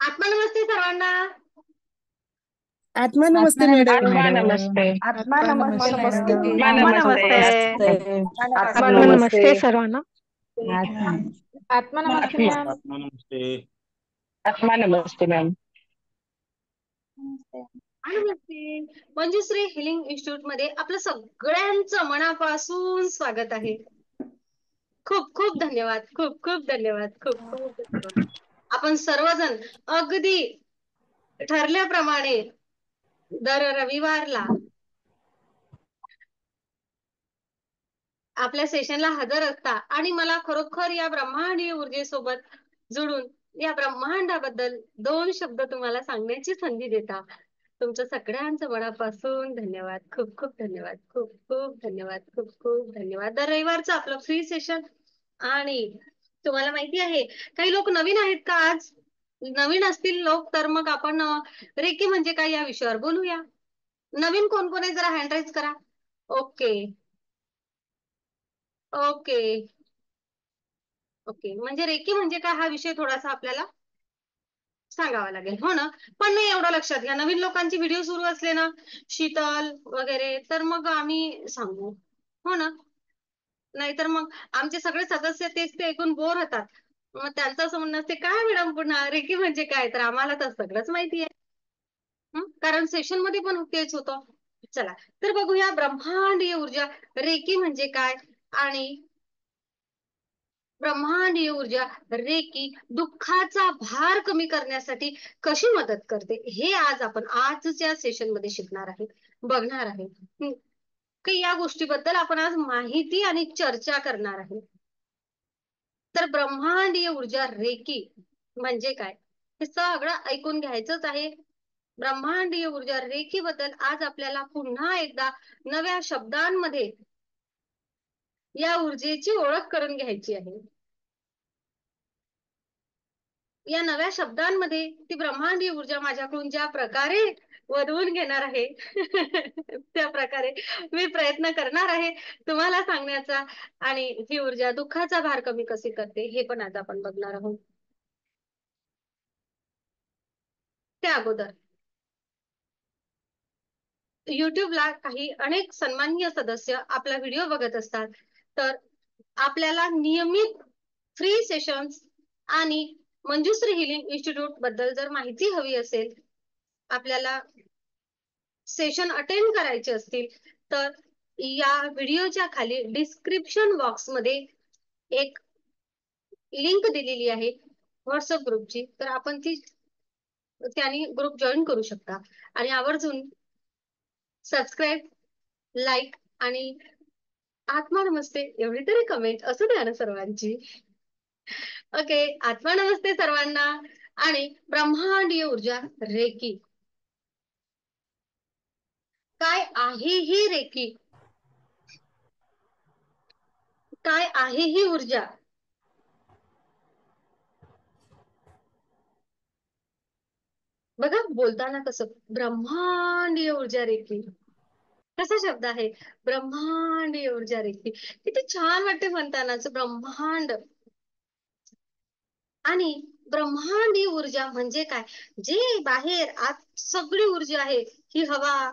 आत्मा नमस्ते सर्वांना. आत्मा आत्मा नमस्ते नमस्ते मॅडम. आत्मा मॅडम. नमस्ते. आत्मा आत्मा नमस्ते नमस्ते मॅडम. मॅडम. आत्मा आत्मा नमस्ते. नमस्ते. आत्मा आत्मा नमस्ते. नमस्ते सर्वांना. आत्मा आत्मा नमस्ते आत्मा मॅम. आत्मा नमस्ते. आत्मा नमस्ते मॅम. नमस्ते. मंजुश्री हिलिंग इन्स्टिट्यूट मध्ये आपलं सगळ्यांचं मनापासून स्वागत आहे. खूप खूप धन्यवाद. खूप खूप धन्यवाद. खूप खूप धन्यवाद. आपण सर्वजण अगदी ठरल्याप्रमाणे दर रविवारला आपल्या सेशनला हजर असता आणि मला खरोखर या ब्रह्मांडीय ऊर्जेसोबत जुळून या ब्रह्मांडाबद्दल 2 शब्द तुम्हाला सांगण्याची संधी देता. तुमचं सगळ्यांचं मनापासून धन्यवाद. खूप खूप धन्यवाद. खूप खूप धन्यवाद. खूप खूप धन्यवाद. दर रविवारचं आपलं फ्री सेशन. आणि तुम्हाला माहिती आहे, काही लोक नवीन आहेत का आज? नवीन असतील लोक तर मग आपण रेकी म्हणजे काय या विषयावर बोलूया. नवीन कोण कोण आहे जरा हँड राईज करा. Okay okay okay. म्हणजे रेकी म्हणजे काय हा विषय थोडासा आपल्याला सांगावा लागेल, हो ना. पण नाही एवढं लक्षात घ्या, नवीन लोकांचे व्हिडिओ सुरू असले ना, शीतल वगैरे, तर मग आम्ही सांगू, हो ना. नाहीतर मग आमचे सगळे सदस्य तेच ते ऐकून बोर होतात. मग त्यांचं असं म्हणणं असते, काय मॅडम पुन्हा रेकी म्हणजे काय? तर आम्हाला तर सगळंच माहिती आहे. कारण सेशन मध्ये पण तेच होतं. चला तर बघूया ब्रह्मांडीय ऊर्जा रेकी म्हणजे काय आणि ब्रह्मांडीय ऊर्जा रेकी दुःखाचा भार कमी करण्यासाठी कशी मदत करते, हे आज आपण आजच्या सेशन मध्ये शिकणार आहे, बघणार आहे. की या गोष्टीबद्दल आपण आज माहिती आणि चर्चा करणार आहे. तर ब्रह्मांडीय ऊर्जा रेकी म्हणजे काय हे सगळं ऐकून घ्यायचंच आहे. ब्रह्मांडीय ऊर्जा रेकी बद्दल आज आपल्याला पुन्हा एकदा नव्या शब्दांमध्ये या ऊर्जेची ओळख करून घ्यायची आहे. या नव्या शब्दांमध्ये ती ब्रह्मांडीय ऊर्जा माझ्याकडून ज्या प्रकारे वधवून घेणार आहे त्या प्रकारे मी प्रयत्न करणार आहे तुम्हाला सांगण्याचा. आणि ही ऊर्जा दुःखाचा भार कमी कशी करते हे पण आज आपण बघणार आहोत. त्या अगोदर युट्यूबला काही अनेक सन्माननीय सदस्य आपला व्हिडिओ बघत असतात, तर आपल्याला नियमित फ्री सेशन्स आणि मंजुश्री हिलिंग इन्स्टिट्यूट बद्दल जर माहिती हवी असेल, आपल्याला सेशन अटेंड करायचे असतील, तर या व्हिडिओच्या खाली डिस्क्रिप्शन बॉक्स मध्ये एक लिंक दिलेली आहे व्हॉट्सअप ग्रुपची, तर आपण ती त्यांनी ग्रुप जॉईन करू शकता. आणि आवर्जून सबस्क्राईब, लाईक आणि आत्मा नमस्ते एवढी तरी कमेंट असू द्या ना सर्वांची. ओके. आत्मा नमस्ते सर्वांना. आणि ब्रह्मांडीय ऊर्जा रेकी काय आहे? ही रेकी काय आहे? ही ऊर्जा बघा बोलताना कसं ब्रह्मांडीय ऊर्जा रेकी कसा शब्द आहे, ब्रह्मांडीय ऊर्जा रेकी. किती छान वाटते म्हणतानाच ब्रह्मांड. आणि ब्रह्मांडीय ऊर्जा म्हणजे काय, जे बाहेर आत सगळी ऊर्जा आहे, ही हवा,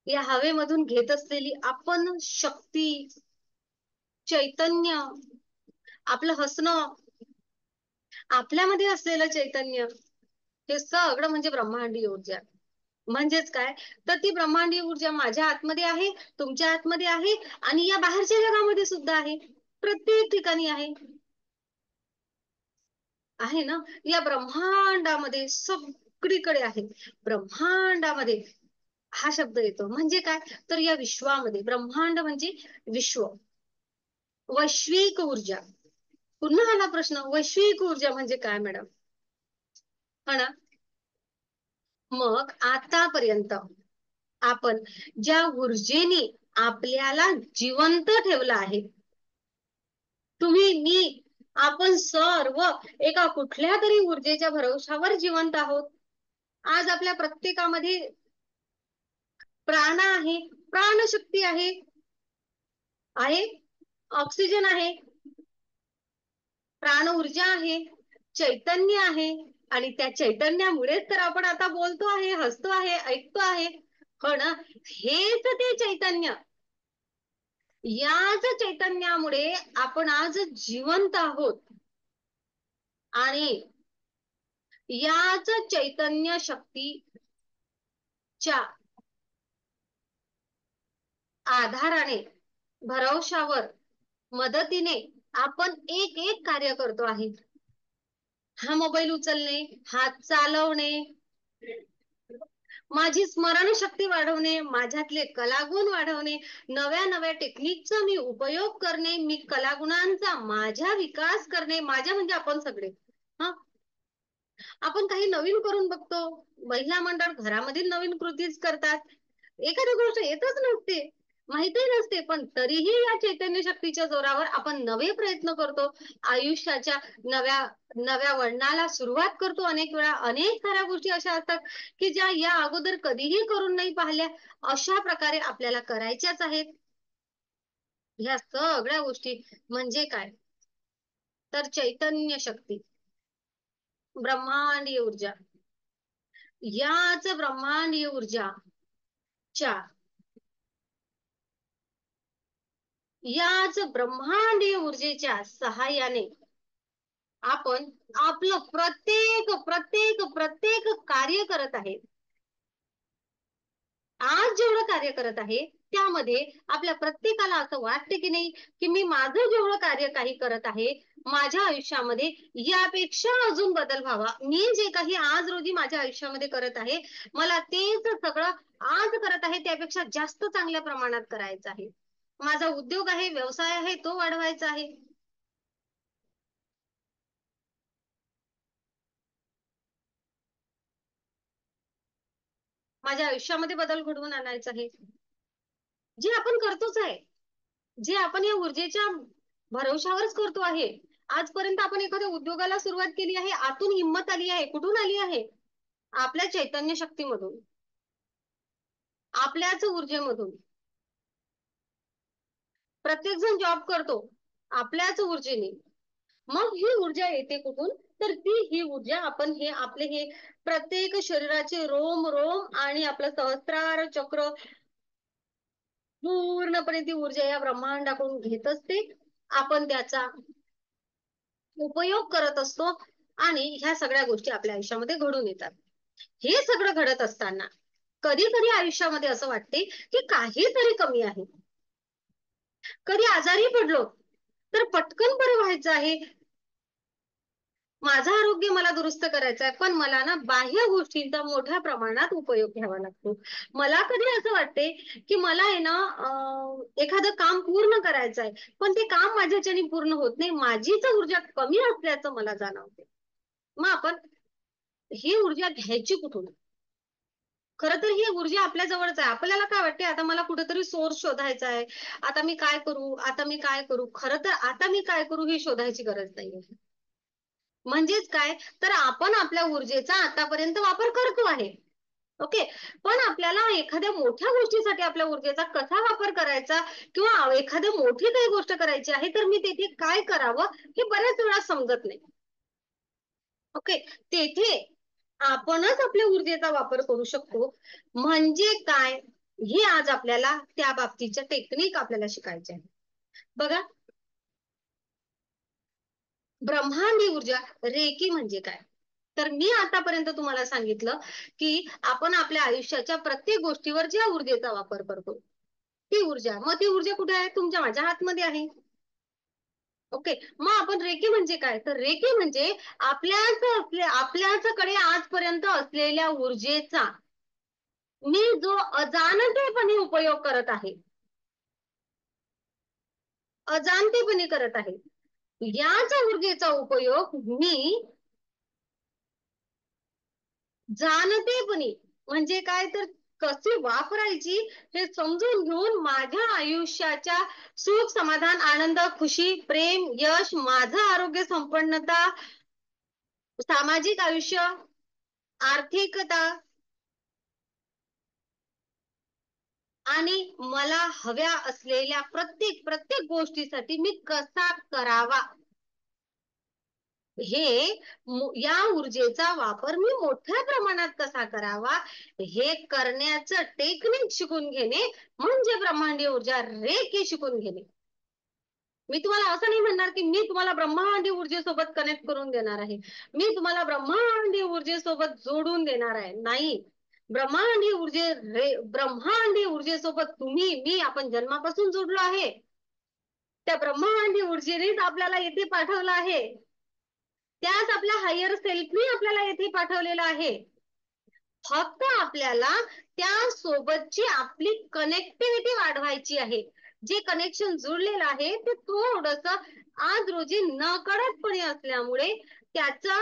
या हवेमधून घेत असलेली आपण शक्ती, चैतन्य, आपलं हसणं, आपल्यामध्ये असलेलं चैतन्य, हे सगळं म्हणजे ब्रह्मांडीय ऊर्जा. म्हणजेच काय, तर ती ब्रह्मांडीय ऊर्जा माझ्या आतमध्ये आहे, तुमच्या आतमध्ये आहे आणि या बाहेरच्या जगामध्ये सुद्धा आहे, प्रत्येक ठिकाणी आहे. आहे ना. या ब्रह्मांडामध्ये सगळीकडे आहे. ब्रह्मांडामध्ये हा शब्द येतो म्हणजे काय, तर या विश्वामध्ये, ब्रह्मांड म्हणजे विश्व, वैश्विक ऊर्जा. पुन्हा आला प्रश्न, वैश्विक ऊर्जा म्हणजे काय मॅडम, हो ना. मग आतापर्यंत आपण ज्या ऊर्जेने आपल्याला जिवंत ठेवलं आहे, तुम्ही, मी, आपण सर्व एका कुठल्या तरी ऊर्जेच्या भरवशावर जिवंत आहोत. आज आपल्या प्रत्येकामध्ये प्राण आहे, प्राणशक्ती आहे, आहे ऑक्सिजन आहे, प्राण ऊर्जा आहे, चैतन्य आहे आणि त्या चैतन्यामुळेच तर आपण आता बोलतो आहे, हसतो आहे, ऐकतो आहे. हो ना? हेच ते चैतन्य, याच चैतन्यामुळे आपण आज जिवंत आहोत आणि याच चैतन्य शक्तीच्या आधाराने, भरवशावर, मदतीने आपण एक एक कार्य करतो आहे. हा मोबाईल उचलणे, हात चालवणे, माझी स्मरणशक्ती वाढवणे, माझ्यातले कलागुण वाढवणे, नव्या नव्या टेक्निकचा मी उपयोग करणे, मी कलागुणांचा माझ्या विकास करणे, माझ्या म्हणजे आपण सगळे. हा, आपण काही नवीन करून बघतो. महिला मंडळ घरामधील नवीन कृतीच करतात. एखादी गोष्ट येतच नसते, माहितीही नसते, पण तरीही या चैतन्य शक्तीच्या जोरावर आपण नवे प्रयत्न करतो. आयुष्याच्या नव्या नव्या वळणाला सुरुवात करतो. अनेक वेळा अनेक साऱ्या गोष्टी अशा असतात की ज्या या अगोदर कधीही करून नाही पाहिल्या, अशा प्रकारे आपल्याला करायच्याच आहेत. ह्या सगळ्या गोष्टी म्हणजे काय? तर चैतन्य शक्ती, ब्रह्मांडीय ऊर्जा, याच ब्रह्मांडीय ऊर्जाच्या, याच ब्रह्मांडीय ऊर्जेच्या सहाय्याने आपण आपलं प्रत्येक प्रत्येक प्रत्येक कार्य करत आहे. आज जेवढं कार्य करत आहे त्यामध्ये आपल्या प्रत्येकाला असं वाटते की नाही की मी माझं जेवढं कार्य काही करत आहे माझ्या आयुष्यामध्ये, यापेक्षा अजून बदल व्हावा. मी जे काही आज रोजी माझ्या आयुष्यामध्ये करत आहे, मला तेच सगळं आज करत आहे त्यापेक्षा जास्त चांगल्या प्रमाणात करायचं आहे. माझा उद्योग आहे, व्यवसाय आहे, तो वाढवायचा आहे. माझ्या आयुष्यामध्ये बदल घडवून आणायचा आहे. जे आपण करतोच आहे, जे आपण या ऊर्जेच्या भरवशावरच करतो आहे. आजपर्यंत आपण एखाद्या उद्योगाला सुरुवात केली आहे, आतून हिंमत आली आहे. कुठून आली आहे? आपल्या चैतन्य शक्तीमधून, आपल्याच ऊर्जेमधून. प्रत्येक जण जॉब करतो आपल्याच ऊर्जेने. मग ही ऊर्जा येते कुठून? तर ती ही ऊर्जा आपण हे आपले हे प्रत्येक शरीराचे रोम रोम आणि आपलं सहस्रार चक्र पूर्णपणे ती ऊर्जा या ब्रह्मांडाकडून घेत असते. आपण त्याचा उपयोग करत असतो आणि ह्या सगळ्या गोष्टी आपल्या आयुष्यामध्ये घडून येतात. हे सगळं घडत असताना कधी कधी आयुष्यामध्ये असं वाटते की काहीतरी कमी आहे. कधी आजारी पडलो तर पटकन बरं व्हायचं आहे, माझं आरोग्य मला दुरुस्त करायचं आहे, पण मला ना बाह्य गोष्टींचा मोठ्या प्रमाणात उपयोग घ्यावा लागतो. मला कधी असं वाटते की मला आहे ना एखादं काम पूर्ण करायचं आहे, पण ते काम माझ्याच्याने पूर्ण होत नाही, माझीच ऊर्जा कमी असल्याचं मला जाणवते. मग आपण ही ऊर्जा घ्यायची कुठून? खरं तर ही ऊर्जा आपल्या जवळच आहे. आपल्याला काय वाटते, आता मला कुठेतरी सोर्स शोधायचा आहे, आता मी काय करू, आता मी काय करू? खरं तर आता मी काय करू ही शोधायची गरज नाहीये. म्हणजेच काय, तर आपण आपल्या ऊर्जेचा आतापर्यंत वापर करतो आहे. ओके, पण आपल्याला एखाद्या मोठ्या गोष्टीसाठी आपल्या ऊर्जेचा कसा वापर करायचा किंवा एखादी मोठी काही गोष्ट करायची आहे तर मी तेथे काय करावं हे बऱ्याच वेळा समजत नाही. ओके, तेथे आपणच आपल्या ऊर्जेचा वापर करू शकतो. म्हणजे काय, हे आज आपल्याला त्या बाबतीच्या टेक्निक आपल्याला शिकायचे आहे. बघा, ब्रह्मांडी ऊर्जा रेकी म्हणजे काय? तर मी आतापर्यंत तुम्हाला सांगितलं की आपण आपल्या आयुष्याच्या प्रत्येक गोष्टीवर ज्या ऊर्जेचा वापर करतो ती ऊर्जा, मग ती ऊर्जा कुठे आहे? तुमच्या माझ्या हातमध्ये आहे. ओके, मग आपण रेकी म्हणजे काय? तर रेकी म्हणजे आपल्याचकडे आजपर्यंत असलेल्या ऊर्जेचा मी जो अजाणतेपणे उपयोग करत आहे, अजाणतेपणे करत आहे, याच ऊर्जेचा उपयोग मी जाणतेपणी, म्हणजे काय तर कशी वापरायची हे समजून घेऊन माझ्या आयुष्याच्या सुख, समाधान, आनंद, खुशी, प्रेम, यश, माझं आरोग्य, संपन्नता, सामाजिक आयुष्य, आर्थिकता आणि मला हव्या असलेल्या प्रत्येक प्रत्येक गोष्टीसाठी मी कसा करावा या ऊर्जेचा वापर मी मोठ्या प्रमाणात कसा करावा हे करण्याचं टेक्निक शिकून घेणे म्हणजे ब्रह्मांडीय ऊर्जा रेकी शिकून घेणे. मी तुम्हाला असं नाही म्हणणार की मी तुम्हाला ब्रह्मांडीय ऊर्जेसोबत कनेक्ट करून देणार आहे, मी तुम्हाला ब्रह्मांडीय ऊर्जेसोबत जोडून देणार आहे, नाही. ब्रह्मांडीय ऊर्जेसोबत तुम्ही मी आपण जन्मापासून जोडलो आहे. त्या ब्रह्मांडीय ऊर्जेनेच आपल्याला येथे पाठवलं आहे, त्याच आपल्या हायर सेल्फने आपल्याला येथे पाठवलेलं आहे. फक्त आपल्याला त्या सोबतची आपली कनेक्टिव्हिटी वाढवायची आहे. जे कनेक्शन जुळलेलं आहे ते थोडस आज रोजी नकळतपणे असल्यामुळे त्याचा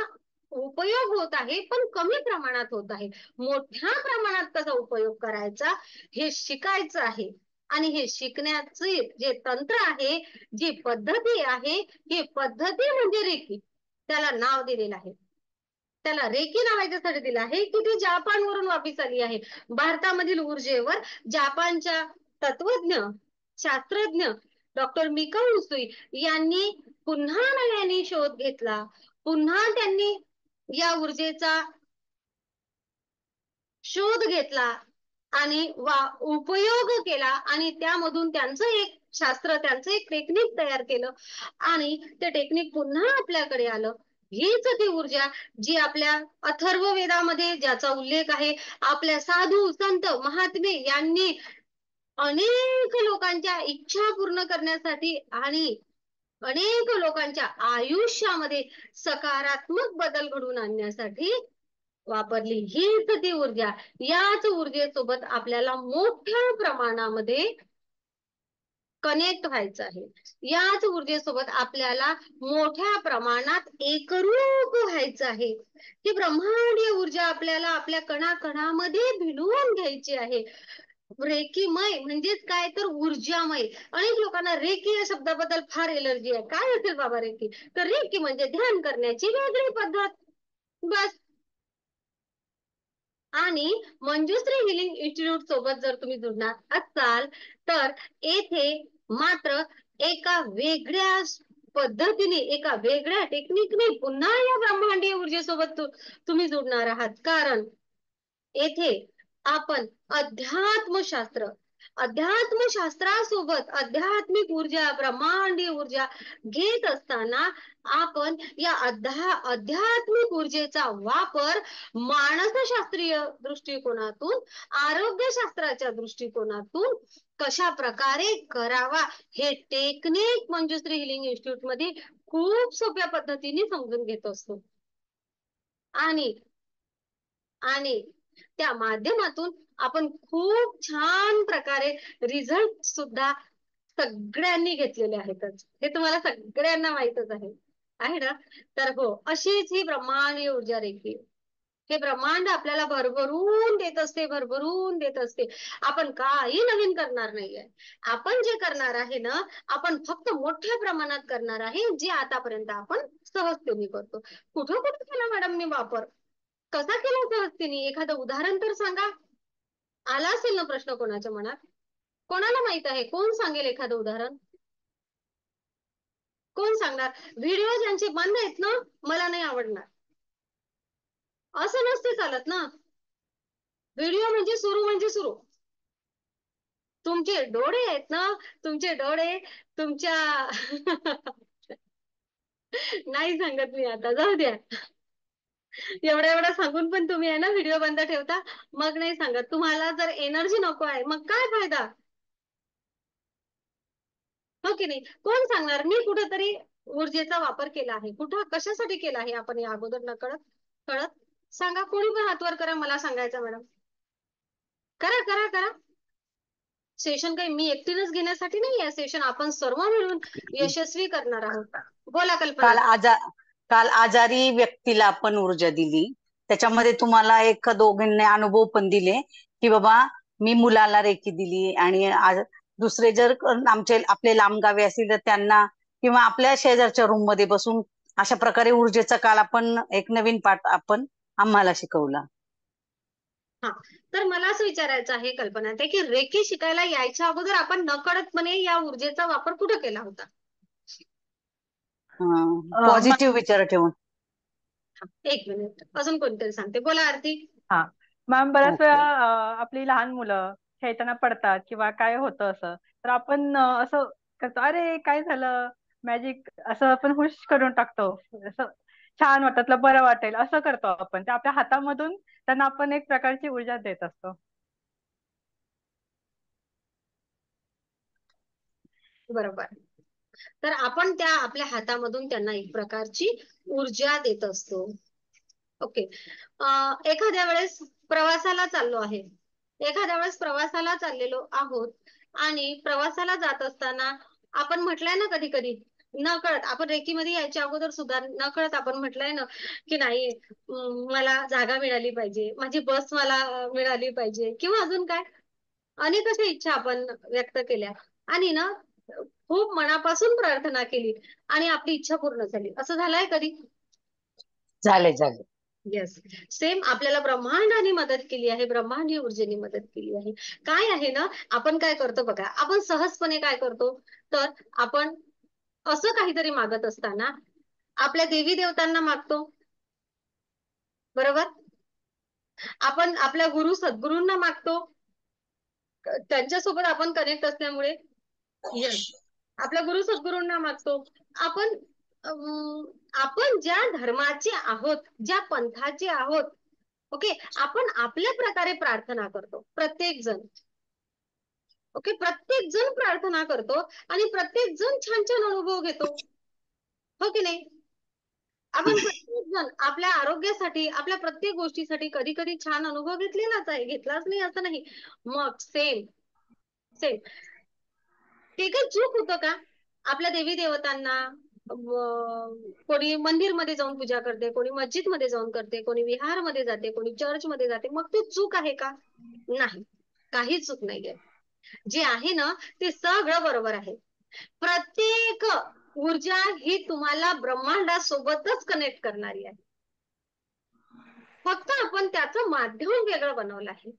उपयोग होत आहे, पण कमी प्रमाणात होत आहे. मोठ्या प्रमाणात कसा उपयोग करायचा हे शिकायचं आहे. आणि हे शिकण्याचे जे तंत्र आहे, जी पद्धती आहे, ही पद्धती म्हणजे रेकी. त्याला नाव दिलेलं आहे, त्याला रेकी नावाच्यासाठी दिलं आहे की ती जपान वरून वापिस आली आहे. भारतामधील ऊर्जेवर जपानच्या तत्वज्ञ शास्त्रज्ञ डॉक्टर मिकाऊ उसुई यांनी पुन्हा नव्याने शोध घेतला. पुन्हा त्यांनी या ऊर्जेचा शोध घेतला आणि उपयोग केला आणि त्यामधून त्यांचं एक शास्त्र, त्यांचं एक टेक्निक तयार केलं आणि ते टेक्निक पुन्हा आपल्याकडे आलं. हीच ती ऊर्जा जी आपल्या अथर्व वेदामध्ये ज्याचा उल्लेख आहे, आपल्या साधू संत महात्मे यांनी अनेक लोकांच्या इच्छा पूर्ण करण्यासाठी आणि अनेक लोकांच्या आयुष्यामध्ये सकारात्मक बदल घडवून आणण्यासाठी वापरली. हीच ती ऊर्जा. याच ऊर्जेसोबत आपल्याला मोठ्या प्रमाणामध्ये कनेक्ट व्हायचं आहे. याच ऊर्जेसोबत आपल्याला मोठ्या प्रमाणात एकरूप व्हायचं आहे. ही ब्रह्मांडीय ऊर्जा आपल्याला आपल्या कणाकणामध्ये भिनवून घ्यायची आहे. रेकीमय म्हणजेच काय तर ऊर्जामय. अनेक लोकांना रेकी या शब्दाबद्दल फार एलर्जी आहे. काय असेल बाबा रेकी? तर रेकी म्हणजे ध्यान करण्याची वेगळी पद्धत, बस. आणि मंजुश्री हिलिंग इन्स्टिट्यूट सोबत जर तुम्ही जुडणार असाल तर येथे मात्र एका वेगळ्या पद्धतीने, एका वेगळ्या टेक्निकने पुन्हा या ब्रह्मांडीय ऊर्जेसोबत तुम्ही जुडणार आहात. कारण येथे आपण अध्यात्मशास्त्रासोबत आध्यात्मिक ऊर्जा, ब्रह्मांडीय ऊर्जा घेत असताना आपण या आध्यात्मिक ऊर्जेचा वापर मानसशास्त्रीय दृष्टिकोनातून, आरोग्यशास्त्राच्या दृष्टिकोनातून कशा प्रकारे करावा हे टेक्निक मंजुश्री हिलिंग इन्स्टिट्यूट मध्ये खूप सोप्या पद्धतीने समजून घेत असतो. आणि त्या माध्यमातून आपण खूप छान प्रकारे रिझल्ट सुद्धा सगळ्यांनी घेतलेले आहेतच. हे तुम्हाला सगळ्यांना माहितच आहे ना. तर हो, अशीच ही ब्रह्मांडीय ऊर्जा रेखी. हे ब्रह्मांड आपल्याला भरभरून देत असते, भरभरून देत असते. आपण काही नवीन करणार नाहीये. आपण जे करणार आहे ना, आपण फक्त मोठ्या प्रमाणात करणार आहे, जे आतापर्यंत आपण सहजतेने करतो. कुठं कुठं केला मॅडम मी वापर? कसा केला सहजतेने? एखादं उदाहरण तर सांगा. आला असेल ना प्रश्न कोणाच्या मनात? कोणाला माहित आहे? कोण सांगेल एखादं उदाहरण? कोण सांगणार? व्हिडिओ ज्यांचे बंद आहेत ना, मला नाही आवडणार. असं नसते चालत ना. व्हिडिओ म्हणजे सुरू. तुमचे डोळे आहेत ना, तुमचे डोळे तुमच्या नाही सांगत मी आता, जाऊ द्या. एवढं सांगून पण तुम्ही आहे ना व्हिडिओ बंद ठेवता. मग नाही सांगत. तुम्हाला जर एनर्जी नको आहे मग काय फायदा? हो की नाही? कोण सांगणार? मी कुठेतरी ऊर्जेचा वापर केला आहे. कुठं कशासाठी केला आहे आपण या अगोदर नकळत कळत? सांगा, कोणी पण हात वर करा, मला सांगायचं मॅडम. करा करा करा. सेशन काही मी एकटीनच घेण्यासाठी नाही आहे. सेशन आपण सर्व मिळून यशस्वी करणार आहोत. बोला कल्पना. काल आजारी व्यक्तीला आपण ऊर्जा दिली. त्याच्यामध्ये तुम्हाला एक दोघांनी अनुभव पण दिले की बाबा मी मुलाला रेकी दिली आणि दुसरे जर आपले लांबगावे असतील तर त्यांना, किंवा आपल्या शेजारच्या रूम मध्ये बसून अशा प्रकारे ऊर्जेचा काल आपण एक नवीन पाठ आपण आम्हाला शिकवला. हा, तर मला असं विचारायचं आहे कल्पना ते की रेकी शिकायला यायच्या अगोदर आपण नकळतपणे या ऊर्जेचा वापर कुठे केला होता? पॉझिटिव्ह विचार ठेवून. एक मिनिट, अजून कोणतरी सांगते. बोला आरती. हा मॅम, बऱ्याच वेळा ओके. आपली लहान मुलं खेळताना पडतात किंवा काय होतं असं, तर आपण असं करतो, अरे काय झालं, मॅजिक, असं आपण हुश करून टाकतो. असं छान वाटत, बरं वाटेल असं करतो आपण. ते आपल्या हातामधून त्यांना आपण एक प्रकारची ऊर्जा देत असतो. बरोबर. तर आपण त्या आपल्या हातामधून त्यांना एक प्रकारची ऊर्जा देत असतो. ओके. एखाद्या वेळेस प्रवासाला चाललो आहे, एखाद्या वेळेस प्रवासाला चाललेलो आहोत आणि प्रवासाला जात असताना आपण म्हटलंय ना, कधी कधी नकळत, आपण रेकीमध्ये यायच्या अगोदर सुद्धा नकळत आपण म्हटलंय ना की नाही, मला जागा मिळाली पाहिजे, माझी बस मला मिळाली पाहिजे, किंवा अजून काय अनेक अशा इच्छा आपण व्यक्त केल्या आणि ना खूप मनापासून प्रार्थना केली आणि आपली इच्छा पूर्ण झाली. असं झालंय कधी? झाले झाले. येस. सेम आपल्याला ब्रह्मांडाने मदत केली आहे, ब्रह्मांडीय ऊर्जेने मदत केली आहे. काय आहे ना, आपण काय करतो बघा, आपण सहजपणे काय करतो, तर आपण असं काहीतरी मागत असताना आपल्या देवी देवतांना मागतो, बरोबर. आपण आपल्या गुरु सद्गुरूंना मागतो, त्यांच्यासोबत आपण कनेक्ट असल्यामुळे. येस. आपल्या गुरु सद्गुरूंना मागतो. आपण आपण ज्या धर्माचे आहोत, ज्या पंथाचे आहोत, ओके, आपण आपल्या प्रकारे प्रार्थना करतो, प्रत्येक जण. ओके, प्रत्येक जण प्रार्थना करतो आणि प्रत्येक जण छान छान अनुभव घेतो, हो की नाही? आपण प्रत्येक जण आपल्या आरोग्यासाठी, आपल्या प्रत्येक गोष्टीसाठी कधी कधी छान अनुभव घेतलेलाच आहे, घेतलाच नाही असं नाही. मग सेम सेम ते काही चूक होतं का? आपल्या देवी देवतांना कोणी मंदिरमध्ये जाऊन पूजा करते, कोणी मस्जिद मध्ये जाऊन करते, कोणी विहार मध्ये जाते, कोणी चर्च मध्ये जाते, मग ते चूक आहे का? नाही, काही चूक नाहीये. जे आहे ना ते सगळं बरोबर आहे. प्रत्येक ऊर्जा ही तुम्हाला ब्रह्मांडासोबतच कनेक्ट करणारी आहे. फक्त आपण त्याचं माध्यम वेगळं बनवलं आहे.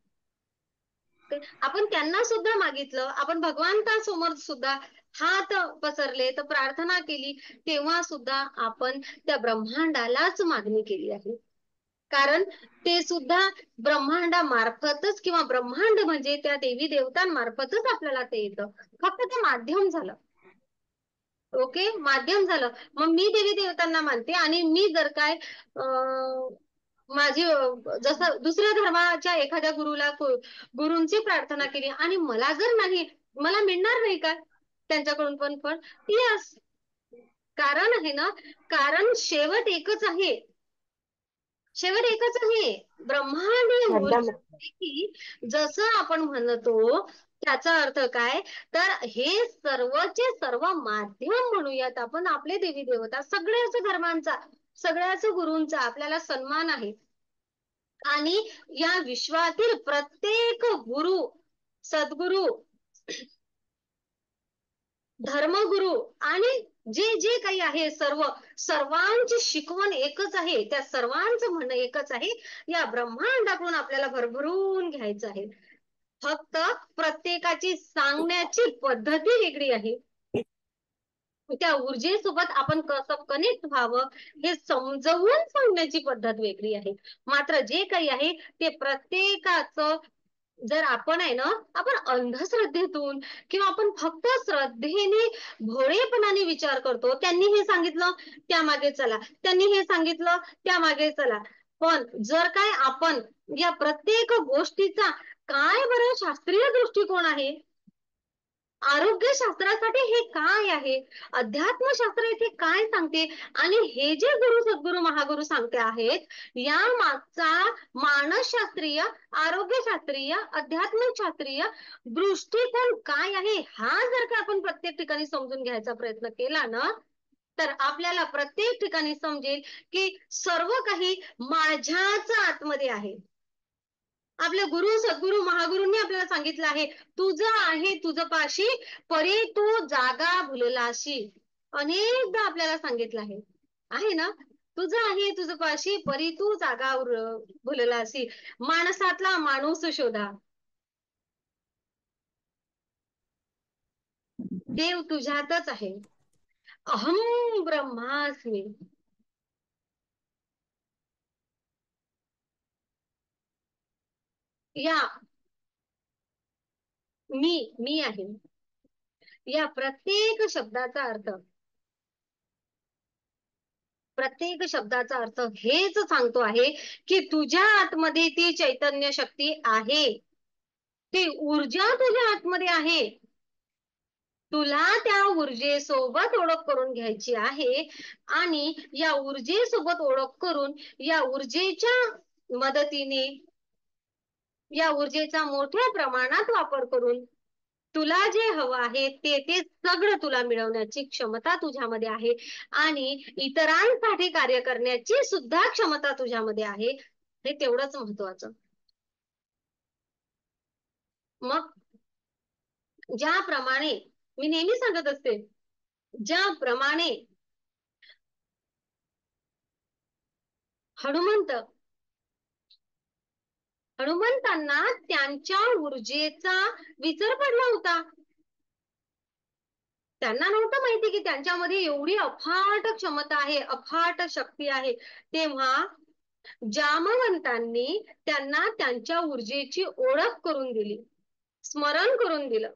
आपण त्यांना सुद्धा मागितलं, आपण भगवंतासमोर सुद्धा हात पसरले, तर प्रार्थना केली, तेव्हा सुद्धा आपण त्या ब्रह्मांडालाच मागणी केली आहे. कारण ते सुद्धा ब्रह्मांडामार्फतच, किंवा ब्रह्मांड म्हणजे त्या देवी देवतांमार्फतच आपल्याला ते येतं. फक्त ते माध्यम झालं. ओके, माध्यम झालं. मग मी देवी देवतांना मानते आणि मी जर काय माझी जसं दुसऱ्या धर्माच्या एखाद्या गुरूंची प्रार्थना केली आणि मला जर नाही, मला मिळणार नाही का त्यांच्याकडून पण फळ? यस. कारण आहे ना, कारण शेवट एकच आहे, शेवट एकच आहे. ब्रह्मांडीय ऊर्जेपैकी जसं आपण म्हणतो, त्याचा अर्थ काय, तर हे सर्वचे सर्व माध्यम म्हणूयात आपण, आपले देवी देवता, सगळ्याच धर्मांचा, सगळ्याच गुरूंचा आपल्याला सन्मान आहे. आणि या विश्वातील प्रत्येक गुरु, सद्गुरु, धर्मगुरु आणि जे जे काही आहे, सर्वांची शिकवण एकच आहे, त्या सर्वांचं म्हणणं एकच आहे, या ब्रह्मांडाकडून आपल्याला भरभरून घ्यायचं आहे. फक्त प्रत्येकाची सांगण्याची पद्धती वेगळी आहे. त्या ऊर्जेसोबत आपण कसं कनेक्ट व्हावं हे समजवून सांगण्याची पद्धत वेगळी आहे. मात्र जे काही आहे ते प्रत्येकाचं, जर आपण आहे ना, आपण अंधश्रद्धेतून किंवा आपण फक्त श्रद्धेने, भोळेपणाने विचार करतो, त्यांनी हे सांगितलं त्यामागे चला, त्यांनी हे सांगितलं त्यामागे चला. पण जर काय आपण या प्रत्येक गोष्टीचा काय बरं शास्त्रीय दृष्टिकोन आहे, आरोग्यशास्त्रासाठी हे काय आहे, अध्यात्मशास्त्र इथे काय सांगते, आणि हे जे गुरु सद्गुरु महागुरु सांगते आहेत, या मागचा मानसशास्त्रीय, आरोग्यशास्त्रीय, अध्यात्मशास्त्रीय दृष्टिकोन काय आहे, हा जर का आपण प्रत्येक ठिकाणी समजून घ्यायचा प्रयत्न केला ना, तर आपल्याला प्रत्येक ठिकाणी समजेल की सर्व काही माझ्याच आतमध्ये आहे. आपल्या गुरु सद्गुरु महागुरूंनी आपल्याला सांगितलं आहे, तुझं आहे तुझं पाशी, परी तू जागा भुललाशी. अनेकदा आपल्याला सांगितलं आहे ना, तुझं आहे तुझं पाशी, परी तू जागा भुललाशी. माणसातला माणूस शोधा, देव तुझ्यातच आहे. अहम ब्रह्मास्मी. या मी आहे या प्रत्येक शब्दाचा अर्थ हेच सांगतो आहे की तुझ्या आतमध्ये ती चैतन्य शक्ती आहे, ती ऊर्जा तुझ्या आतमध्ये आहे. तुला त्या ऊर्जेसोबत ओळख करून घ्यायची आहे आणि या ऊर्जेसोबत ओळख करून या ऊर्जेच्या मदतीने या ऊर्जेचा मोठ्या प्रमाणात वापर करून तुला जे हवं आहे ते ते सगळं तुला मिळवण्याची क्षमता तुझ्यामध्ये आहे आणि इतरांसाठी कार्य करण्याची सुद्धा क्षमता तुझ्यामध्ये आहे. हे तेवढंच महत्वाचं. मग ज्याप्रमाणे मी नेहमी सांगत असते, ज्याप्रमाणे हनुमंतांना त्यांच्या ऊर्जेचा विसर पडला होता. त्यांना नव्हतं माहिती की त्यांच्यामध्ये एवढी अफाट क्षमता आहे, अफाट शक्ती आहे. तेव्हा जामवंतांनी त्यांना त्यांच्या ऊर्जेची ओळख करून दिली, स्मरण करून दिलं.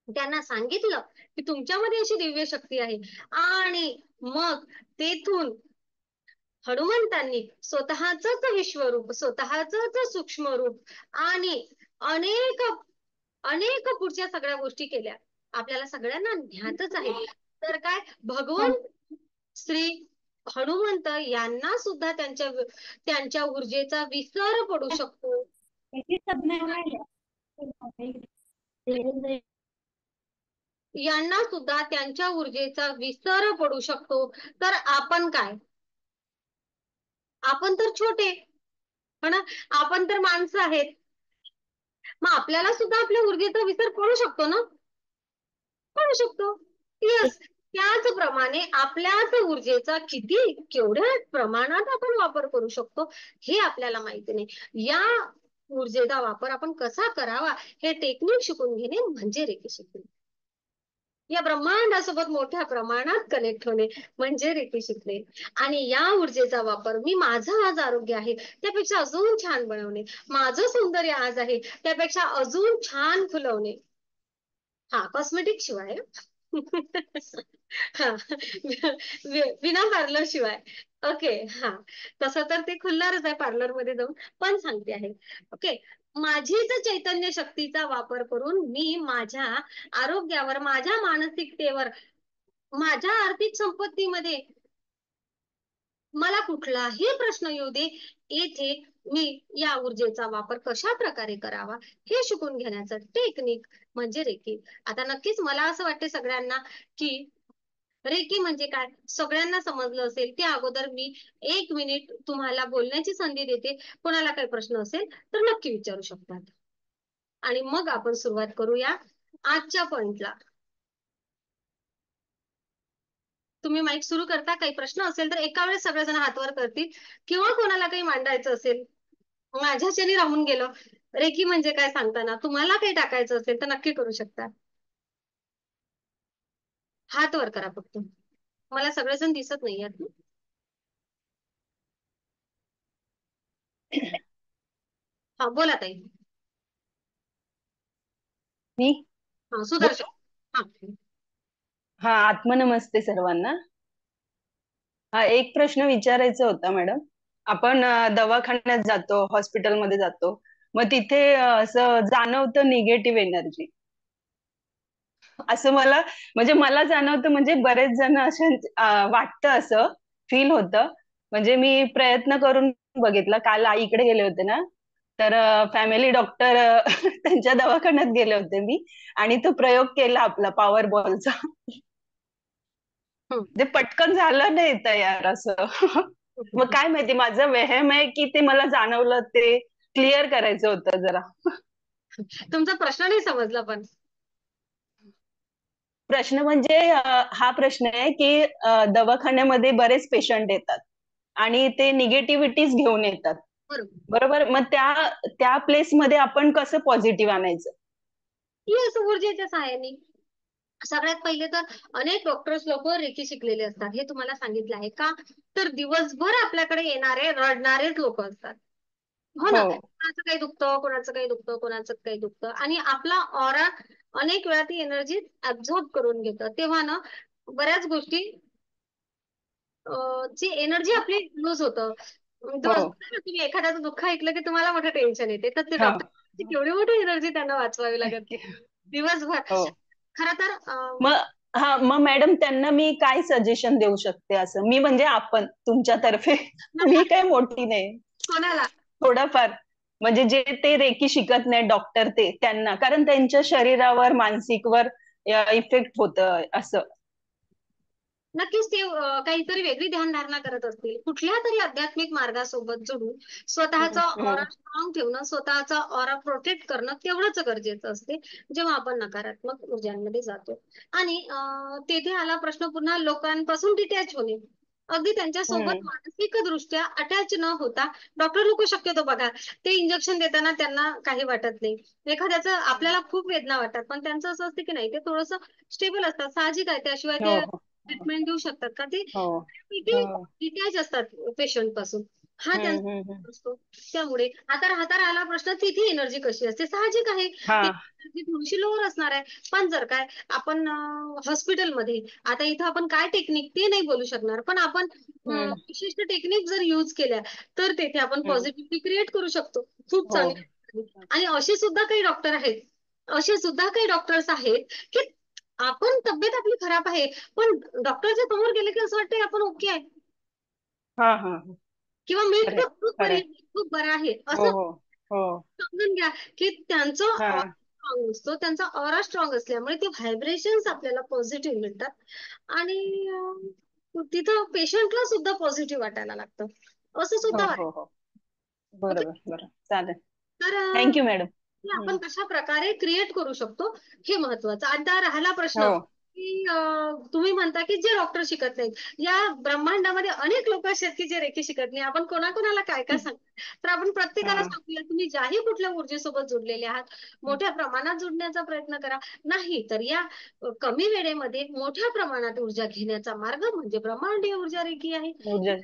त्यांना सांगितलं की तुमच्यामध्ये अशी दिव्य शक्ती आहे. आणि मग तेथून हनुमंतांनी स्वतःच विश्वरूप, स्वतःच सूक्ष्म रूप आणि अनेक अनेक पुढच्या सगळ्या गोष्टी केल्या. आपल्याला सगळ्यांना ज्ञातच आहे. तर काय भगवान श्री हनुमंत यांना सुद्धा त्यांच्या ऊर्जेचा विसर पडू शकतो. यांना सुद्धा त्यांच्या ऊर्जेचा विसर पडू शकतो. तर आपण काय, आपण तर छोटे पण आपण तर माणसं आहेत. मग आपल्याला सुद्धा आपल्या ऊर्जेचा विसर पडू शकतो ना, पडू शकतो. यस, त्याचप्रमाणे आपल्याच ऊर्जेचा केवढ्या प्रमाणात आपण वापर करू शकतो हे आपल्याला माहिती नाही. या ऊर्जेचा वापर आपण कसा करावा हे टेक्निक शिकून घेणे म्हणजे रेकी शिकणे. या ब्रह्मांडासोबत मोठ्या प्रमाणात कनेक्ट होणे म्हणजे रेकी शिकणे. आणि या ऊर्जेचा वापर मी माझं आज आरोग्य आहे त्यापेक्षा अजून छान बनवणे, माझं सौंदर्य आज आहे त्यापेक्षा अजून छान खुलवणे. हा, कॉस्मेटिक शिवाय हा, विना पार्लर शिवाय. ओके, हा, तसं तर ते खुलणारच आहे पार्लर मध्ये जाऊन, पण सांगते आहे. ओके, माझीच चैतन्य शक्तीचा वापर करून मी माझ्या आरोग्यावर, माझ्या मानसिकतेवर, माझ्या आर्थिक संपत्तीमध्ये मला कुठलाही प्रश्न येऊ दे, येथे मी या ऊर्जेचा वापर कशा प्रकारे करावा हे शिकून घेण्याचं टेक्निक म्हणजे रेकी. आता नक्कीच मला असं वाटते सगळ्यांना की रेकी म्हणजे काय सगळ्यांना समजलं असेल. त्या अगोदर मी 1 मिनिट तुम्हाला बोलण्याची संधी देते. कोणाला काही प्रश्न असेल तर नक्की विचारू शकतात आणि मग आपण सुरुवात करूया आजच्या पॉइंटला. तुम्ही माईक सुरू करता, काही प्रश्न असेल तर एका वेळेस सगळेजण हात वर करतील किंवा कोणाला काही मांडायचं असेल, माझ्याच्याने राहून गेलं रेकी म्हणजे काय सांगताना तुम्हाला काही टाकायचं असेल तर नक्की करू शकता. हात वर करा फक्त, मला सगळेजण दिसत नाहीयेत. हा, बोला ताई. मी हा, सुदर्शन. हा, हा, आत्मनमस्ते सर्वांना. हा, एक प्रश्न विचारायचा होता मॅडम. आपण दवाखान्यात जातो, हॉस्पिटलमध्ये जातो, मग तिथे असं जाणवतं निगेटिव्ह एनर्जी, असं मला जाणवतं. म्हणजे बरेच जण असे वाटतं, असं फील होतं. म्हणजे मी प्रयत्न करून बघितला. काल आईकडे गेले होते ना, तर फॅमिली डॉक्टर त्यांच्या दवाखान्यात गेले होते मी, आणि तो प्रयोग केला आपला पॉवर बॉलचा. ते पटकन झालं नाही तयार असं. मग काय माहिती माझं वहम आहे की ते मला जाणवलं, ते क्लिअर करायचं होतं जरा. तुमचा प्रश्न नाही समजला पण. प्रश्न म्हणजे हा प्रश्न आहे की दवाखान्यामध्ये बरेच पेशंट येतात आणि ते निगेटिव्हिटीज घेऊन येतात, बरोबर. बरोबर. मग त्या प्लेस मध्ये आपण कसं पॉझिटिव्ह आणायचं? येस, ऊर्जेच्या सहाय्याने. सगळ्यात पहिले तर अनेक डॉक्टर्स लोक रेकी शिकलेले असतात, हे तुम्हाला सांगितलं आहे का? तर दिवसभर आपल्याकडे येणारे रडणारेच लोक असतात. हो ना, हो कोणाचं काही दुखतं, कोणाचं काही दुखतं, कोणाचं काही दुखतं आणि आपला ऑरा अनेक वेळा ती एनर्जी ऍब्झॉर्ब करून घेतं. तेव्हा ना बऱ्याच गोष्टी जी एनर्जी आपली लूज होतं. हो तुम्ही एखाद्याचं दुःख ऐकलं की तुम्हाला मोठं टेन्शन येते. तर ते हा डॉक्टर केवढी मोठी एनर्जी त्यांना वाचवावी लागत दिवसभर. हो खरं तर मग मग मॅडम त्यांना मी काय सजेशन देऊ शकते असं मी म्हणजे आपण तुमच्यातर्फे मी काही मोठी नाही कोणाला थोडंफार म्हणजे जे ते रेकी शिकत नाही डॉक्टर ते त्यांना कारण त्यांच्या शरीरावर मानसिकवर इफेक्ट होत असं नक्कीच ते काहीतरी वेगळी ध्यानधारणा करत असतील. कुठल्या तरी आध्यात्मिक मार्गासोबत जोडून स्वतःचा ऑरा स्ट्रॉंग ठेवणं, स्वतःचा ऑरा प्रोटेक्ट करणं तेवढंच गरजेचं असते, जेव्हा आपण नकारात्मक ऊर्जांमध्ये जातो. आणि तेथे आला प्रश्न पुन्हा लोकांपासून डिटॅच होणे. अगदी त्यांच्यासोबत मानसिकदृष्ट्या अटॅच न होता डॉक्टर लोक शक्यतो बघा, ते इंजेक्शन देताना त्यांना काही वाटत नाही. एखाद्याचं आपल्याला खूप वेदना वाटतात, पण त्यांचं असं असतं की नाही ते थोडंसं स्टेबल असतात. साहजिक आहे, त्याशिवाय हो ते हो ट्रीटमेंट देऊ शकतात का ते हो हो डिटॅच असतात पेशंट पासून. हा हम्म. त्यांचा असतो. त्यामुळे आता राहता राहिला प्रश्न तिथे एनर्जी कशी असते. साहजिक आहे हा ती एनर्जी थोडीशी लोअर असणार आहे. पण जर काय आपण हॉस्पिटलमध्ये आता इथं आपण काय टेक्निक ते नाही बोलू शकणार, पण आपण हम्म विशिष्ट टेक्निक जर यूज केल्या तर तेथे आपण हम्म पॉझिटिव्हिटी क्रिएट करू शकतो. खूप हो चांगली. आणि असे सुद्धा काही डॉक्टर आहेत, असे सुद्धा काही डॉक्टर्स आहेत की आपण तब्येत आपली खराब आहे, पण डॉक्टरच्या समोर गेले की असं वाटतं आपण ओके आहे हा किंवा मी खरंय तर खूप बरी खरंय आहे, खूप बरं आहे हो असं हो हो समजून घ्या की त्यांचं हा ऑरा स्ट्रॉंग असतो. त्यांचा ऑरा स्ट्रॉंग असल्यामुळे ते व्हायब्रेशन्स आपल्याला पॉझिटिव्ह मिळतात आणि तिथं पेशंटला सुद्धा पॉझिटिव्ह वाटायला लागतं. असं हो सुद्धा हो वाटतं. हो ओके. बरोबर बरोबर चालेल तर थँक्यू मॅडम हे आपण कशा प्रकारे क्रिएट करू शकतो हे महत्वाचं. आता राहिला प्रश्न हो की तुम्ही म्हणता की जे डॉक्टर शिकत नाहीत, या ब्रह्मांडामध्ये अनेक लोक असे आहेत की जे रेकी शिकत नाही. आपण कोणाकोणाला काय काय सांगतो, तर आपण प्रत्येकाला हा सांगूया तुम्ही ज्याही कुठल्या ऊर्जेसोबत जोडलेले आहात मोठ्या प्रमाणात जोडण्याचा प्रयत्न करा. नाही तर या कमी वेळेमध्ये मोठ्या प्रमाणात ऊर्जा घेण्याचा मार्ग म्हणजे ब्रह्मांडीय ऊर्जा रेकी आहे. ऊर्जा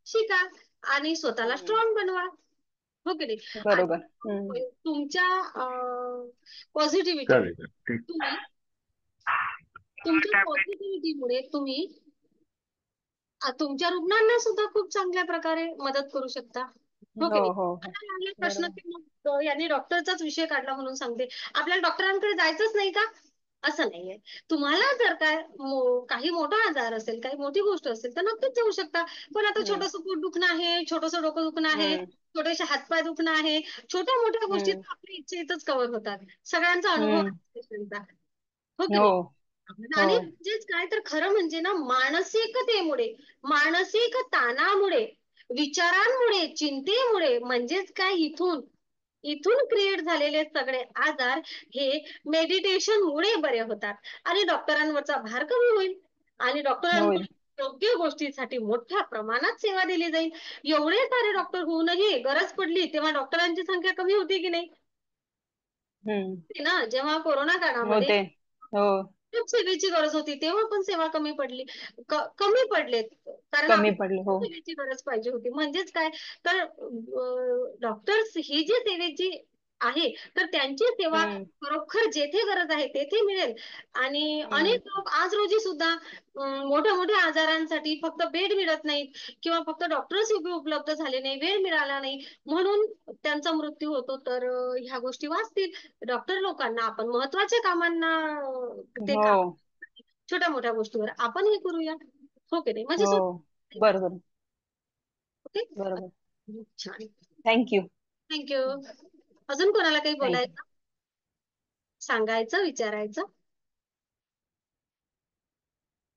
शिका आणि स्वतःला स्ट्रॉंग बनवा. हो की नाही. बरोबर आणि तुमच्या पॉझिटिव्हिटी तुम्ही तुमच्या पॉझिटिव्हिटीमुळे तुम्ही तुमच्या रुग्णांना सुद्धा खूप चांगल्या प्रकारे मदत करू शकता. हो की हो नाही. हो हो आता लागला प्रश्न बरोबर की मग यांनी डॉक्टरचाच विषय काढला म्हणून सांगते. आपल्याला डॉक्टरांकडे जायचंच नाही का? असं नाहीये. तुम्हाला जर काय काही मोठा आजार असेल, काही मोठी गोष्ट असेल तर नक्कीच जाऊ शकता. पण आता हम्म छोटंसं पोट दुखणं आहे, छोटंसं डोकं दुखणं आहे, हम्म छोटेसे हातपाय दुखणं आहे, छोट्या मोठ्या गोष्टी हम्म तर आपल्या इच्छेतच कव्हर होतात. सगळ्यांचा अनुभव हम्म आहे पेशंटचा. हो की हो नाही. हो आणि म्हणजेच काय तर खरं म्हणजे ना मानसिकतेमुळे, मानसिक ताणामुळे, विचारांमुळे, चिंतेमुळे म्हणजेच काय इथून इथून क्रिएट झालेले सगळे आजार हे मेडिटेशन मुळे बरे होतात आणि डॉक्टरांवरचा भार कमी होईल आणि होईल डॉक्टरांकडून योग्य गोष्टीसाठी मोठ्या प्रमाणात सेवा दिली जाईल. एवढे सारे डॉक्टर होऊनही गरज पडली तेव्हा डॉक्टरांची संख्या कमी होती की नाही. हम्म ना जेव्हा कोरोना काळामध्ये होते हो खूप सेवेची गरज होती तेव्हा पण सेवा कमी पडली, कमी पडलेत कारण कमी आपल्याला पडले हो सेवेची गरज पाहिजे होती. म्हणजेच काय तर डॉक्टर्स ही जी सेवेची आहे तर त्यांची सेवा हम्म खरोखर जेथे गरज आहे तेथे मिळेल. आणि हम्म अनेक लोक आज रोजी सुद्धा मोठ्या मोठ्या आजारांसाठी फक्त बेड मिळत नाहीत किंवा फक्त डॉक्टर्स उपलब्ध झाले नाही, वेळ मिळाला नाही म्हणून त्यांचा मृत्यू होतो. तर ह्या गोष्टी वाचतील. डॉक्टर लोकांना आपण महत्वाच्या कामांना ते हो काम छोट्या मोठ्या गोष्टीवर आपण हे करूया. हो की नाही म्हणजे हो बरोबर ओके. बरोबर छान. Thank you thank you. अजून कोणाला काही थँक्यू बोलायचं, सांगायचं, विचारायचं?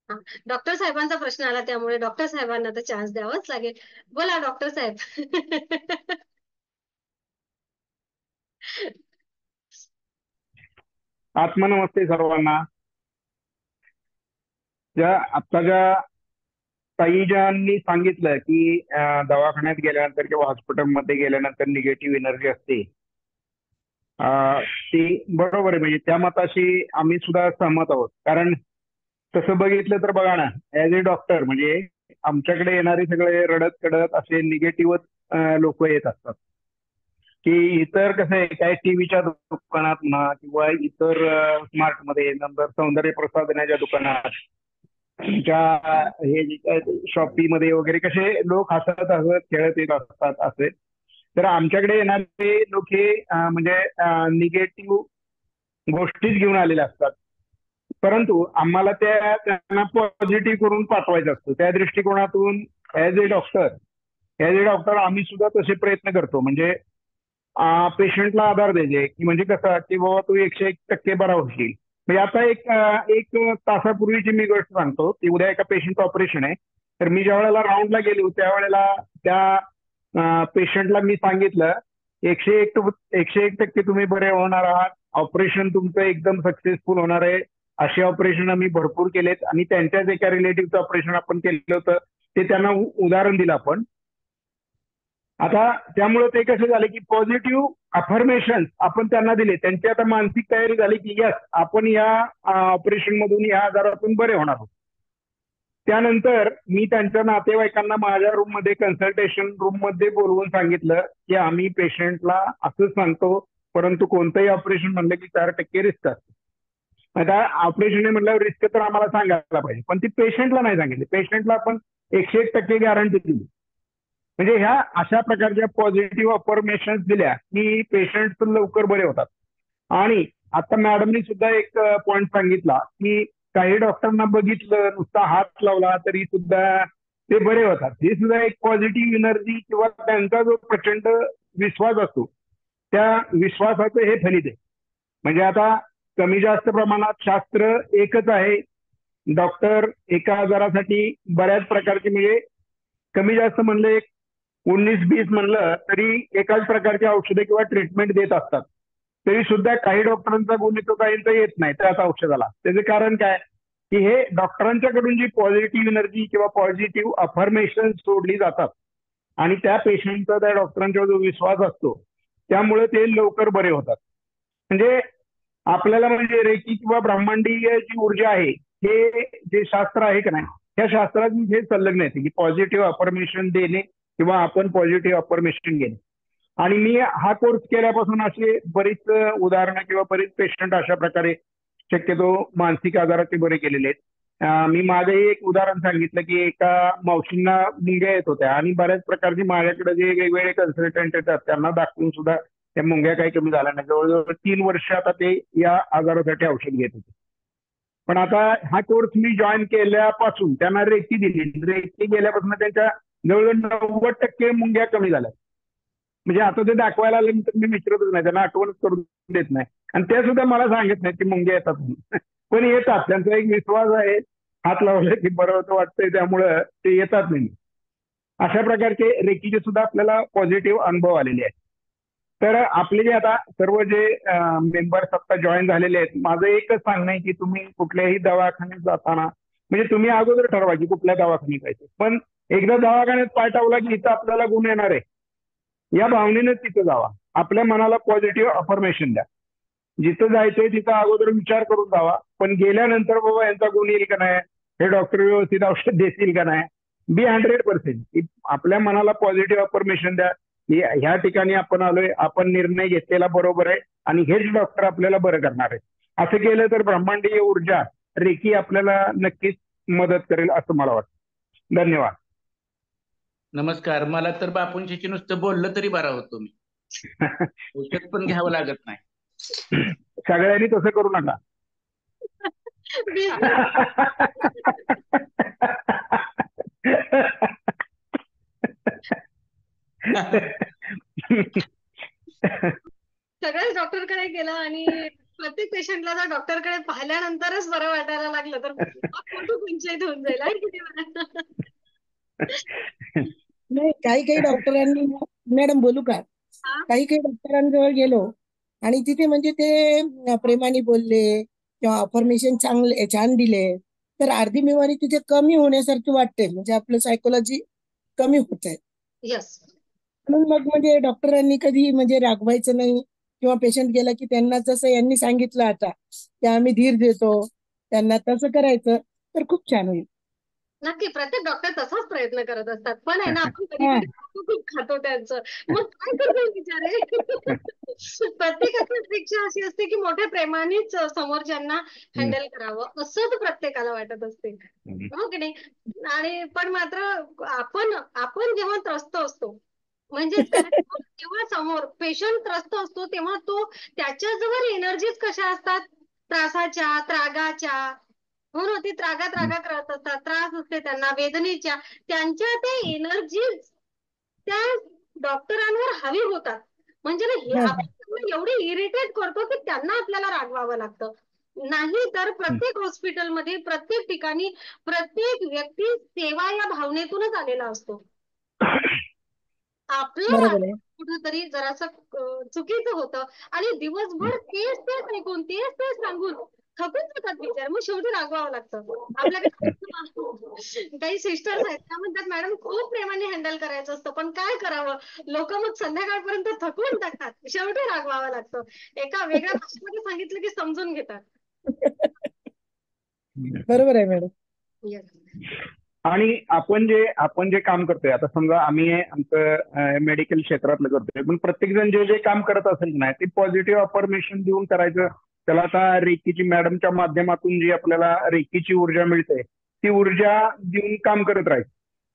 हा. डॉक्टर साहेबांचा प्रश्न आला त्यामुळे डॉक्टर साहेबांना तर चान्स द्यावाच लागेल. बोला डॉक्टर साहेब. आत्मनमस्ते सर्वांना. आत्ताच्या ताईजांनी सांगितलं की दवाखान्यात गेल्यानंतर किंवा हॉस्पिटलमध्ये गेल्यानंतर निगेटिव्ह एनर्जी असते. ती बरोबर आहे, म्हणजे त्या मताशी आम्ही सुद्धा सहमत आहोत. कारण तसं बघितलं तर बघा ना, ऍज ए डॉक्टर म्हणजे आमच्याकडे येणारे सगळे रडत कडत असे निगेटिव्ह लोक येत असतात. की इतर कसं आहे, काय टीव्हीच्या दुकानात म्हणा किंवा इतर स्मार्ट मध्ये नंतर सौंदर्य प्रसाधनाच्या दुकानात, तुमच्या हे जे काय शॉपी मध्ये वगैरे कसे लोक हसत हसत खेळत येत असतात असे. तर आमच्याकडे येणारे लोक हे म्हणजे निगेटिव्ह गोष्टीच घेऊन आलेले असतात. परंतु आम्हाला त्यांना पॉझिटिव्ह करून पाठवायचं असतं. त्या दृष्टिकोनातून ऍज ए डॉक्टर आम्ही सुद्धा तसे प्रयत्न करतो. म्हणजे पेशंटला आधार द्यायचे, की म्हणजे कसं की बाबा तू 101% बरा होशील. म्हणजे आता एक तासापूर्वीची मी गोष्ट सांगतो की उद्या एका पेशंटचं ऑपरेशन आहे. तर मी ज्या वेळेला राऊंडला गेलो त्यावेळेला त्या पेशंटला मी सांगितलं 101% तुम्ही बरे होणार आहात, ऑपरेशन तुमचं एकदम सक्सेसफुल होणार आहे. असे ऑपरेशन आम्ही भरपूर केलेत आणि त्यांच्याच एका रिलेटिव्हचं ऑपरेशन आपण केलं होतं, ते त्यांना उदाहरण दिलं आपण. आता त्यामुळे ते कसे झाले की पॉझिटिव्ह अफर्मेशन आपण त्यांना दिले. त्यांची आता मानसिक तयारी झाली की यस आपण या ऑपरेशन मधून या आजारातून बरे होणार आहोत. त्यानंतर मी त्यांच्या नातेवाईकांना माझ्या रूम मध्ये कन्सल्टेशन रूम मध्ये बोलवून सांगितलं की आम्ही पेशंटला असंच सांगतो, परंतु कोणतंही ऑपरेशन म्हणलं की 4% रिस्क असते. आता ऑपरेशन म्हटल्यावर रिस्क तर आम्हाला सांगायला पाहिजे, पण ती पेशंटला नाही सांगितली. पेशंटला आपण 101% गॅरंटी दिली. म्हणजे ह्या अशा प्रकारच्या पॉझिटिव्ह अफर्मेशन दिल्या की पेशंट लवकर बरे होतात. आणि आता मॅडमनी सुद्धा एक पॉइंट सांगितला की काही डॉक्टरांना बघितलं नुसता हात लावला तरी सुद्धा ते बरे होतात. ही सुद्धा एक पॉझिटिव्ह एनर्जी किंवा त्यांचा जो प्रचंड विश्वास असतो त्या विश्वासाचं हे फलित आहे. म्हणजे आता कमी जास्त प्रमाणात शास्त्र एकच आहे. डॉक्टर एका आजारासाठी बऱ्याच प्रकारचे म्हणजे कमी जास्त म्हणलं एक 19-20 म्हणलं तरी एकाच प्रकारची औषधे किंवा ट्रीटमेंट देत असतात. तरी सुद्धा काही डॉक्टरांचा गुण येतो, काहींचा येत नाही त्याच औषधाला. त्याचं कारण काय की हे डॉक्टरांच्याकडून जी पॉझिटिव्ह एनर्जी किंवा पॉझिटिव्ह अफर्मेशन सोडली जातात आणि त्या पेशंटचा त्या डॉक्टरांच्यावर जो विश्वास असतो त्यामुळे ते लवकर बरे होतात. म्हणजे आपल्याला म्हणजे रेकी किंवा ब्रह्मांडीय जी ऊर्जा आहे हे जे शास्त्र आहे का नाही, त्या शास्त्रात हे संलग्न येते की पॉझिटिव्ह अफर्मेशन देणे किंवा आपण पॉझिटिव्ह अफर्मेशन घेणे. आणि मी हा कोर्स केल्यापासून असे बरीच उदाहरणं किंवा बरेच पेशंट अशा प्रकारे शक्यतो मानसिक आजाराचे बरे केलेले आहेत. मी मागे एक उदाहरण सांगितलं की एका मावशींना मुंग्या येत होत्या आणि बऱ्याच प्रकारचे माझ्याकडे जे वेगवेगळे कन्सल्टंट येतात त्यांना दाखवून सुद्धा त्या मुंग्या काही कमी झाल्या नाही. जवळजवळ 3 वर्ष आता ते या आजारासाठी औषध घेत होते. पण आता हा कोर्स मी जॉईन केल्यापासून त्यांना रेकी दिली. रेकी गेल्यापासून त्यांच्या जवळजवळ 90% मुंग्या कमी झाल्या. म्हणजे आता ते दाखवायला आले तर मी विचारतच नाही, त्यांना आठवणच करून देत नाही. आणि ते सुद्धा मला सांगत नाही की मुंग्या येतात म्हणून. पण येतात. त्यांचा एक विश्वास आहे, हात लावला की बरं होतं वाटतंय त्यामुळं ते येतात नाही. अशा प्रकारचे रेकीचे सुद्धा आपल्याला पॉझिटिव्ह अनुभव आलेले आहेत. तर आपले जे आता सर्व जे मेंबर्स आता जॉईन झालेले आहेत, माझं एकच सांगणं आहे की तुम्ही कुठल्याही दवाखान्यात जाताना म्हणजे तुम्ही अगोदर ठरवा की कुठल्या दवाखान्यात जायचं. पण एकदा दवाखान्यात पाय टावला की इथं आपल्याला गुण येणार आहे या भावनेनं तिथं जावा. आपल्या मनाला पॉझिटिव्ह अफर्मेशन द्या. जिथं जायचंय तिथं अगोदर विचार करून जावा. पण गेल्यानंतर बाबा यांचा गुण येईल का नाही, हे डॉक्टर व्यवस्थित औषध देतील का नाही, बी 100%. आपल्या मनाला पॉझिटिव्ह अफर्मेशन द्या. ह्या ठिकाणी आपण आलोय, आपण निर्णय घेतलेला बरोबर आहे आणि हेच डॉक्टर आपल्याला बरं करणार आहे. असं केलं तर ब्रह्मांडीय ऊर्जा रेकी आपल्याला नक्कीच मदत करेल असं मला वाटतं. धन्यवाद. नमस्कार. मला तर बापूंशी नुसतं बोललं तरी बरा होतो मी. औषध पण घ्यावं लागत नाही. सगळ्यांनी तसं करू नका. सगळ्याच डॉक्टरकडे गेला आणि प्रत्येक पेशंटला जर डॉक्टरकडे पाहिल्यानंतरच बरं वाटायला लागलं तर फोटो पंचायत होऊन जाईल आहे की नाही? नाही, काही डॉक्टरांनी मॅडम बोलू का? हा? काही डॉक्टरांजवळ गेलो आणि तिथे म्हणजे ते प्रेमाने बोलले किंवा अफर्मेशन चांगले छान दिले तर अर्धी बिमारी तिथे कमी होण्यासारखी वाटते. म्हणजे आपलं सायकोलॉजी कमी होत आहे. यस. म्हणून मग म्हणजे डॉक्टरांनी कधी म्हणजे रागवायचं नाही किंवा पेशंट गेला की त्यांना जसं यांनी सांगितलं आता की आम्ही धीर देतो त्यांना तसं करायचं तर खूप छान होईल. नक्की प्रत्येक डॉक्टर तसाच प्रयत्न करत असतात, पण आहे ना आपण कधी हा कधी खूप खातो त्यांचं, मग काय करतो बिचारे. प्रत्येकाची अपेक्षा अशी असते की मोठ्या प्रेमानेच समोरच्यांना हँडल करावं, असंच प्रत्येकाला वाटत असते, हो की नाही. आणि पण मात्र आपण आपण जेव्हा त्रस्त असतो, म्हणजेच काय, जेव्हा समोर पेशंट त्रस्त असतो तेव्हा तो त्याच्याजवळ एनर्जीज कशा असतात, त्रासाच्या, त्रागाच्या, हो ना, ते त्रागा त्रागा करत असतात, त्रास असते त्यांना वेदनेच्या, त्यांच्या त्या एनर्जीज त्या डॉक्टरांवर हवी होतात. म्हणजे ना हे हा आपण त्यांना एवढे इरिटेट करतो की त्यांना आपल्याला रागवावं लागतं. नाही तर प्रत्येक हॉस्पिटलमध्ये, प्रत्येक ठिकाणी, प्रत्येक व्यक्ती सेवा या भावनेतूनच आलेला असतो. आपलं बरोबर आहे. कुठेतरी जरासं चुकीचं होतं आणि दिवसभर तेच तेच ऐकून, तेच तेच सांगून थकून जातात बिचारे, मग शेवटी रागवावं लागतं. आपल्याकडे काही सिस्टर्स आहेत त्या म्हणतात, मॅडम खूप प्रेमाने हँडल करायचं असतं, पण काय करावं, लोक मग संध्याकाळपर्यंत थकवून टाकतात, शेवटी रागवावं लागतं. एका वेगळ्या भाषेमध्ये सांगितलं की समजून घेतात. बरोबर आहे मॅडम. Yes. आणि आपण जे काम करतोय, आता समजा आम्ही आमचं मेडिकल क्षेत्रातलं करतोय, पण प्रत्येक जण जे जे काम करत असेल ना ते पॉझिटिव्ह अफर्मेशन देऊन करायचं. त्याला आता रेकीची मॅडमच्या माध्यमातून जी आपल्याला रेकीची ऊर्जा मिळते ती ऊर्जा देऊन काम करत राहायचं.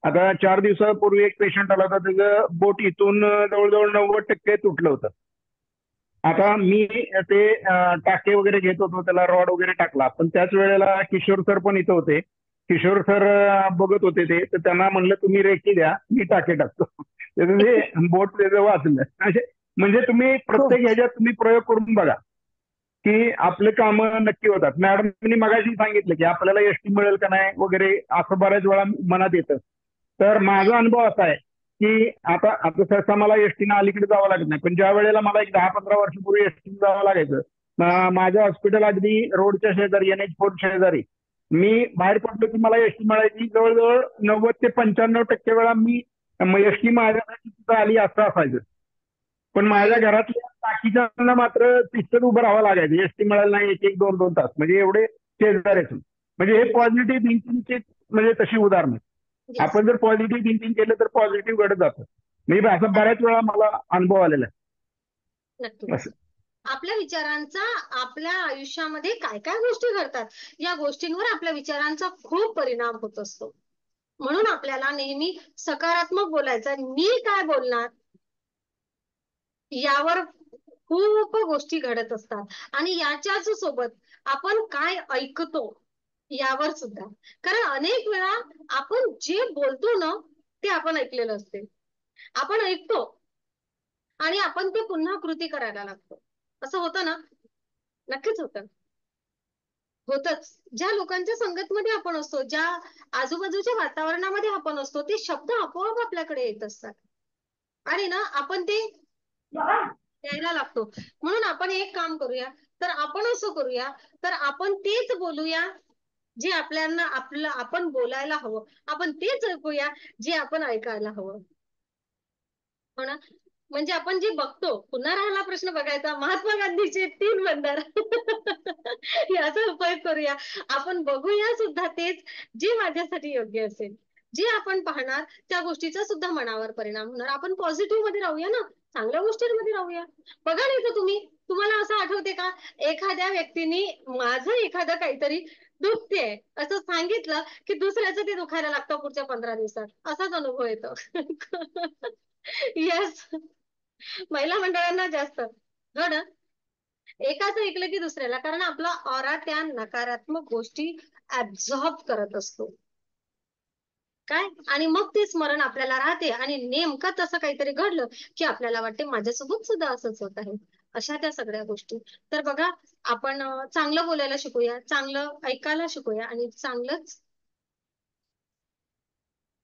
आता 4 दिवसापूर्वी एक पेशंट आला होता, त्याचं बोट इथून जवळजवळ 90% तुटलं होतं. आता मी ते टाके वगैरे घेत होतो, त्याला रॉड वगैरे टाकला, पण त्याच वेळेला किशोर सर पण इथं होते. किशोर सर बघत होते ते, तर त्यांना म्हणलं तुम्ही रेकी द्या, मी टाके टाकतो. त्याचं ते बोट त्याचं वाचलं. असे म्हणजे तुम्ही प्रत्येक ह्याच्यात तुम्ही प्रयोग करून बघा की आपले काम नक्की होतात. मॅडमनी मगाशी सांगितलं की आपल्याला एसटी मिळेल का नाही वगैरे असं बऱ्याच वेळा मनात येतं. तर माझा अनुभव असा आहे की आता आता सहसा मला एसटीनं अलीकडे जावं लागत नाही, पण ज्या वेळेला मला एक 10-15 वर्षापूर्वी एसटी जावं लागायचं, माझं हॉस्पिटल अगदी रोडच्या शेजारी, NH4 शेजारी, मी बाहेर पडलो की मला एसटी मिळायची. जवळजवळ 90 ते 95% वेळा मी एसटी माझ्यासाठी तिथं आली असं असायचं. पण माझ्या घरातल्या बाकीच्यांना मात्र तिथं उभं राहावं लागायचं, एसटी मिळायला नाही 1-1, 2-2 तास, म्हणजे एवढे शेजाऱ्यातून. म्हणजे हे पॉझिटिव्ह थिंकिंगचे म्हणजे तशी उदाहरणं. Yes. आपण जर पॉझिटिव्ह थिंकिंग केलं तर पॉझिटिव्ह घडत जातं. म्हणजे असं बऱ्याच वेळा मला अनुभव आलेला आहे. नक्कीच. असं आपल्या विचारांचा आपल्या आयुष्यामध्ये काय काय गोष्टी घडतात, या गोष्टींवर आपल्या विचारांचा खूप परिणाम होत असतो. म्हणून आपल्याला नेहमी सकारात्मक बोलायचं. मी काय बोलणार यावर खूप गोष्टी घडत असतात, आणि याच्याच सोबत आपण काय ऐकतो यावर सुद्धा. कारण अनेक वेळा आपण जे बोलतो ना ते आपण ऐकलेलं असते, आपण ऐकतो आणि आपण ते पुन्हा कृती करायला लागतो. असं होतं ना? नक्कीच होतं. होतच. ज्या लोकांच्या संगतमध्ये आपण असतो, ज्या आजूबाजूच्या वातावरणामध्ये आपण असतो, ते शब्द आपोआप आपल्याकडे येत असतात आणि ना आपण ते द्यायला लागतो. म्हणून आपण एक काम करूया, तर आपण असं करूया, तर आपण तेच बोलूया जे आपल्याला आपण बोलायला हवं. आपण तेच ऐकूया जे आपण ऐकायला हवं. हो ना? म्हणजे आपण जे बघतो, पुन्हा राहिला प्रश्न बघायचा, महात्मा गांधीचे 3 बंधार. याचा उपयोग करूया. आपण बघूया सुद्धा तेच जे माझ्यासाठी योग्य असेल. जे आपण पाहणार त्या गोष्टीचा सुद्धा मनावर परिणाम होणार. आपण पॉझिटिव्ह मध्ये राहूया ना, चांगल्या गोष्टींमध्ये राहूया. बघा नाही तर तुम्हाला असं आठवते का, एखाद्या व्यक्तीने माझं एखादं काहीतरी दुखतेय असं सांगितलं की दुसऱ्याचं ते दुखायला लागतं पुढच्या 15 दिवसात. असाच अनुभव येतो. येस. महिला मंडळांना जास्त. हो ना? एकाचं ऐकलं की दुसऱ्याला, कारण आपला ऑरा त्या नकारात्मक गोष्टी ऍब्झॉर्ब करत असतो. काय, आणि मग ते स्मरण आपल्याला राहते आणि नेमकं तसं काहीतरी घडलं की आपल्याला वाटते माझ्यासोबत सुद्धा असंच होत आहे. अशा त्या सगळ्या गोष्टी. तर बघा, आपण चांगलं बोलायला शिकूया, चांगलं ऐकायला शिकूया आणि चांगलंच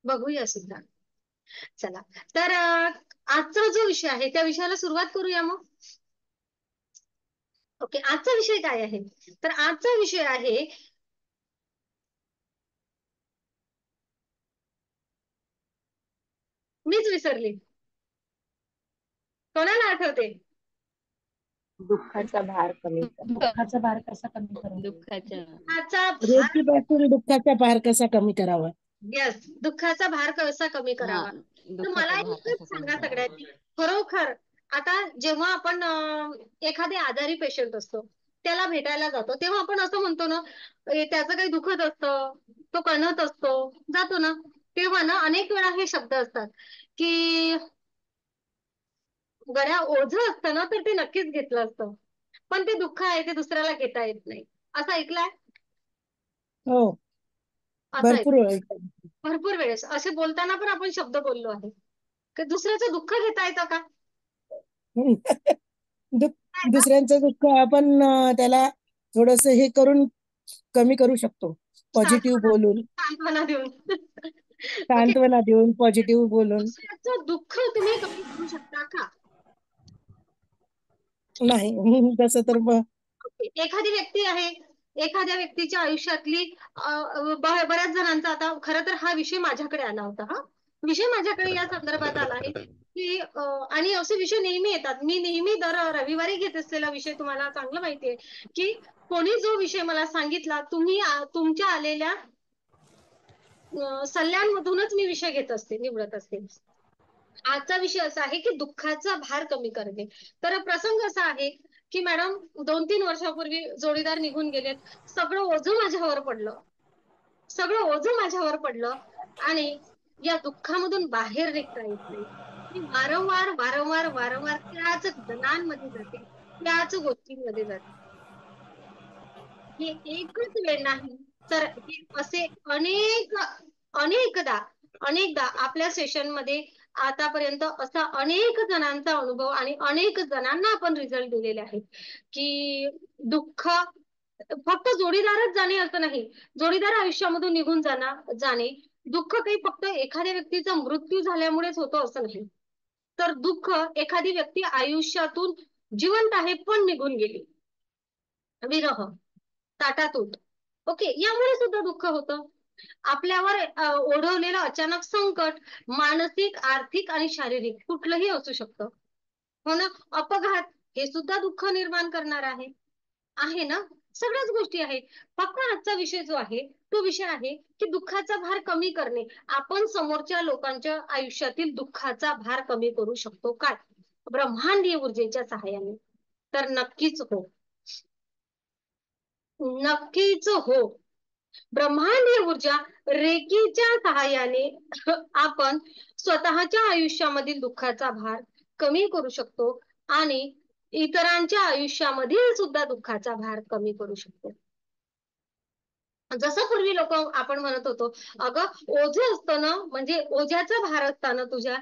बघूया सुद्धा. चला, तर आजचा जो विषय आहे त्या विषयाला सुरुवात करूया मग. ओके, आजचा विषय काय आहे, तर आजचा विषय आहे मीच विसरली, कोणाला आठवते? दुःखाचा भार कसा कमी करावा. आजचा भार रेकीपासून दुःखाचा भार कसा कमी करावा. येस, दुःखाचा भार कसा कमी हा करावा. तर दुःखाचा मला भार एकच कसा कमी सांगा करावा. सगळ्यांनी, खरोखर आता जेव्हा आपण एखादे आजारी पेशंट असतो, त्याला भेटायला जातो, तेव्हा आपण असं म्हणतो ना, त्याचं काही दुखत असतं, तो कणत असतो, जातो ना, तेव्हा ना अनेक वेळा हे शब्द असतात की गड्या ओझं असतं ना, तर ते नक्कीच घेतलं असतं, पण ते दुःख आहे ते दुसऱ्याला घेता येत नाही. असं ऐकलंय? हो, असं भरपूर वेळ. भरपूर वेळेस असे बोलताना पण आपण शब्द बोललो आहे की दुसऱ्याचं दुःख घेता येतं का? दुसऱ्यांचं दुःख आपण त्याला थोडस हे करून कमी करू शकतो, पॉझिटिव्ह सांत्वना बोलून, सांत्वना देऊन. ओके, सांत्वना देऊन, पॉझिटिव्ह बोलून. दुसऱ्याचं दुःख तुम्ही कमी करू शकता का? नाही. तसं तर एखादी व्यक्ती आहे, एखाद्या व्यक्तीच्या आयुष्यातली बऱ्याच जणांचा, आता खरं तर हा विषय माझ्याकडे आला होता. हा विषय माझ्याकडे या संदर्भात आला आहे की आणि असे विषय नेहमी येतात. मी नेहमी दर रविवारी घेत असलेला विषय तुम्हाला चांगलं माहितीये की कोणी जो विषय मला सांगितला, तुम्ही तुमच्या आलेल्या सल्ल्यांमधूनच मी विषय घेत असते, निवडत असते. आजचा विषय असा आहे की दुःखाचा भार कमी करणे. तर प्रसंग असा आहे की मॅडम 2-3 वर्षापूर्वी जोडीदार निघून गेलेत. सगळं ओझं माझ्यावर पडलं, सगळं ओझं माझ्यावर पडलं आणि या दुःखामधून बाहेर निघता येत नाही. मी वारंवार वारंवार वारंवार त्याच घटनांमध्ये जाते, त्याच गोष्टींमध्ये जाते. हे एकच वेळ नाही, तर हे असे अनेकदा अनेकदा आपल्या सेशन मध्ये आतापर्यंत असा अनेक जणांचा अनुभव आणि अनेक जणांना आपण रिझल्ट दिलेले आहेत की दुःख फक्त जोडीदारच जाणे असं नाही, जोडीदार आयुष्यामधून निघून जाणे, दुःख काही फक्त एखाद्या व्यक्तीचा मृत्यू झाल्यामुळेच होतो असं नाही, तर दुःख एखादी व्यक्ती आयुष्यातून जिवंत आहे पण निघून गेली, विरह, ताटातूट, ओके, यामुळे सुद्धा दुःख होतं. आपल्यावर ओढवलेलं अचानक संकट, मानसिक, आर्थिक आणि शारीरिक कुठलंही असू शकतं. हो ना, अपघात हे सुद्धा दुःख निर्माण करणार आहे ना, सगळ्याच गोष्टी आहेत. फक्त आजचा विषय जो आहे तो विषय आहे की दुःखाचा भार कमी करणे. आपण समोरच्या लोकांच्या आयुष्यातील दुःखाचा भार कमी करू शकतो काय? ब्रह्मांडीय ऊर्जेच्या सहाय्याने. तर नक्कीच हो, नक्कीच हो. ब्रह्मांडीय ऊर्जा रेकीच्या सहाय्याने आपण स्वतःच्या आयुष्यामधील दुःखाचा भार कमी करू शकतो आणि इतरांच्या आयुष्यामधील सुद्धा दुःखाचा भार कमी करू शकतो. जसं पूर्वी लोक आपण म्हणत होतो, अगं ओझं असतं ना, म्हणजे ओझ्याचा भार असताना तुझ्या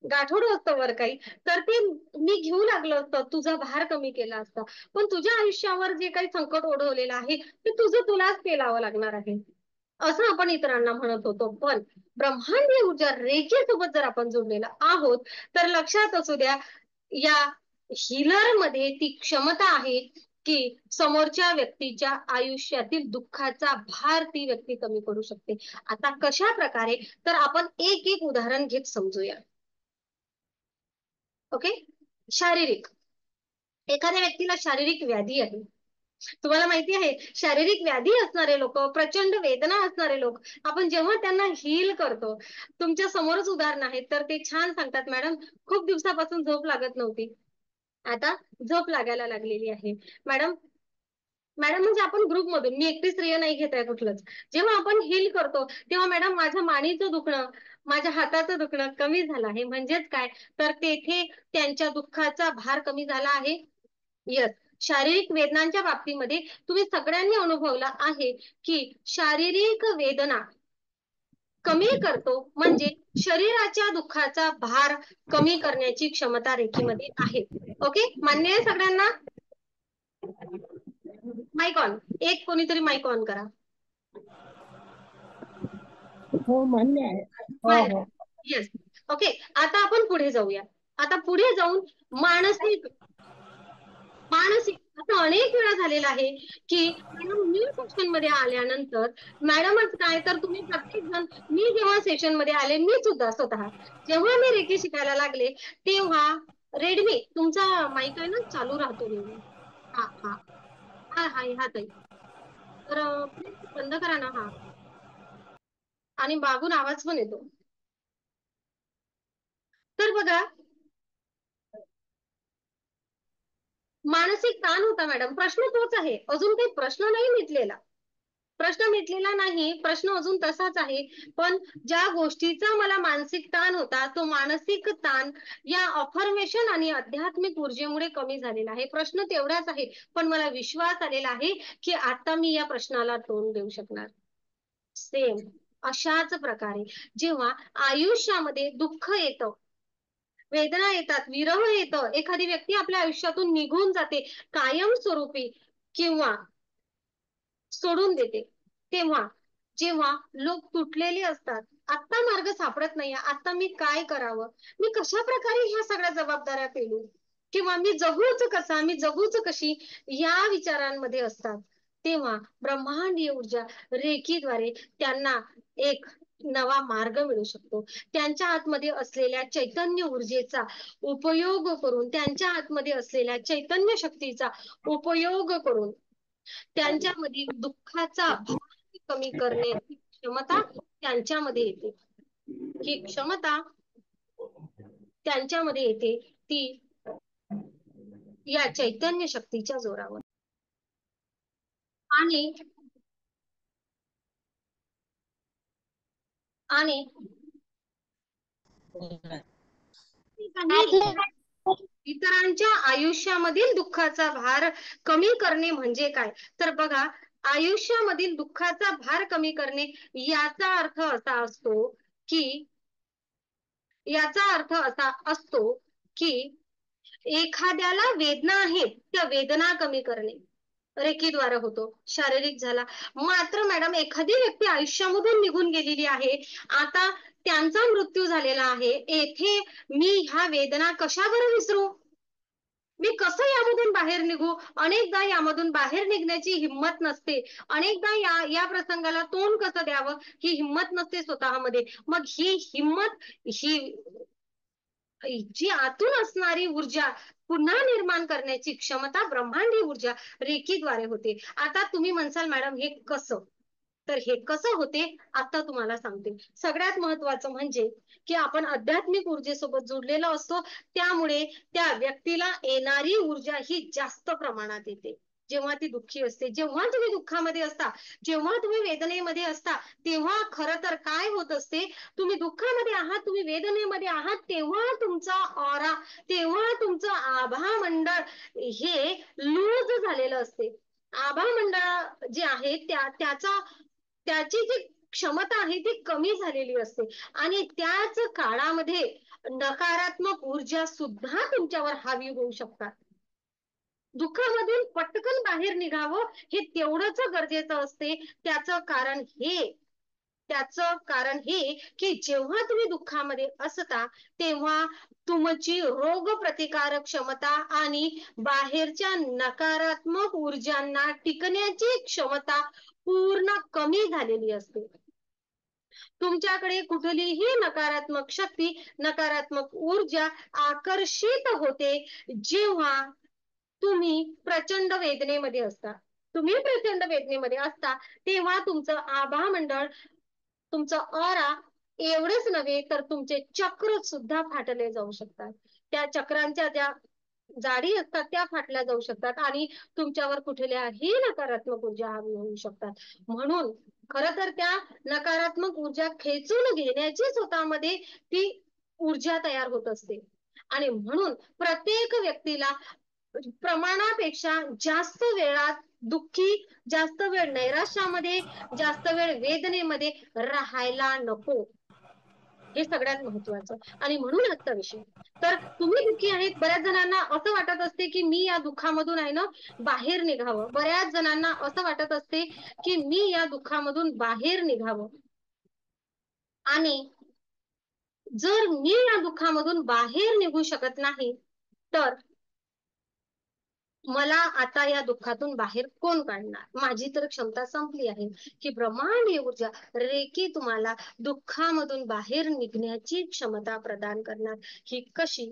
गाठोडं असतं वर काही, तर ते मी घेऊ लागलं असतं, तुझा भार कमी केला असता, पण तुझ्या आयुष्यावर जे काही संकट ओढवलेलं आहे ते तुझं तुलाच पेलावं लागणार आहे, असं आपण इतरांना म्हणत होतो. पण ब्रह्मांडीय ऊर्जा रेखेसोबत जर आपण जोडलेला आहोत, तर लक्षात असू द्या, या हिलर मध्ये ती क्षमता आहे की समोरच्या व्यक्तीच्या आयुष्यातील दुःखाचा भार ती व्यक्ती कमी करू शकते. आता कशा प्रकारे, तर आपण एक एक उदाहरण घेत समजूया. ओके, शारीरिक, एखाद्या व्यक्तीला शारीरिक व्याधी आहे, तुम्हाला माहिती आहे शारीरिक व्याधी असणारे लोक, प्रचंड वेदना असणारे लोक, आपण जेव्हा त्यांना हील करतो, तुमच्या समोरच उदाहरण आहे, तर ते छान सांगतात, मॅडम खूप दिवसापासून झोप लागत नव्हती, आता झोप लागायला लागलेली आहे. मॅडम मॅडम म्हणजे आपण ग्रुपमधून, मी एकटी स्त्रिया नाही घेत आहे कुठलंच, जेव्हा आपण हील करतो तेव्हा मॅडम माझ्या मानेचं दुखणं, माझ्या हाताचं दुखणं कमी झालं आहे, म्हणजेच काय, तर तेथे त्यांच्या दुःखाचा भार कमी झाला आहे. यस, शारीरिक वेदनांच्या बाबतीमध्ये तुम्ही सगळ्यांनी अनुभवला आहे की शारीरिक वेदना कमी करतो, म्हणजे शरीराच्या दुःखाचा भार कमी करण्याची क्षमता रेखीमध्ये आहे. ओके, मान्य आहे सगळ्यांना? माईक ऑन, एक कोणीतरी माईक ऑन करा. हो, मान्य आहे. हो हो. Yes, okay. आता आपण पुढे जाऊया. आता पुढे जाऊन मानसिक, मानसिक असं अनेक वेळा झालेलं आहे की मॅडम मी सेशन मध्ये आल्यानंतर, मॅडमच काय तर तुम्ही प्रत्येक जण, मी जेव्हा सेशन मध्ये आले, मी सुद्धा स्वतः जेव्हा मी रेकी शिकायला लागले, तेव्हा रेडमी तुमचा माईक आहे ना, चालू राहतो नेहमी. हा हा हा हा हा ताई, तर प्लीज बंद करा ना. हा आणि मागून आवाज पण येतो. तर बघा, मानसिक ताण होता मॅडम, प्रश्न तोच आहे, अजून काही प्रश्न नाही मिटलेला. प्रश्न मिटलेला नाही, प्रश्न अजून तसाच आहे. पण ज्या गोष्टीचा मला मानसिक ताण होता, तो मानसिक ताण या अफर्मेशन आणि आध्यात्मिक ऊर्जेमुळे कमी झालेला आहे. प्रश्न तेवढाच आहे, पण मला विश्वास आलेला आहे की आता मी या प्रश्नाला तोंड देऊ शकणार. सेम अशाच प्रकारे जेव्हा आयुष्यामध्ये दुःख येतं, वेदना येतात, विरह येतं, एखादी व्यक्ती आपल्या आयुष्यातून निघून जाते कायमस्वरूपी किंवा सोडून देते, तेव्हा जेव्हा लोक तुटलेले असतात, आता मार्ग सापडत नाही, आता मी काय करावं, मी कशा प्रकारे ह्या सगळ्या जबाबदाऱ्या पेलू, किंवा मी जगूच कसा, मी जगूच कशी, या विचारांमध्ये असतात, तेव्हा ब्रह्मांडीय ऊर्जा रेकीद्वारे त्यांना एक नवा मार्ग मिळू शकतो. त्यांच्या आतमध्ये असलेल्या चैतन्य ऊर्जेचा उपयोग करून, त्यांच्या आतमध्ये असलेल्या चैतन्य शक्तीचा उपयोग करून त्यांच्यामध्ये दुःखाचा भार कमी करण्याची क्षमता त्यांच्यामध्ये येते. ही क्षमता त्यांच्यामध्ये येते ती या चैतन्य शक्तीच्या जोरावर. आणि आणि इतरांच्या आयुष्यामधील दुःखाचा भार कमी करणे म्हणजे काय, तर बघा, आयुष्यामधील दुःखाचा भार कमी करणे याचा अर्थ असा असतो की की एखाद्याला वेदना आहेत, त्या वेदना कमी करणे रेकीद्वारे होतो. शारीरिक झाला, मात्र मॅडम एखादी व्यक्ती आयुष्यामधून निघून गेलेली आहे, आता त्यांचा मृत्यू झालेला आहे, येथे मी ह्या वेदना कशा बरं विसरू, मी कसं यामधून बाहेर निघू, अनेकदा यामधून बाहेर निघण्याची हिंमत नसते, अनेकदा या प्रसंगाला तोंड कसं द्यावं ही हिंमत नसते स्वतःमध्ये. मग ही हिंमत, ही जी आतून असणारी ऊर्जा पुन्हा निर्माण करण्याची क्षमता ब्रह्मांडी ऊर्जा रेकीद्वारे होते. आता तुम्ही म्हणसाल मॅडम हे कसं, तर हे कसं होते आता तुम्हाला सांगते. सगळ्यात महत्वाचं म्हणजे की आपण आध्यात्मिक ऊर्जेसोबत जोडलेलो असतो, त्यामुळे त्या व्यक्तीला येणारी ऊर्जा ही जास्त प्रमाणात येते. जेव्हा ती दुःखी असते, जेव्हा तुम्ही दुःखामध्ये असता, जेव्हा तुम्ही वेदनेमध्ये असता, तेव्हा खरं तर काय होत असते, तुम्ही दुःखामध्ये आहात, तुम्ही वेदनेमध्ये आहात, तेव्हा तुमचा ऑरा, तेव्हा तुमचं आभा मंडळ हे लूज झालेलं असते. आभा मंडळ जे आहे त्याची जी क्षमता आहे ती कमी झालेली असते, आणि त्याच काळामध्ये नकारात्मक ऊर्जा सुद्धा तुमच्यावर हावी होऊ शकतात. दुःखामधून पटकन बाहेर निघावं हे तेवढंच गरजेचं असते. त्याचं कारण हे की जेव्हा तुम्ही दुःखामध्ये असता, तेव्हा तुमची रोग प्रतिकारक क्षमता आणि बाहेरच्या नकारात्मक ऊर्जांना टिकण्याची क्षमता पूर्ण कमी झालेली असते. तुमच्याकडे कुठलीही नकारात्मक शक्ती, नकारात्मक ऊर्जा आकर्षित होते जेव्हा तुम्ही प्रचंड वेदनेमध्ये असता. तुम्ही प्रचंड वेदनेमध्ये असता तेव्हा तुमचं आभा मंडळ, तुमचं ऑरा, एवढेच नव्हे तर तुमचे चक्र सुद्धा फाटले जाऊ शकतात. त्या चक्रांच्या ज्या जाडी असतात त्या फाटल्या जाऊ शकतात, आणि तुमच्यावर कुठल्याही नकारात्मक ऊर्जा हवी होऊ शकतात. म्हणून खरं तर त्या नकारात्मक ऊर्जा खेचून घेण्याची स्वतःमध्ये ती ऊर्जा तयार होत असते. आणि म्हणून प्रत्येक व्यक्तीला प्रमाणापेक्षा जास्त वेळात दुःखी, जास्त वेळ नैराश्यामध्ये, जास्त वेळ वेदनेमध्ये राहायला नको, हे सगळ्यात महत्वाचं. आणि म्हणून आजचा विषय, तर तुम्ही दुःखी आहेत, बऱ्याच जणांना असं वाटत असते की मी या दुःखामधून आहे ना बाहेर निघावं, बऱ्याच जणांना असं वाटत असते की मी या दुःखामधून बाहेर निघावं, आणि जर मी या दुःखामधून बाहेर निघू शकत नाही तर मला आता या दुःखातून बाहेर कोण काढणार, माझी तर क्षमता संपली आहे. की ब्रह्मांडीय ऊर्जा रेकी तुम्हाला दुःखामधून बाहेर निघण्याची क्षमता प्रदान करणार. ही कशी,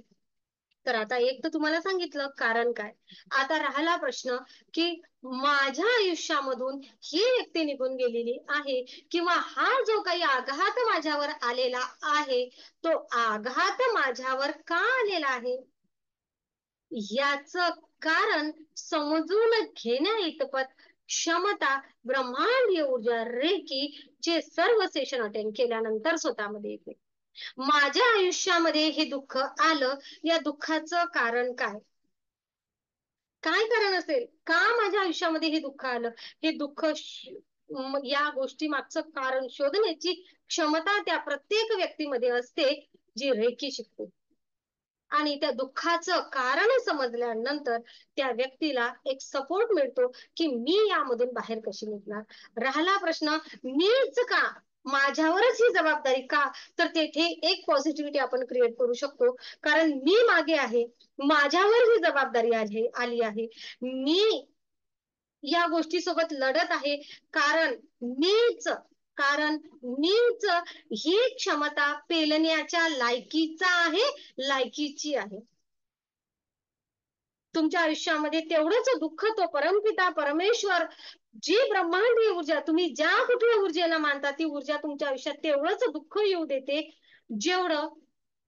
तर आता एक तर तुम्हाला सांगितलं कारण काय. आता राहिला प्रश्न की माझ्या आयुष्यामधून ही व्यक्ती निघून गेलेली आहे किंवा हा जो काही आघात माझ्यावर आलेला आहे तो आघात माझ्यावर का आलेला आहे याच कारण समजून घेण्या इतपत क्षमता ब्रह्मांडीय ऊर्जा रेकी चे सर्व सेशन अटेंड केल्यानंतर स्वतःमध्ये येते. माझ्या आयुष्यामध्ये हे दुःख आलं, या दुःखाचं कारण काय काय कारण असेल, का माझ्या आयुष्यामध्ये हे दुःख आलं, हे दुःख या गोष्टी मागचं कारण शोधण्याची क्षमता त्या प्रत्येक व्यक्तीमध्ये असते जी रेकी शिकते. आणि त्या दुःखाचं कारण समजल्यानंतर त्या व्यक्तीला एक सपोर्ट मिळतो की मी यामधून बाहेर कशी निघणार. राहिला प्रश्न मीच का, माझ्यावरच ही जबाबदारी का, तर तेथे एक पॉझिटिव्हिटी आपण क्रिएट करू शकतो. कारण मी मागे आहे, माझ्यावर ही जबाबदारी आली आहे, मी या गोष्टीसोबत लढत आहे कारण मीच ही क्षमता पेलण्याच्या लायकीची आहे. तुमच्या आयुष्यामध्ये तेवढंच दुःख तो परमपिता परमेश्वर जी ब्रह्मांडीय ऊर्जा तुम्ही ज्या कुठल्या ऊर्जेला मानता ती ऊर्जा तुमच्या आयुष्यात तेवढंच दुःख येऊ देते जेवढं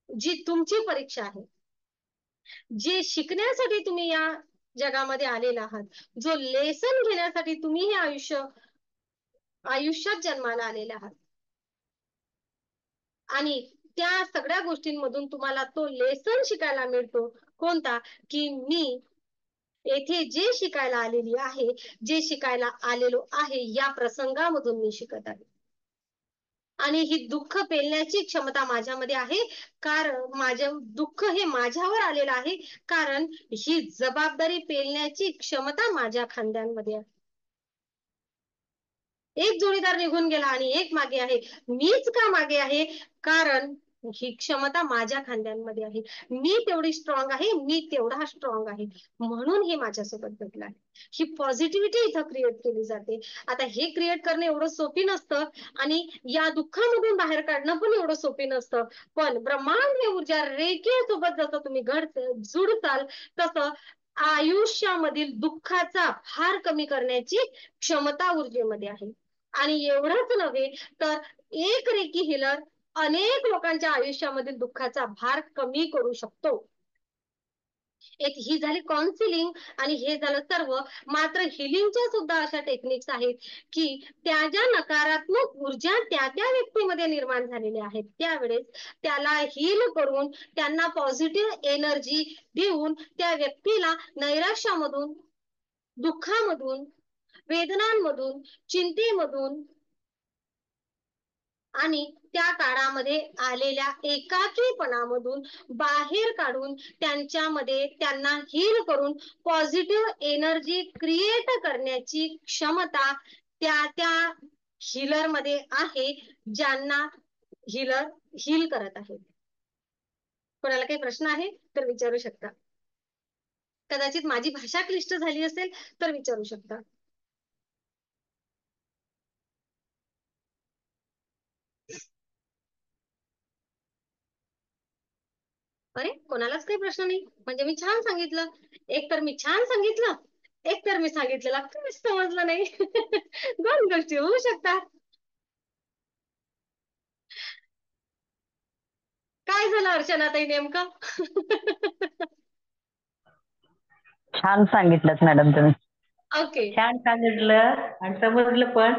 जी तुमची परीक्षा आहे, जे शिकण्यासाठी तुम्ही या जगामध्ये आलेला आहात, जो लेसन घेण्यासाठी तुम्ही हे आयुष्यात जन्माला आलेले आहात. आणि त्या सगळ्या गोष्टींमधून तुम्हाला तो लेसन शिकायला मिळतो कोणता, की मी येथे जे शिकायला आलेली आहे, जे शिकायला आलेलो आहे या प्रसंगामधून मी शिकत आहे. आणि ही दुःख पेलण्याची क्षमता माझ्यामध्ये आहे कारण माझे दुःख हे माझ्यावर आलेलं आहे कारण ही जबाबदारी पेलण्याची क्षमता माझ्या खांद्यांमध्ये आहे. एक जोडीदार निघून गेला आणि एक मागे आहे, मीच का मागे आहे, कारण ही क्षमता माझ्या खांद्यांमध्ये आहे. मी तेवढी स्ट्रॉंग आहे, मी तेवढा स्ट्रॉंग आहे, म्हणून हे माझ्यासोबत घडलं आहे. ही पॉझिटिव्हिटी इथं क्रिएट केली जाते. आता हे क्रिएट करणं एवढं सोपी नसतं आणि या दुःखामधून बाहेर काढणं पण एवढं सोपी नसतं. पण ब्रह्मांड ऊर्जा रेखेसोबत जसं तुम्ही जुडताल तसं आयुष्यामधील दुःखाचा भार कमी करण्याची क्षमता ऊर्जेमध्ये आहे. आणि एवढंच नव्हे तर एक रेकी हिलर अनेक लोकांच्या आयुष्यामधील दुःखाचा भार कमी करू शकतो. ही झाली काउन्सिलिंग आणि हे झालं सर्व. मात्र हिलिंगच्या सुद्धा अशा टेक्निक्स आहेत की त्या ज्या नकारात्मक ऊर्जा त्या व्यक्तीमध्ये निर्माण झालेल्या आहेत त्यावेळेस त्याला हील करून त्यांना पॉझिटिव्ह एनर्जी देऊन त्या व्यक्तीला नैराश्यामधून, दुःखामधून, वेदनांमधून, चिंतेमधून आणि त्या काळामध्ये आलेल्या एकाकीपणामधून बाहेर काढून त्यांच्यामध्ये त्यांना हील करून पॉझिटिव्ह एनर्जी क्रिएट करण्याची क्षमता त्या हिलर मध्ये आहे ज्यांना हिलर हील करत आहे. कोणाला काही प्रश्न आहे तर विचारू शकता. कदाचित माझी भाषा क्लिष्ट झाली असेल तर विचारू शकता. अरे कोणालाच काही प्रश्न नाही, म्हणजे मी छान सांगितलं. एक तर मी छान सांगितलं, एक तर मी सांगितलेला काहीच समजलं नाही. दोन गोष्टी होऊ शकतात. काय झालं अर्चनाताई नेमकं? छान सांगितलं मॅडम तुम्ही. ओके, छान सांगितलं आणि समजलं पण.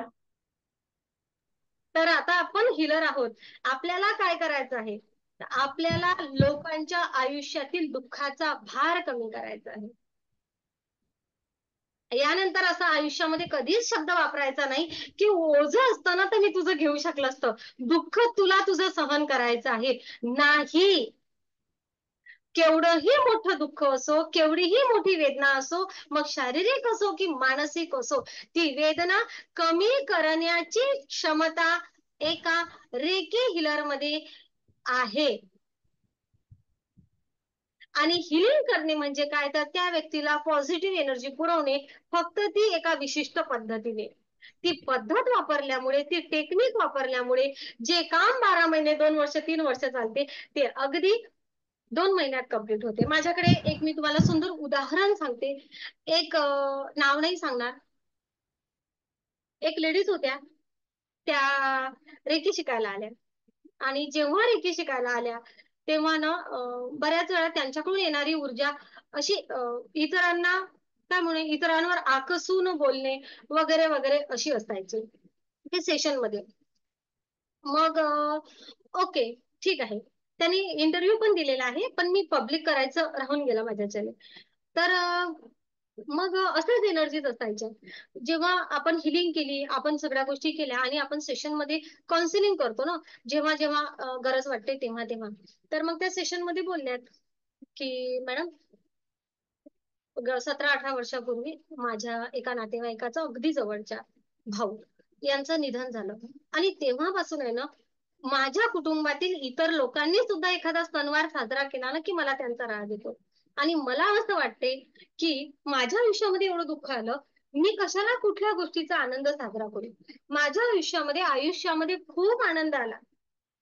तर आता आपण हिलर आहोत. आपल्याला काय करायचं आहे, आपल्याला लोकांच्या आयुष्यातील दुःखाचा भार कमी करायचा आहे. यानंतर असं आयुष्यामध्ये कधीच शब्द वापरायचा नाही की ओझं असतं ना तर मी तुझं घेऊ शकलं असतं, दुःख तुला तुझं सहन करायचं आहे. नाही, केवढंही मोठं दुःख असो, केवढीही मोठी वेदना असो, मग शारीरिक असो की मानसिक असो, ती वेदना कमी करण्याची क्षमता एका रेकी हिलर मध्ये आहे. आणि हिलिंग करणे म्हणजे काय, तर त्या व्यक्तीला पॉझिटिव्ह एनर्जी पुरवणे, फक्त ती एका विशिष्ट पद्धतीने. ती पद्धत वापरल्यामुळे, ती टेक्निक वापरल्यामुळे जे काम 12 महिने, 2 वर्ष, 3 वर्ष चालते ते अगदी 2 महिन्यात कम्प्लीट होते. माझ्याकडे एक मी तुम्हाला सुंदर उदाहरण सांगते. एक नाव नाही सांगणार. एक लेडीज होत्या, त्या रेकी शिकायला आल्या आणि जेव्हा रेकी शिकायला आल्या तेव्हा ना बऱ्याच वेळा त्यांच्याकडून येणारी ऊर्जा अशी इतरांना काय म्हणू इतरांवर आकसून बोलणे वगैरे वगैरे अशी असायची ते सेशन मध्ये. मग ओके ठीक आहे, त्यांनी इंटरव्ह्यू पण दिलेला आहे, पण मी पब्लिक करायचं राहून गेलं माझ्याच्याने. तर मग असंच एनर्जीज असायच्या. जेव्हा आपण हिलिंग केली, आपण सगळ्या गोष्टी केल्या आणि आपण सेशन मध्ये काउन्सिलिंग करतो ना, जेव्हा जेव्हा गरज वाटते तेव्हा तेव्हा. तर मग त्या सेशन मध्ये बोलल्यात की मॅडम 17-18 वर्षापूर्वी माझ्या एका नातेवाईकाचा अगदी जवळच्या भाऊ यांचं निधन झालं आणि तेव्हापासून आहे ना माझ्या कुटुंबातील इतर लोकांनी सुद्धा एखादा सणवार साजरा केला ना की मला त्यांचा राग येतो आणि मला असं वाटते की माझ्या आयुष्यामध्ये एवढं दुःख आलं, मी कशाला कुठल्या गोष्टीचा आनंद साजरा करू. माझ्या आयुष्यामध्ये खूप आनंद आला.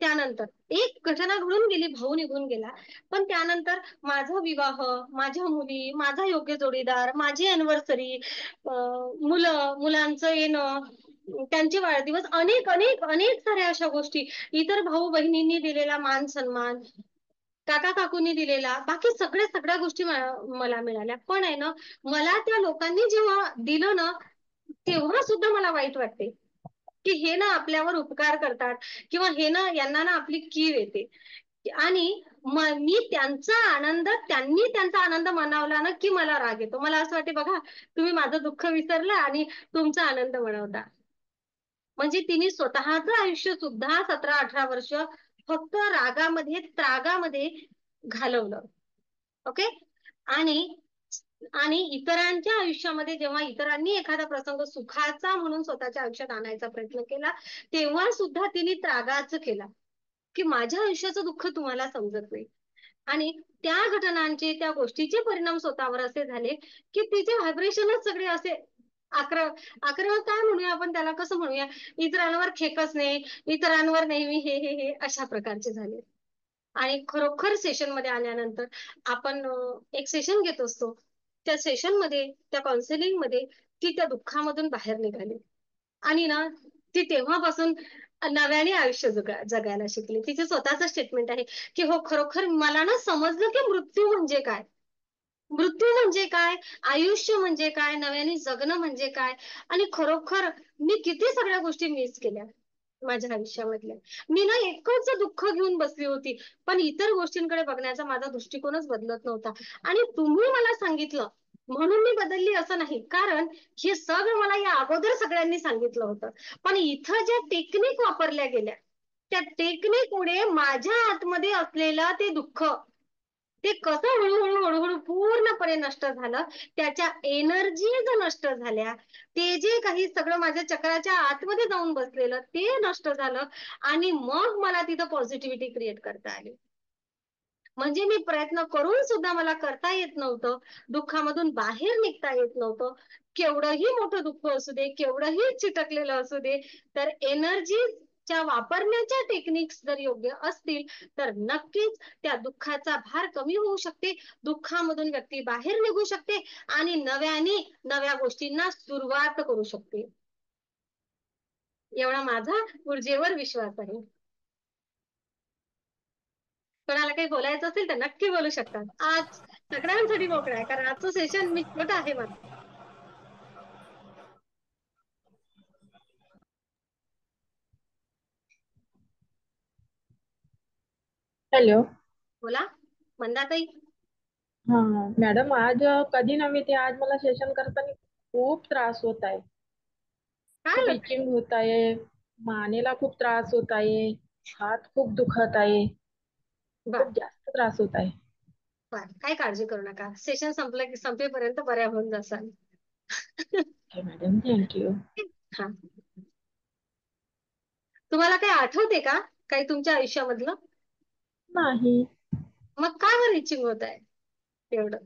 त्यानंतर एक घटना घडून गेली, भाऊ निघून गेला, पण त्यानंतर माझा विवाह, माझ्या मुली, माझा योग्य जोडीदार, माझी अॅनिव्हर्सरी, मुलांचं येणं, त्यांचे वाढदिवस, अनेक अनेक अनेक साऱ्या अशा गोष्टी, इतर भाऊ बहिणींनी दिलेला मान सन्मान, काका काकूंनी दिलेला, बाकी सगळ्या गोष्टी मला मिळाल्या. पण आहे ना मला त्या लोकांनी जेव्हा दिलं ना तेव्हा सुद्धा मला वाईट वाटते की हे ना आपल्यावर उपकार करतात किंवा हे ना यांना ना आपली कीव येते. आणि मी त्यांनी त्यांचा आनंद मानवला ना की मला राग येतो. मला असं वाटते बघा तुम्ही माझं दुःख विसरला आणि तुमचा आनंद मनवता. म्हणजे तिने स्वतःच आयुष्य सुद्धा 17-18 वर्ष फक्त रागामध्ये त्रागामध्ये घालवलं. ओके. आणि आणि इतरांच्या आयुष्यामध्ये जेव्हा इतरांनी एखादा प्रसंग सुखाचा म्हणून स्वतःच्या आयुष्यात आणायचा प्रयत्न केला तेव्हा सुद्धा तिने त्रागाच केला की माझ्या आयुष्याचं दुःख तुम्हाला समजत नाही. आणि त्या घटनांचे त्या गोष्टीचे परिणाम स्वतःवर असे झाले की तिचे व्हायब्रेशनच सगळे असे आक्रमक काय म्हणूया आपण त्याला, कसं म्हणूया, इतरांवर खेकसणे, इतरांवर नेहमी हे हे हे अशा प्रकारचे झाले. आणि खरोखर सेशन मध्ये आल्यानंतर आपण एक सेशन घेत असतो, त्या सेशन मध्ये त्या काउन्सिलिंग मध्ये ती त्या दुःखामधून बाहेर निघाली आणि ना ती तेव्हापासून नव्याने आयुष्य जगायला शिकली. तिचे स्वतःच स्टेटमेंट आहे की हो खरोखर मला ना समजलं की मृत्यू म्हणजे काय, मृत्यू म्हणजे काय, आयुष्य म्हणजे काय, नव्याने जगणं म्हणजे काय. आणि खरोखर मी किती सगळ्या गोष्टी मिस केल्या माझ्या आयुष्यामधल्या. मी ना एकच दुःख घेऊन बसली होती, पण इतर गोष्टींकडे बघण्याचा माझा दृष्टिकोनच बदलत नव्हता. आणि तुम्ही मला सांगितलं म्हणून मी बदलली असं नाही, कारण हे सगळं मला या अगोदर सगळ्यांनी सांगितलं होतं. पण इथं ज्या टेक्निक वापरल्या गेल्या त्या टेक्निकमुळे माझ्या आतमध्ये असलेलं ते दुःख ते कसं हळूहळू पूर्णपणे नष्ट झालं. त्याच्या एनर्जीज नष्ट झाल्या, ते जे काही सगळं माझ्या चक्राच्या आतमध्ये जाऊन बसलेलं ते नष्ट झालं आणि मग मला तिथं पॉझिटिव्हिटी क्रिएट करता आली. म्हणजे मी प्रयत्न करून सुद्धा मला करता येत नव्हतं, दुःखामधून बाहेर निघता येत नव्हतं. केवढंही मोठं दुःख असू दे, केवढंही चिटकलेलं असू दे, तर एनर्जीच्या वापरण्याच्या टेक्निक्स जर योग्य असतील तर नक्कीच त्या दुःखाचा भार कमी होऊ शकते, दुःखामधून व्यक्ती बाहेर निघू शकते आणि नव्याने नव्या गोष्टींना सुरुवात करू शकते. एवढा माझा ऊर्जेवर विश्वास आहे. कोणाला काही बोलायचं असेल तर नक्की बोलू शकतात. आज सगळ्यांसाठी मोकळं आहे, कारण आजचं सेशन मी छोटं आहे माझं. हॅलो. बोला मंदाताई. हा मॅडम, आज कधी नव्हे ते आज मला सेशन करताना खूप त्रास होत आहे. काय खूप होत इचिंग होत आहे, मानेला खूप त्रास होत आहे, हात खूप दुखत आहे, बर खूप जास्त त्रास होत आहे. बर, काय काळजी करू नका, सेशन संपलं की संपेपर्यंत बऱ्या होऊन जासाल. Okay madam, thank you. हा, तुम्हाला काही आठवते का काही तुमच्या आयुष्यामधलं? नाही. मग काय बरं इचिंग होत आहे एवढं?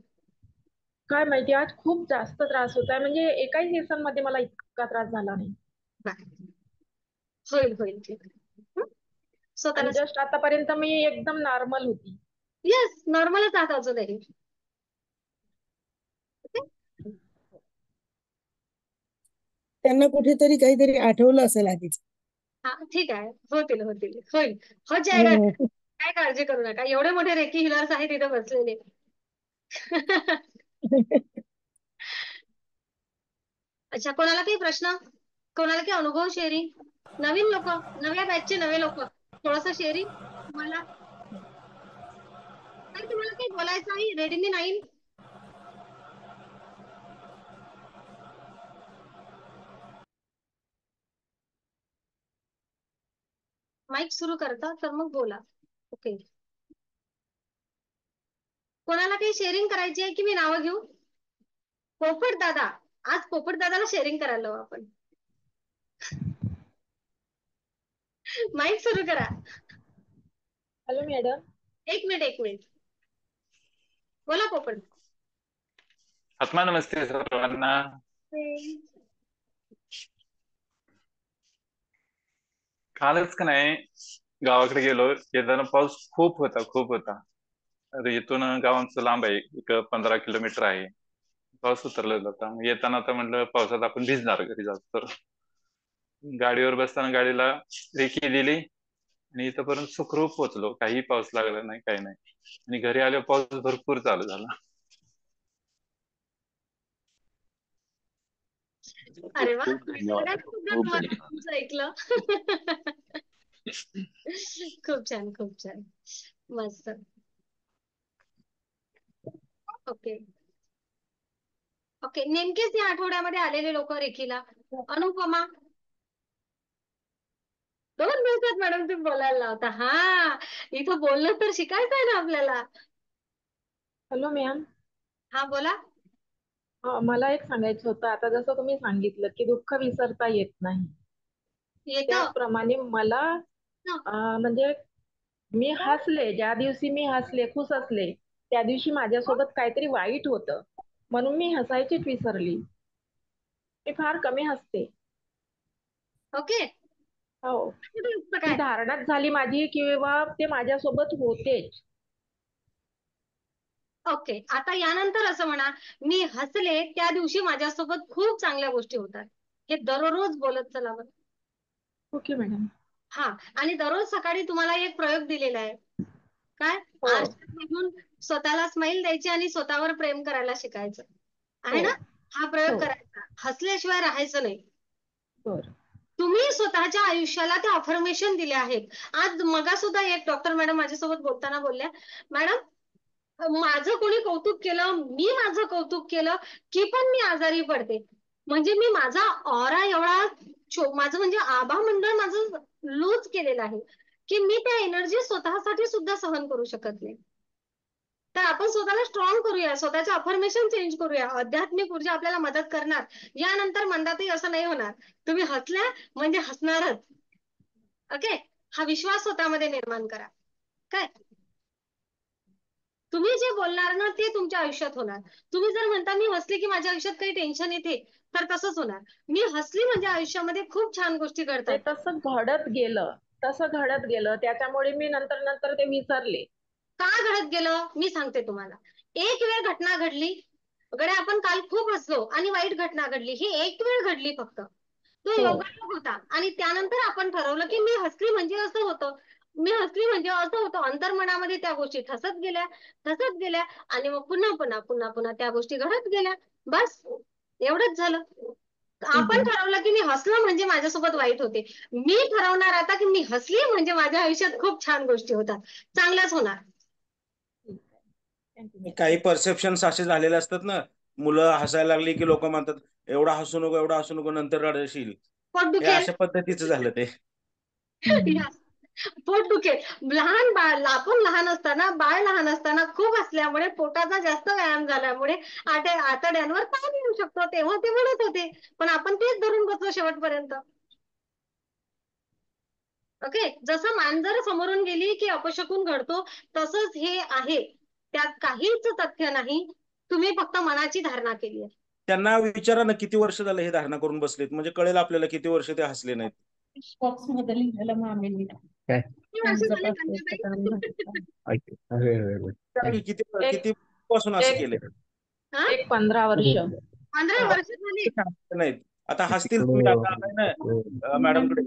काय माहिती, आज खूप जास्त त्रास होत आहे, म्हणजे एकाही सेशन मध्ये मला इतका त्रास झाला नाही. बर, होईल होईल ठीक आहे. आणि स्वतःला जस्ट आतापर्यंत मी एकदम नॉर्मल होती. येस, नॉर्मलच आहात अजूनही. त्यांना कुठेतरी काहीतरी आठवलं असेल आधीच. हा ठीक आहे, होईल हो जाएगा. काय काळजी करू नका, एवढे मोठे रेकी हिलर्स आहेत तिथे बसलेले. अच्छा, कोणाला काही प्रश्न, कोणाला काही अनुभव शेअरिंग, नवीन लोक, नव्या बॅचचे नवे लोक, थोडस शेअरिंग तुम्हाला काही बोलायचं आहे? रेडमी 9 माईक सुरू करता तर मग बोला. ओके, कोणाला काही शेअरिंग करायची आहे की मी नावं घेऊ? पोपट दादा, आज पोपट दादाला शेअरिंग करायला लावू आपण. माईक सुरू करा. Hello madam. एक मिनिट बोला पोपट. आत्मा नमस्ते सर्वांना. कालच का नाही गावाकडे गेलो, येताना पाऊस खूप होता. अरे इथून गाव आमचं लांब आहे, एक 15 किलोमीटर आहे. पाऊस उतरलेला होता. मग येताना आता म्हटलं पावसात आपण भिजणार घरी जातो, तर गाडीवर बसताना गाडीला रेकी दिली आणि इथपर्यंत सुखरूप पोहोचलो. काही पाऊस लागला नाही, काही नाही. आणि घरी आल्यावर पाऊस भरपूर चालू झाला. अरे वा, खूप धन्यवाद. तुमचं ऐकलं. खूप छान मस्त. ओके, नेमकेच या आठवड्यामध्ये आलेले लोक रेखीला. अनुपमा, 2 दिवसात मॅडम तुम्ही बोलायला लावता. हा, इथं बोलणं तर शिकायचं आहे ना आपल्याला. Hello ma'am. हा बोला. मला एक सांगायचं होतं, आता जसं तुम्ही सांगितलं की दुःख विसरता येत नाही, त्याचप्रमाणे मला म्हणजे मी हसले, ज्या दिवशी मी हसले, खुश असले, त्या दिवशी माझ्यासोबत काहीतरी वाईट होतं, म्हणून मी हसायचीच विसरली. मी फार कमी हसते. ओके, हो, ती धारणाच झाली माझी किंवा ते माझ्यासोबत होतेच. ओके, आता यानंतर असं म्हणा, मी हसले त्या दिवशी माझ्यासोबत खूप चांगल्या गोष्टी होतात. हे दररोज बोलत चला बरं. Okay madam. हा, आणि दररोज सकाळी तुम्हाला एक प्रयोग दिलेला आहे. काय? आरशात बघून स्वतःला स्माइल द्यायची आणि स्वतःवर प्रेम करायला शिकायचं आहे ना. हा प्रयोग करायचा, हसल्याशिवाय राहायचं नाही. तुम्ही स्वतःच्या आयुष्याला ते अफर्मेशन दिले आहेत. आज मगा सुद्धा एक डॉक्टर मॅडम माझ्यासोबत बोलताना बोलल्या, मॅडम माझं कोणी कौतुक केलं, मी माझं कौतुक केलं की पण मी आजारी पडते. म्हणजे मी माझा ऑरा एवढा माझं म्हणजे आभा मंडळ माझं लूज केलेलं आहे की मी त्या एनर्जी स्वतःसाठी सुद्धा सहन करू शकत नाही. तर आपण स्वतःला स्ट्रॉंग करूया, स्वतःचे अफर्मेशन चेंज करूया. आध्यात्मिक ऊर्जा आपल्याला मदत करणार. यानंतर मंदातही असं नाही होणार, तुम्ही हसल्या म्हणजे हसणारच. ओके, हा विश्वास स्वतःमध्ये निर्माण करा. काय तुम्ही जे बोलणार ना ते तुमच्या आयुष्यात होणार. तुम्ही जर म्हणता मी हसले की माझ्या आयुष्यात काही टेन्शन येते, तर तसंच होणार. मी हसली म्हणजे आयुष्यामध्ये खूप छान गोष्टी घडतात. तसं घडत गेलं त्याच्यामुळे मी नंतर ते विसरले. का घडत गेलं मी सांगते तुम्हाला. एक वेळ घटना घडली, गड्या आपण काल खूप हसलो आणि वाईट घटना घडली, ही एक वेळ घडली फक्त, तो योगायोग होता. आणि त्यानंतर आपण ठरवलं की मी हसली म्हणजे असं होतं, मी हसली म्हणजे असं होतं. अंतर्मनामध्ये त्या गोष्टी ठसत गेल्या आणि मग पुन्हा त्या गोष्टी घडत गेल्या. बस एवढंच झालं. आपण ठरवलं की मी हसलो म्हणजे माझ्यासोबत वाईट होते. मी ठरवणार आता की मी हसली म्हणजे माझ्या आयुष्यात खूप छान गोष्टी होतात, चांगल्याच होणार. काही परसेप्शन्स असे झालेले असतात ना, मुलं हसायला लागली की लोक म्हणतात एवढा हसू नको नंतर रडशील. हे अशा पद्धतीचं झालं ते. पोट दुखेल. आपण लहान असताना, बाळ लहान असताना खूप हसल्यामुळे पोटाचा जास्त व्यायाम झाल्यामुळे आतड्यांवर ताण येऊ शकतो. तेव्हा ते म्हणत होते, पण आपण तेच धरून बसलो शेवटपर्यंत. ओके, जसं मांजर समोरून गेली की अपशकुन घडतो, तसंच हे आहे. त्यात काहीच तथ्य नाही, तुम्ही फक्त मनाची धारणा केली आहे. त्यांना विचारा ना किती वर्ष झालं हे धारणा करून बसलेत, म्हणजे कळेल आपल्याला किती वर्ष ते हसले नाहीत. बॉक्स मध्ये लिहिलेलं मामींनी काय आमचं पासपोर्टचं काम झालं. अरे अरे अरे. किती एक- किती पासून असं एक- केले एक 15 वर्ष 15 वर्ष झाली. नाहीत आता हसतील तुम्ही आता आलाय ना मॅडमकडे.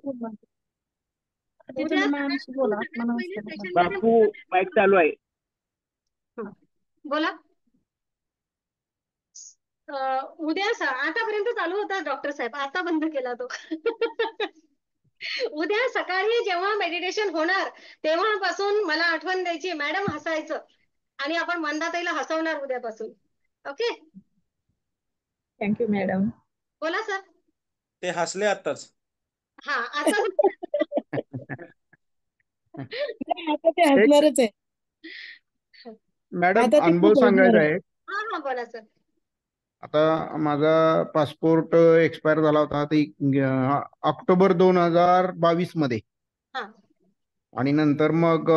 ते तुम्ही मॅमशी बोला मला हॉस्पिटल बापू माईक चालू आहे. बोला. उद्या आतापर्यंत चालू होता डॉक्टर साहेब, आता बंद केला तो. उद्या सकाळी जेव्हा मेडिटेशन होणार तेव्हापासून मला आठवण द्यायची, मॅडम हसायचं, आणि आपण मंदाताईला हसवणार उद्यापासून. ओके. Thank you madam. बोला सर. ते हसले आताच. हा आता आता ते हसणारच आहे. मॅडम आता ते अनुभव खूप सांगायचा हसणार आहे. हा बोला सर. आता माझा पासपोर्ट एक्सपायर झाला होता ते ऑक्टोबर 2022 मध्ये. हा. आणि नंतर मग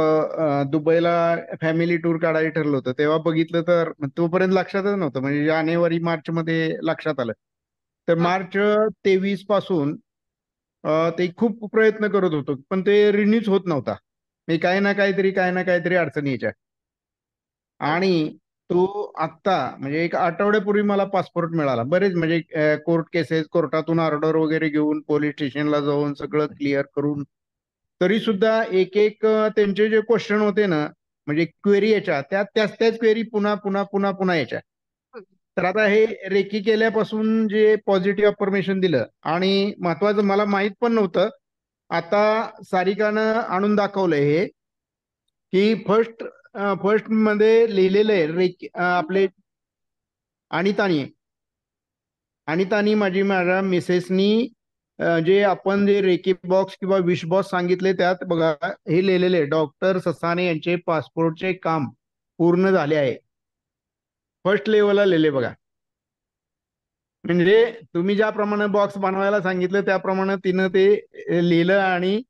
दुबईला फॅमिली टूर काढायला ठरलं होतं. तेव्हा बघितलं तर तोपर्यंत लक्षातच नव्हतं, म्हणजे जानेवारी मार्च मध्ये लक्षात आलं. तर मार्च 23 पासून ते खूप प्रयत्न करत होतो, पण ते रिन्यूच होत नव्हता. मी काही ना काहीतरी अडचणी यायच्या. आणि तो आत्ता म्हणजे एक आठवड्यापूर्वी मला पासपोर्ट मिळाला. बरेच म्हणजे कोर्ट केसेस, कोर्टातून ऑर्डर वगैरे घेऊन, पोलीस स्टेशनला जाऊन सगळं क्लिअर करून, तरी सुद्धा एक त्यांचे जे क्वेश्चन होते ना, म्हणजे क्वेरी याच्या त्याच क्वेरी पुन्हा याच्या. तर आता हे रेकी केल्यापासून जे पॉझिटिव्ह अफर्मेशन दिलं, आणि महत्वाचं मला माहित पण नव्हतं, आता सारिकानं आणून दाखवलंय हे, की फर्स्ट मध्ये लिहिलेलं आहे रेकी आपले अनितानी माझ्या मिसेसनी जे आपण जे रेकी बॉक्स किंवा विश बॉक्स सांगितले त्यात बघा हे लिहिलेले डॉक्टर ससाने यांचे पासपोर्टचे काम पूर्ण झाले आहे. फर्स्ट लेवलला लिहिले बघा. म्हणजे तुम्ही ज्याप्रमाणे बॉक्स बनवायला सांगितलं त्याप्रमाणे तिनं ते लिहिलं आणि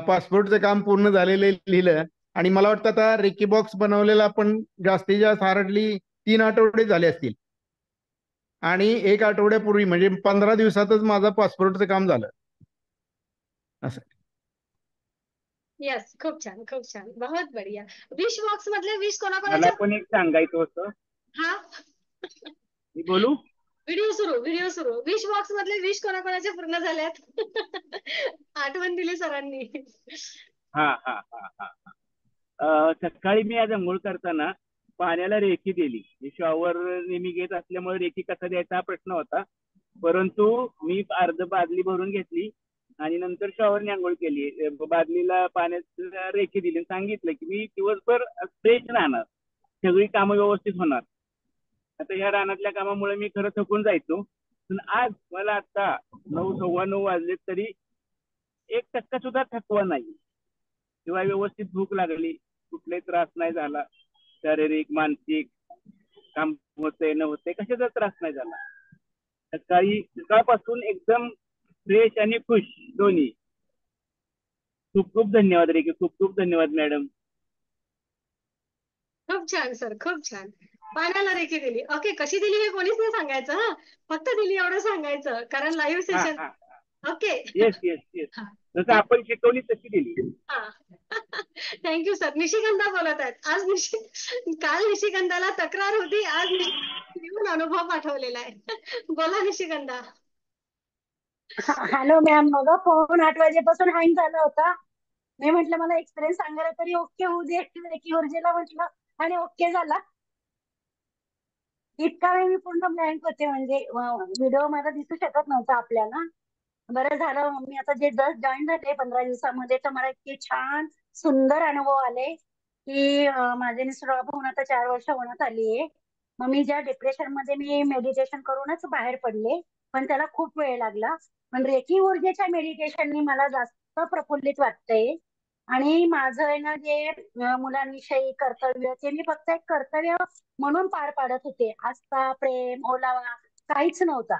पासपोर्टचं काम पूर्ण झालेलं लिहिलं. आणि मला वाटतं आता रेकी बॉक्स बनवलेला आपण जास्तीत जास्त हार्डली 3 आठवडे झाले असतील, आणि 1 आठवड्यापूर्वी म्हणजे 15 दिवसातच माझं पासपोर्टचं काम झालं. असं. यस, खूप छान खूप छान, बहुत बढिया. विश बॉक्स मधले विश मला कोणाकोणाच्या. पण एक सांगायचं होतं. हा. मी बोलू. व्हिडिओ सुरू. विश बॉक्स मधले विश कोणाकोणाचे पूर्ण झाल्यात. आठवण दिली सरांनी. हा हा हा हा सकाळी मी आज अंघोळ करताना पाण्याला रेकी दिली. शॉवर नेहमी घेत असल्यामुळे रेकी कसा द्यायचा हा प्रश्न होता, परंतु मी अर्ध बादली भरून घेतली आणि नंतर शॉवरने आंघोळ केली. बादलीला पाण्यात रेकी दिली, सांगितलं की मी दिवसभर फ्रेश राहणार, सगळी कामं व्यवस्थित होणार. आता ह्या रानातल्या कामामुळे मी खरं थकून जायचो, पण आज मला आता 9, 9:15 वाजले तरी 1% सुद्धा थकवा नाही, किंवा व्यवस्थित भूक लागली, कुठलाही त्रास नाही झाला, शारीरिक मानसिक काम होते न होते कशाचा त्रास नाही झाला. सकाळपासून एकदम फ्रेश आणि खुश दोन्ही. खूप खूप धन्यवाद रेकी, खूप खूप धन्यवाद मॅडम. खूप छान सर, खूप छान. पाण्याला रेकी दिली. ओके, कशी दिली हे कोणीच नाही सांगायचं, हा फक्त दिली एवढं सांगायचं, कारण live session. Okay. Yes yes yes, जसं आपण शिकवली तशी दिली. Thank you sir. निशिगंधा बोलत आहेत. काल निशिगंधाला तक्रार होती, आज येऊन अनुभव पाठवलेला आहे. बोला निशिगंधा. हॅलो मॅम, मग फोन 8 वाजेपासून हँग झाला होता. मी म्हटलं मला एक्सपिरियन्स सांगायला तरी ओके होऊ दे, रेकी ऊर्जेला म्हटलं, आणि ओके झाला. इतका वेळ मी पूर्ण ब्लँक होते, म्हणजे व्हिडिओ माझा दिसू शकत नव्हता आपल्याला. बरं झालं मी आता जे जस्ट जॉईन झाले 15 दिवसामध्ये, तर मला इतके छान सुंदर अनुभव आले की माझे मिस्टर होऊन आता 4 वर्ष होण्यात आली आहे. मग मी ज्या डिप्रेशन मध्ये मी मेडिटेशन करूनच बाहेर पडले, पण त्याला खूप वेळ लागला. पण रेकी ऊर्जेच्या मेडिटेशननी मला जास्त प्रफुल्लित वाटतंय. आणि माझं आहे ना जे मुलांविषयी कर्तव्य, ते मी फक्त एक कर्तव्य म्हणून पार पाडत होते. आस्था, प्रेम, ओलावा काहीच नव्हता.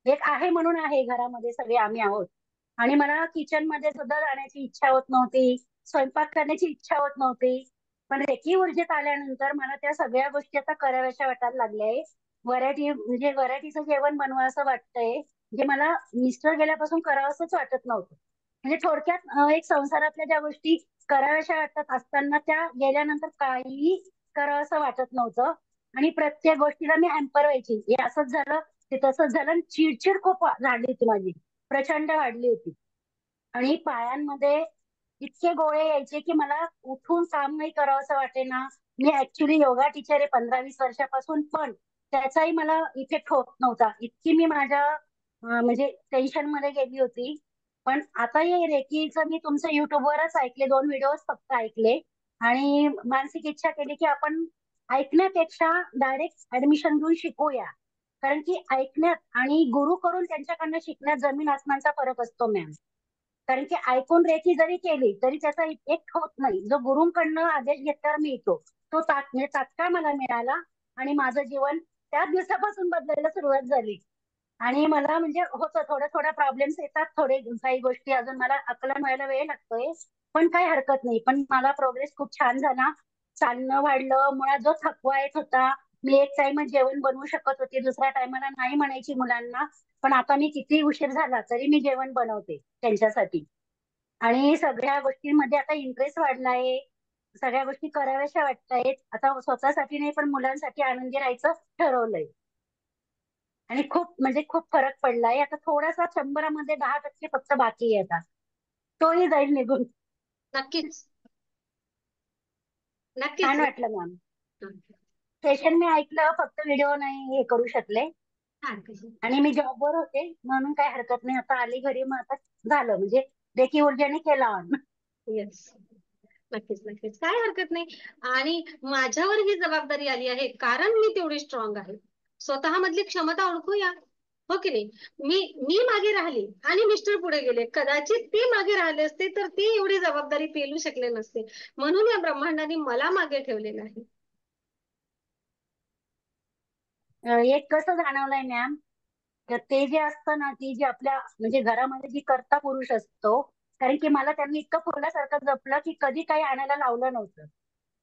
एक आहे म्हणून आहे, घरामध्ये सगळे आम्ही आहोत. आणि मला किचन मध्ये सुद्धा जाण्याची इच्छा होत नव्हती, स्वयंपाक करण्याची इच्छा होत नव्हती. पण रेकी ऊर्जेत आल्यानंतर मला त्या सगळ्या गोष्टी आता कराव्याशा वाटायला लागल्या आहे. व्हरायटीचं जेवण बनवा असं वाटतंय, जे मला मिस्टर गेल्यापासून करावंसंच वाटत नव्हतं. म्हणजे थोडक्यात एक संसारातल्या ज्या गोष्टी कराव्याशा वाटत असताना त्या गेल्यानंतर काहीही करावंसं वाटत नव्हतं आणि प्रत्येक गोष्टीला मी हॅम्पर व्हायची. हे असंच झालं ते तसंच झालं आणि चिडचिड खूप झाली होती माझी, प्रचंड वाढली होती. आणि पायांमध्ये इतके गोळे यायचे की मला उठून काम नाही करावंसं वाटेना. मी ऍक्च्युली योगा टीचर आहे 15-20 वर्षापासून, पण त्याचाही मला इफेक्ट होत नव्हता. इतकी मी माझ्या म्हणजे टेन्शन मध्ये गेली होती. पण आता हे रेकीचं मी तुमचं युट्यूबवरच ऐकले, 2 व्हिडिओ फक्त ऐकले आणि मानसिक इच्छा केली की आपण ऐकण्यापेक्षा डायरेक्ट ऍडमिशन घेऊन शिकूया. कारण की ऐकण्यात आणि गुरु करून त्यांच्याकडनं शिकण्यात जमीन आसमानचा फरक असतो मॅम. कारण की ऐकून रेकी जरी केली तरी त्याचा इफेक्ट होत नाही. जो गुरुंकडनं आदेश घेतल्यावर मी येतो तो म्हणजे तात्काळ मला मिळाला आणि माझं जीवन त्याच दिवसापासून बदलायला सुरुवात झाली. आणि मला म्हणजे होतं थोड्या प्रॉब्लेम्स येतात, काही गोष्टी अजून मला आकलन व्हायला वेळ लागतोय, पण काही हरकत नाही. पण मला प्रोग्रेस खूप छान झाला. चालणं वाढलं. मुळात जो थकवा येत होता, मी एक टाइमच जेवण बनवू शकत होते, दुसऱ्या टायमाला नाही म्हणायची मुलांना, पण आता मी किती उशीर झाला तरी मी जेवण बनवते त्यांच्यासाठी. आणि सगळ्या गोष्टींमध्ये आता इंटरेस्ट वाढलाय. सगळ्या गोष्टी कराव्याशा वाटतायत. आता स्वतःसाठी नाही पण मुलांसाठी आनंदी राहायचं ठरवलंय. आणि खूप म्हणजे खूप फरक पडलाय. आता थोडासा 100मध्ये 10% फक्त बाकी आहे आता. तोही जाईल निघून. नक्कीच छान नक्कीच. वाटलं मॅम. सेशन मी ऐकलं, फक्त व्हिडिओ नाही हे करू शकले. आणि मी जॉबवर होते म्हणून काही हरकत नाही. आता आली घरी, मग आता झालं म्हणजे रेकी ऊर्जेने केला ऑन. येस, नक्कीच नक्कीच, काय हरकत नाही. आणि माझ्यावर ही जबाबदारी आली आहे कारण मी तेवढी स्ट्रॉंग आहे. स्वतः मधली क्षमता ओळखूया, हो की नाही. मी मागे राहिली आणि मिस्टर पुढे गेले. कदाचित ते मागे राहिले असते तर ते एवढी जबाबदारी पेलू शकले नसते. म्हणून या ब्रह्मांडाने मला मागे ठेवलेलं आहे. एक कसं जाणवलंय मॅम, तर ते जे असतं ना, ती जी आपल्या म्हणजे घरामध्ये जी कर्ता पुरुष असतो, कारण की मला त्यांनी इतकं फुलासारखं जपलं की कधी काही आणायला लावलं नव्हतं.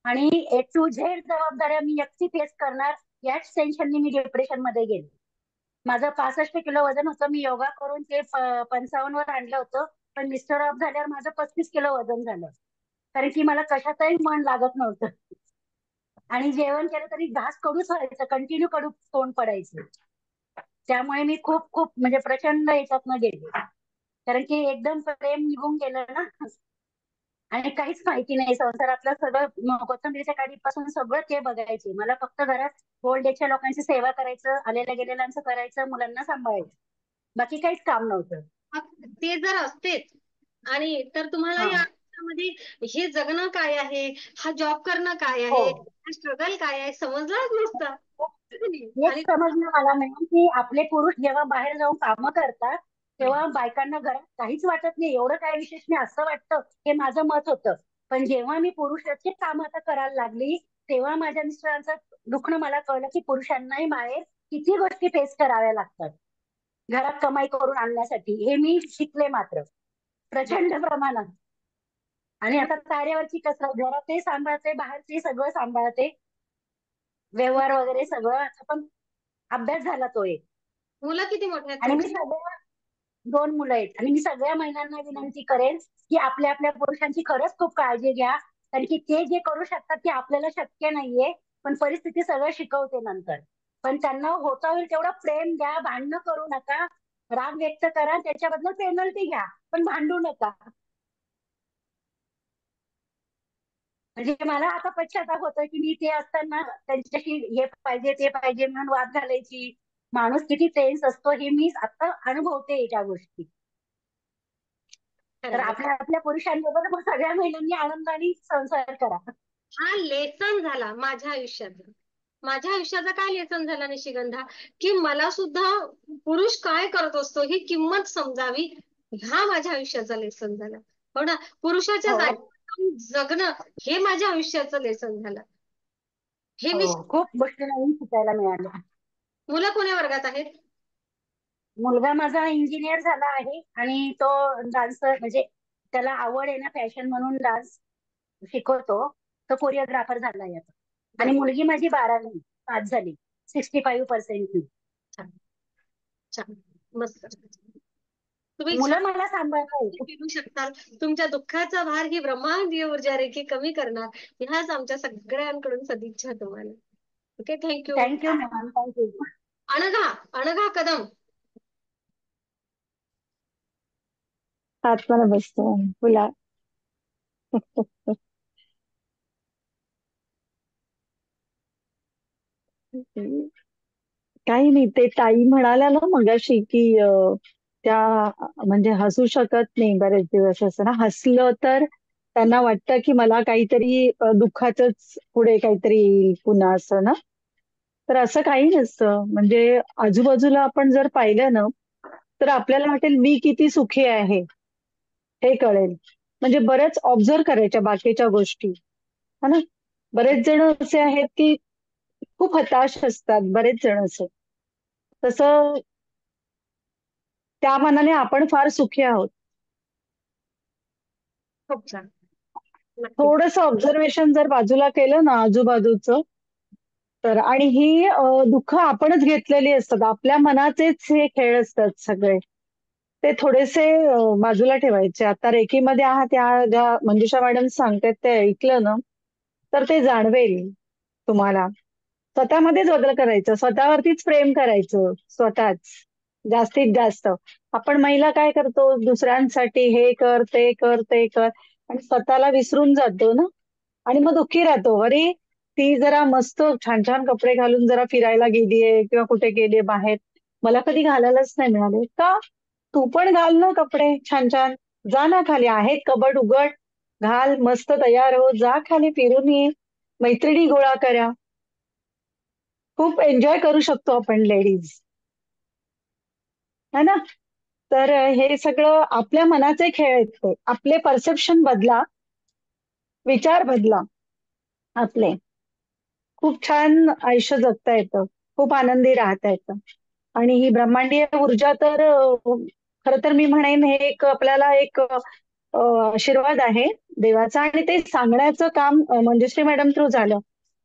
आणि A to Z जबाबदाऱ्या मी एकटी फेस करणार याच टेन्शननी मी डिप्रेशन मध्ये गेले. माझं 65 किलो वजन होतं. मी योगा करून ते 55 वर आणलं होतं. पण मिस्टर ऑफ झाल्यावर माझं 35 किलो वजन झालं. कारण की मला कशातही मन लागत नव्हतं. आणि जेवण केलं तरी घास कडूच व्हायचं, कंटिन्यू कडू तोंड पडायचं. त्यामुळे मी खूप खूप म्हणजे प्रचंड याच्यातनं गेले. कारण की एकदम प्रेम निघून गेलं ना, आणि काहीच माहिती नाही संसारातलं. सगळं कोथिंबीरच्या काडीपासून सगळं ते बघायचे. मला फक्त घरात ओल्ड एजच्या लोकांची सेवा करायचं, आलेल्या गेलेल्यांचं करायचं, मुलांना सांभाळायचं, बाकी काहीच काम नव्हतं. ते जर असतेच आणि तर तुम्हाला या आयुष्यामध्ये हे जगणं काय आहे, हा जॉब करणं काय आहे, हा स्ट्रगल काय आहे समजलंच नसतं. हेच समजलं मला मॅम की आपले पुरुष जेव्हा बाहेर जाऊन कामं करतात तेव्हा बायकांना घरात काहीच वाटत नाही, एवढं काय विशेष नाही असं वाटतं. हे माझं मत होतं. पण जेव्हा मी पुरुषाची कामं आता करायला लागली तेव्हा माझ्या मिस्टरांचं दुखणं मला कळलं की पुरुषांनाही बाहेर किती गोष्टी फेस कराव्या लागतात घरात कमाई करून आणण्यासाठी. हे मी शिकले मात्र प्रचंड प्रमाणात. आणि आता कार्यावरची कसरत, घरातही सांभाळते, बाहेरची सगळं सांभाळते, व्यवहार वगैरे सगळं. आता पण अभ्यास झाला तो एक. मुलं किती मोठे आहेत आणि मी तुमची? सगळ्या 2 मुलं आहेत. आणि मी सगळ्या महिलांना विनंती करेन की आपल्या आपल्या पुरुषांची खरंच खूप काळजी घ्या. कारण की ते जे करू शकतात ते आपल्याला शक्य नाहीये. पण परिस्थिती सगळं शिकवते नंतर. पण त्यांना होता होईल तेवढं प्रेम द्या, भांडणं करू नका, राग व्यक्त करा, त्याच्याबद्दल पेनल्टी घ्या, पण भांडू नका. म्हणजे मला आता पश्चाताप होतोय की मी ते असताना त्यांच्याशी हे पाहिजे ते पाहिजे म्हणून वाद घालायची. माणूस किती टेन्स असतो हे मी आता अनुभवते त्या गोष्टी. तर आपल्या आपल्या पुरुषांबरोबर मग सगळ्या महिलांनी आनंदाने संसार करा. हा लेसन झाला माझ्या आयुष्याचा. माझ्या आयुष्याचा काय लेसन झाला निशिगंधा, की मला सुद्धा पुरुष काय करत असतो ही किंमत समजावी, हा माझ्या आयुष्याचा लेसन झाला. हो ना, पुरुषाच्या जागी जगणं हे माझ्या आयुष्याचं लेसन झालं. हे मी खूप गोष्टी नवीन शिकायला मिळाल्या. मुलं कोण्या वर्गात आहेत? मुलगा माझा इंजिनियर झाला आहे आणि तो डान्सर म्हणजे त्याला आवड आहे ना फॅशन म्हणून डान्स शिकवतो. तो कोरिओग्राफर झालाय आता. आणि मुलगी माझी 12वी पास झाली 65%. छान छान, मस्त. तुम्ही मुलं छान मला सांभाळतात. फिरू शकता. तुमच्या दुःखाचा भार ही ब्रह्मांडीय ऊर्जा रेखी कमी करणार. ह्याच आमच्या सगळ्यांकडून सदिच्छा तुम्हाला. Okay, thank you. Thank you ma'am, thank you. Anagha, Anagha Kadam. आत्माला बसतो बोला. काही नाही, ते ताई म्हणाल्या ना मगाशी की त्या म्हणजे हसू शकत नाही बरेच दिवस, असं ना, हसलं तर त्यांना वाटतं की मला काहीतरी दुःखाचंच पुढे काहीतरी येईल पुन्हा, असं ना. तर असं काही नसतं. म्हणजे आजूबाजूला आपण जर पाहिलं ना, तर आपल्याला वाटेल मी किती सुखी आहे हे कळेल. म्हणजे बरेच ऑब्झर्व करायच्या बाकीच्या गोष्टी, है ना. बरेच जण असे आहेत की खूप हताश असतात, बरेच जण असे. तसं त्या मानाने आपण फार सुखी आहोत. खूप छान. नक्की. थोडंसं ऑब्झर्वेशन जर बाजूला केलं ना आजूबाजूचं, तर आणि ही दुःख आपणच घेतलेली असतात, आपल्या मनाचेच हे खेळ असतात सगळे, ते थोडेसे बाजूला ठेवायचे. आता रेकीमध्ये आहात, त्या ज्या मंजुषा मॅडम सांगतात ते ऐकलं ना, तर ते जाणवेल तुम्हाला. स्वतःमध्येच बदल करायचं, स्वतःवरतीच प्रेम करायचं, स्वतःच जास्तीत जास्त. आपण महिला काय करतो, दुसऱ्यांसाठी हे कर ते कर ते कर, आणि स्वतःला विसरून जातो ना. आणि मग दुःखी राहतो, अरे ती जरा मस्त छान छान कपडे घालून जरा फिरायला गेलीये किंवा कुठे गेलीये बाहेर, मला कधी घालायलाच नाही मिळाले. का? तू पण घाल ना कपडे छान छान, जा ना खाली, आहेत कबड उघड, घाल, मस्त तयार हो, जा खाली फिरून ये, मैत्रिणी गोळा करा. खूप एन्जॉय करू शकतो आपण लेडीज, है ना. तर हे सगळं आपल्या मनाचे खेळ आहेत ते. आपले परसेप्शन बदला, विचार बदला आपले, खूप छान आयुष्य जगता येतं, खूप आनंदी राहता येतं. आणि ही ब्रह्मांडीय ऊर्जा तर खरं तर मी म्हणेन हे एक आपल्याला एक आशीर्वाद आहे देवाचा, आणि ते सांगण्याचं काम मंजुश्री मॅडम थ्रू झालं.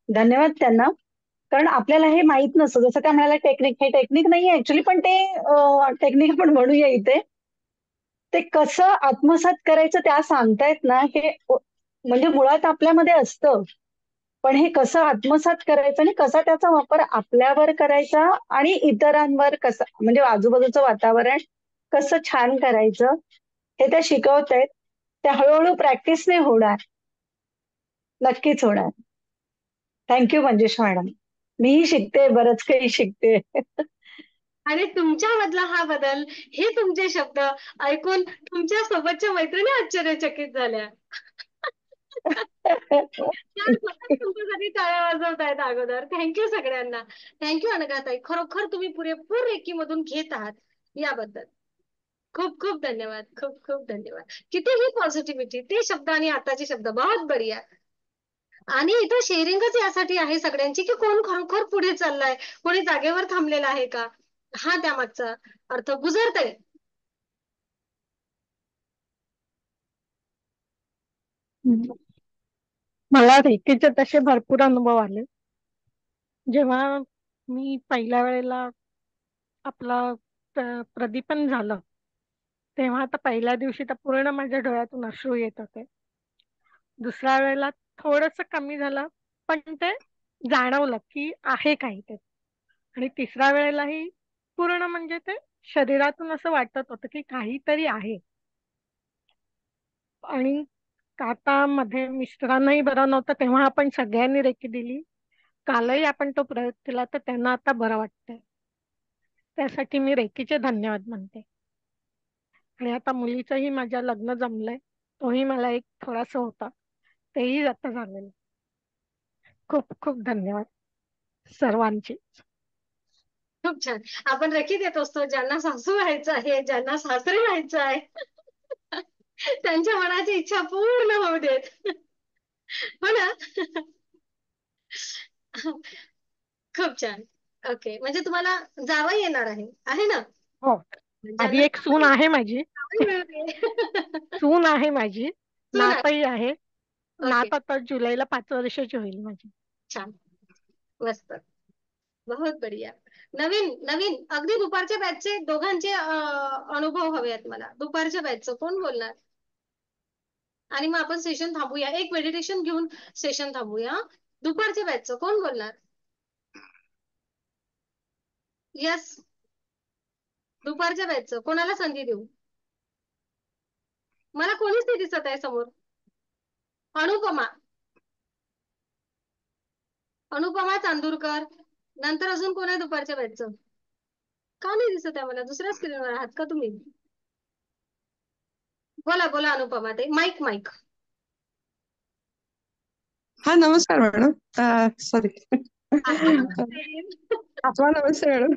धन्यवाद त्यांना. कारण आपल्याला हे माहित नसतं, जसं त्या म्हणाल्या टेक्निक, हे टेक्निक नाही ऍक्च्युली, पण ते टेक्निक आपण म्हणूया इथे. ते कसं आत्मसात करायचं त्या सांगतायत ना, हे म्हणजे मुळात आपल्यामध्ये असतं, पण हे कसं आत्मसात करायचं आणि कसा त्याचा वापर आपल्यावर करायचा आणि इतरांवर कसं, म्हणजे आजूबाजूचं वातावरण कसं छान करायचं, हे त्या शिकवतायत. ते हळूहळू प्रॅक्टिसने होणार, नक्कीच होणार. थँक्यू मंजुषा मॅडम. मीही शिकते, बरंच काही शिकते. आणि तुमच्यामधला हा बदल, हे तुमचे शब्द ऐकून तुमच्या सोबतच्या मैत्रिणी आश्चर्यचकित झाल्या. त्या स्वतःच तुमच्यासाठी टाळ्या वाजवतायत अगोदर. थँक्यू सगळ्यांना. थँक्यू अनघाताई, खरोखर तुम्ही पुरेपूर रेकीमधून घेत आहात याबद्दल खूप खूप धन्यवाद. खूप खूप धन्यवाद. कितीही पॉझिटिव्हिटी, ते शब्द आणि आताचे शब्द बहुत बढिया. आणि इथं शेअरिंगच यासाठी आहे सगळ्यांची की कोण खरोखर पुढे चाललाय, कोणी जागेवर थांबलेला आहे का, हा त्यामागचा अर्थ गुजरतय. मला रेकीचे तसे भरपूर अनुभव आले. जेव्हा मी पहिल्या वेळेला आपला प्रदीपन झालं, तेव्हा आता पहिल्या दिवशी तर पूर्ण माझ्या डोळ्यातून अश्रू येत होते. दुसऱ्या वेळेला थोडस कमी झालं, पण ते जाणवलं की आहे काही ते. आणि तिसऱ्या वेळेलाही पूर्ण म्हणजे ते शरीरातून असं वाटत होतं की काहीतरी आहे. आणि आता मध्ये मिस्टरांनाही बरं नव्हतं, तेव्हा आपण सगळ्यांनी रेकी दिली. कालही आपण तो प्रयोग केला, तर त्यांना आता बरं वाटतंय. त्यासाठी मी रेकीचे धन्यवाद म्हणते. आणि आता मुलीचंही माझ्या लग्न जमलंय, तोही मला एक थोडासा होता, तेही आता झालेलं. खूप खूप धन्यवाद सर्वांचे. खूप छान. आपण रेकी देत असतो ज्यांना सासू व्हायचं आहे, ज्यांना सासरे व्हायचं आहे, त्यांच्या मनाची इच्छा पूर्ण होऊ देत. हो ना. खूप छान. ओके, म्हणजे तुम्हाला जावई येणार आहे ना. हो, आधी एक सून आहे माझी, सून आहे माझी, सून आहे. नातही आहे. ओके, नात आता जुलैला 5 वर्षाची होईल माझी. छान, मस्त. बहुत बढिया. नवीन नवीन अगदी दुपारच्या बॅचचे दोघांचे अनुभव हवे आहेत मला. दुपारच्या बॅचचं कोण बोलणार? आणि मग आपण सेशन थांबूया, एक मेडिटेशन घेऊन सेशन थांबूया. दुपारच्या बॅचचं कोण बोलणार? यस, दुपारच्या बॅचचं कोणाला संधी देऊ? मला कोणीच नाही दिसत आहे समोर. अनुपमा चांदूरकर, नंतर अजून कोण आहे दुपारच्या बॅचचं? का नाही दिसत आहे मला? दुसऱ्या स्क्रीनवर आहात का तुम्ही? बोला बोला अनुपमा ते माईक. हा नमस्कार मॅडम. सॉरी. आठवा नमस्ते मॅडम.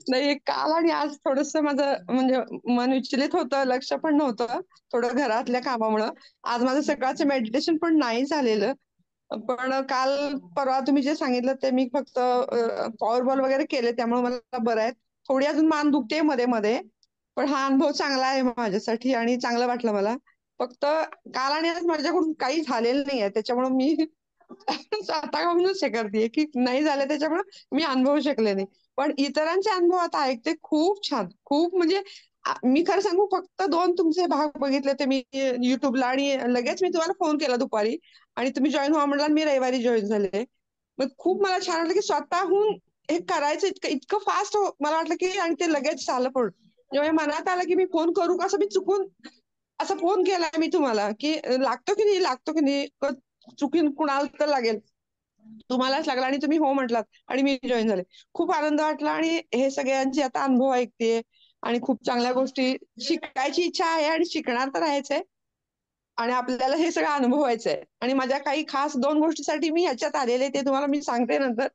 नाही काल आणि आज थोडस माझं म्हणजे मन विचलित होतं, लक्ष पण नव्हतं थोडं घरातल्या कामामुळं. आज माझं सकाळचं मेडिटेशन पण नाही झालेलं. पण काल परवा तुम्ही जे सांगितलं ते मी फक्त पॉवर बॉल वगैरे केले, त्यामुळे मला बरं आहे. थोडी अजून मान दुखते मध्ये मध्ये, पण हा अनुभव चांगला आहे माझ्यासाठी आणि चांगलं वाटलं मला. फक्त काल आणि आज माझ्याकडून काही झालेलं नाहीये, त्याच्यामुळे मी स्वतःहूनच हे करते की नाही झालं, त्याच्यामुळे मी अनुभवू शकले नाही. पण इतरांचे अनुभव आता ऐकते, खूप छान, खूप म्हणजे मी खरं सांगू, फक्त 2 तुमचे भाग बघितले ते मी युट्यूबला, आणि लगेच मी तुम्हाला फोन केला दुपारी, आणि तुम्ही जॉईन व्हा म्हणला, मी रविवारी जॉईन झाले. मग खूप मला छान वाटलं की स्वतःहून हे करायचं, इतकं फास्ट मला वाटलं की, आणि ते लगेच झालं. पण जेव्हा मनात आलं की मी फोन करू कसं, मी चुकून असा फोन केला मी तुम्हाला की लागतो की नाही, चुकीन कुणाला तर लागेल, तुम्हालाच लागला आणि तुम्ही हो म्हटलात आणि मी जॉईन झाले. खूप आनंद वाटला, आणि हे सगळ्यांचे आता अनुभव ऐकते आणि खूप चांगल्या गोष्टी शिकायची इच्छा आहे, आणि शिकणार तर आहेच, आणि आपल्याला हे सगळं अनुभवायचंय. आणि माझ्या काही खास 2 गोष्टीसाठी मी ह्याच्यात आलेले, ते तुम्हाला मी सांगते नंतर.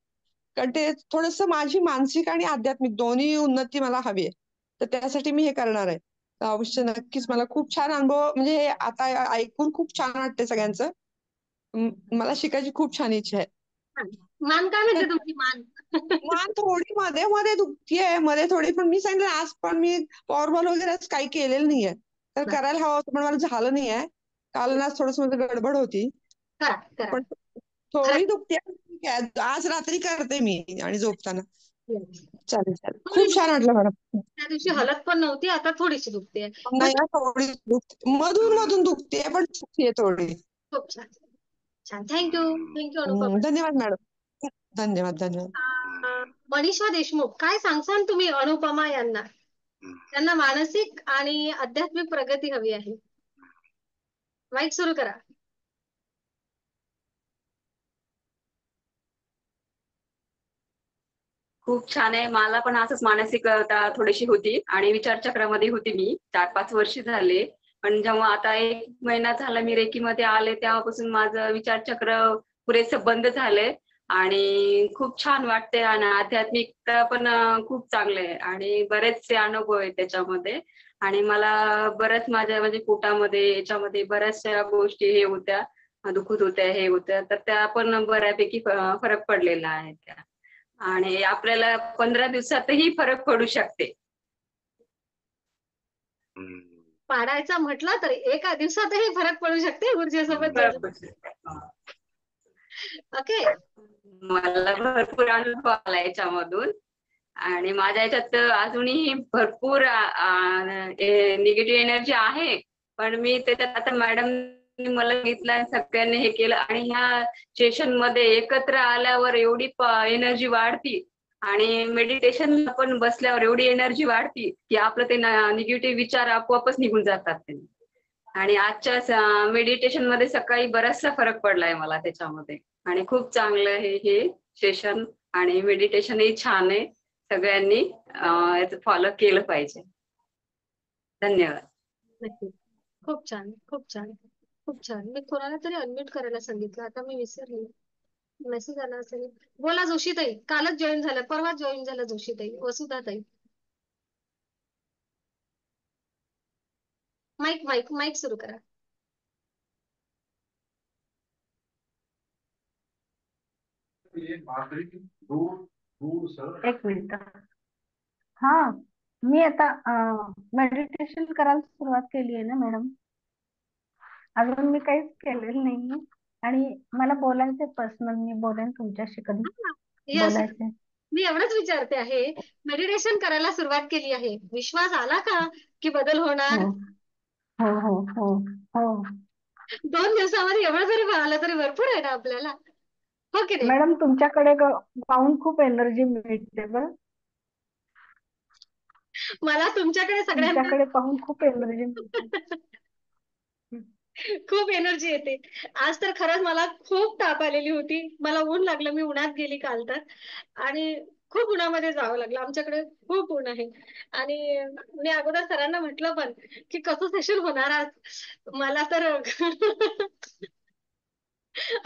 कारण ते थोडस माझी मानसिक आणि आध्यात्मिक दोन्ही उन्नती मला हवी आहे, तर त्यासाठी मी हे करणार आहे. अवश्य नक्कीच. मला खूप छान अनुभव, म्हणजे हे आता ऐकून खूप छान वाटते सगळ्यांचं. मला शिकायची खूप छान इच्छा आहे. मान काय म्हणते तुमची? मान थोडी मध्ये मध्ये दुखतीये, मध्ये थोडी. पण मी सांगितलं आज पण मी पॉवर बॉल वगैरे काही केलेलं नाहीये, तर करायला हवं होतं पण मला झालं नाहीये. काल ना थोडस माझं गडबड होती, पण थोडी दुखते. आज रात्री करते मी आणि झोपताना. चालेल चालेल. खूप छान वाटलं मॅडम. त्या दिवशी हलत पण नव्हती, आता थोडीशी दुखते. नाही थोडी दुखते, मधून मधून दुखते, पण दुखते थोडी. खूप छान छान. थँक्यू अनुपमा. धन्यवाद मॅडम. धन्यवाद. मनीषा देशमुख, काय सांगसान तुम्ही अनुपमा यांना? त्यांना मानसिक आणि आध्यात्मिक प्रगती हवी आहे. माईक सुरू करा. खूप छान आहे. मला पण असंच मानसिकता थोडीशी होती आणि विचारचक्रामध्ये होती मी 4-5 वर्ष झाले. पण जेव्हा आता 1 महिना झाला मी रेकीमध्ये आले, तेव्हापासून माझं विचारचक्र पुरेसं बंद झालंय आणि खूप छान वाटते, आणि आध्यात्मिकता पण खूप चांगलं आहे, आणि बरेचसे अनुभव आहेत त्याच्यामध्ये. आणि मला बऱ्याच माझ्या म्हणजे पोटामध्ये याच्यामध्ये बऱ्याचशा गोष्टी हे होत्या, दुखत होत्या, हे होत्या, तर त्या पण बऱ्यापैकी फरक पडलेला आहे त्या. आणि आपल्याला 15 दिवसातही फरक पडू शकते. पाडायचा म्हटलं तर एका दिवसातही फरक पडू शकते ऊर्जेसोबत. ओके. मला भरपूर अनुभव आला याच्यामधून, आणि माझ्या याच्यात अजूनही भरपूर निगेटिव्ह एनर्जी आहे, पण मी त्याच्यात आता मॅडम मला सांगितलं, सगळ्यांनी हे केलं, आणि ह्या सेशन मध्ये एकत्र आल्यावर एवढी एनर्जी वाढती, आणि मेडिटेशन पण बसल्यावर एवढी एनर्जी वाढती की आपलं ते निगेटिव्ह विचार आपोआपच निघून जातात. आणि आजच्या मेडिटेशन मध्ये सकाळी बराचसा फरक पडलाय मला त्याच्यामध्ये, आणि खूप चांगलं हे सेशन आणि मेडिटेशनही छान आहे. सगळ्यांनी याचं फॉलो केलं पाहिजे. धन्यवाद. खूप छान. मी कोणाला तरी अनम्यूट करायला सांगितलं, आता मी विसरली. मेसेज आला असेल. बोला जोशीताई. कालच जॉईन झालं, परवा जॉईन झालं जोशीताई. वसुधाताई. माईक सुरू करा. एक मिनिट. हा, मी आता मेडिटेशन करायला सुरुवात केली आहे ना मॅडम. अजून मी काहीच केलेलं नाही, आणि मला बोलायचंय पर्सनल. मी बोलेन तुमच्याशी कधी बोलायचंय. मी एवढंच विचारते आहे, मेडिटेशन करायला सुरुवात केली आहे, विश्वास आला का की बदल होणार? हो हो हो हो 2 दिवसामध्ये एवढं जरी आलं तरी भरपूर आहे ना आपल्याला, हो की नाही? मॅडम तुमच्याकडे पाहून खूप एनर्जी मिळते बरं. मला तुमच्याकडे सगळ्यांना तुमच्याकडे पाहून खूप एनर्जी मिळते. खूप एनर्जी येते. आज तर खरंच मला खूप ताप आलेली होती. मला ऊन लागलं, मी उन्हात गेली काल तर, आणि खूप उन्हामध्ये जावं लागलं. आमच्याकडे खूप ऊन आहे आणि मी अगोदर सरांना म्हटलं पण की कसं सेशन होणार आज. मला तर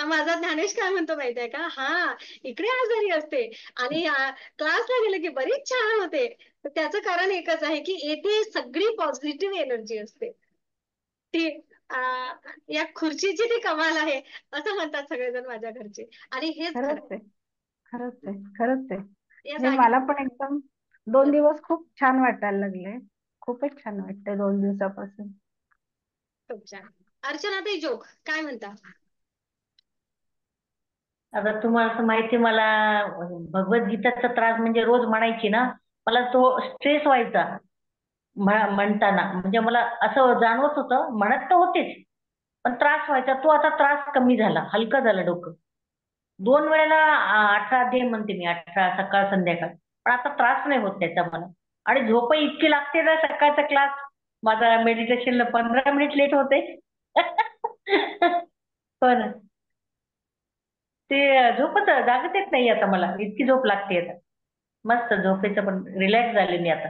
माझा ज्ञानेश काय म्हणतो माहितीये का, हा इकडे आजारी असते आणि क्लासला गेले की बरीच छान होते. तर त्याचं कारण एकच आहे की येथे सगळी पॉझिटिव्ह एनर्जी असते. ती या खुर्चीची ती कमाल आहे असं म्हणतात सगळेजण माझ्या घरचे, आणि हेच खरं. खरंच आहे खरंच आहे खरंच आहे. या नाही मला पण एकदम 2 दिवस खूप छान वाटायला लागले. खूपच छान वाटतंय 2 दिवसापासून. खूप छान. अर्चना ताई जोग काय म्हणता? आता तुम्हाला असं माहिती, मला भगवद्गीताचा त्रास म्हणजे रोज म्हणायची ना, मला तो स्ट्रेस व्हायचा म्हणताना. म्हणजे मला असं जाणवत होतं, म्हणत तर होतेच पण त्रास व्हायचा. तो आता त्रास कमी झाला, हलकं झालं डोकं. 2 वेळेला 18 अध्याय म्हणते मी, 18 सकाळ संध्याकाळ, पण आता त्रास नाही होत त्याचा मला. आणि झोप इतकी लागते ना, सकाळचा क्लास माझा मेडिटेशनला 15 मिनिट लेट होते. हो ना, ते झोपच जागच येत नाही आता मला, इतकी झोप लागते आता. मस्त झोपेचं पण रिलॅक्स झाले मी आता.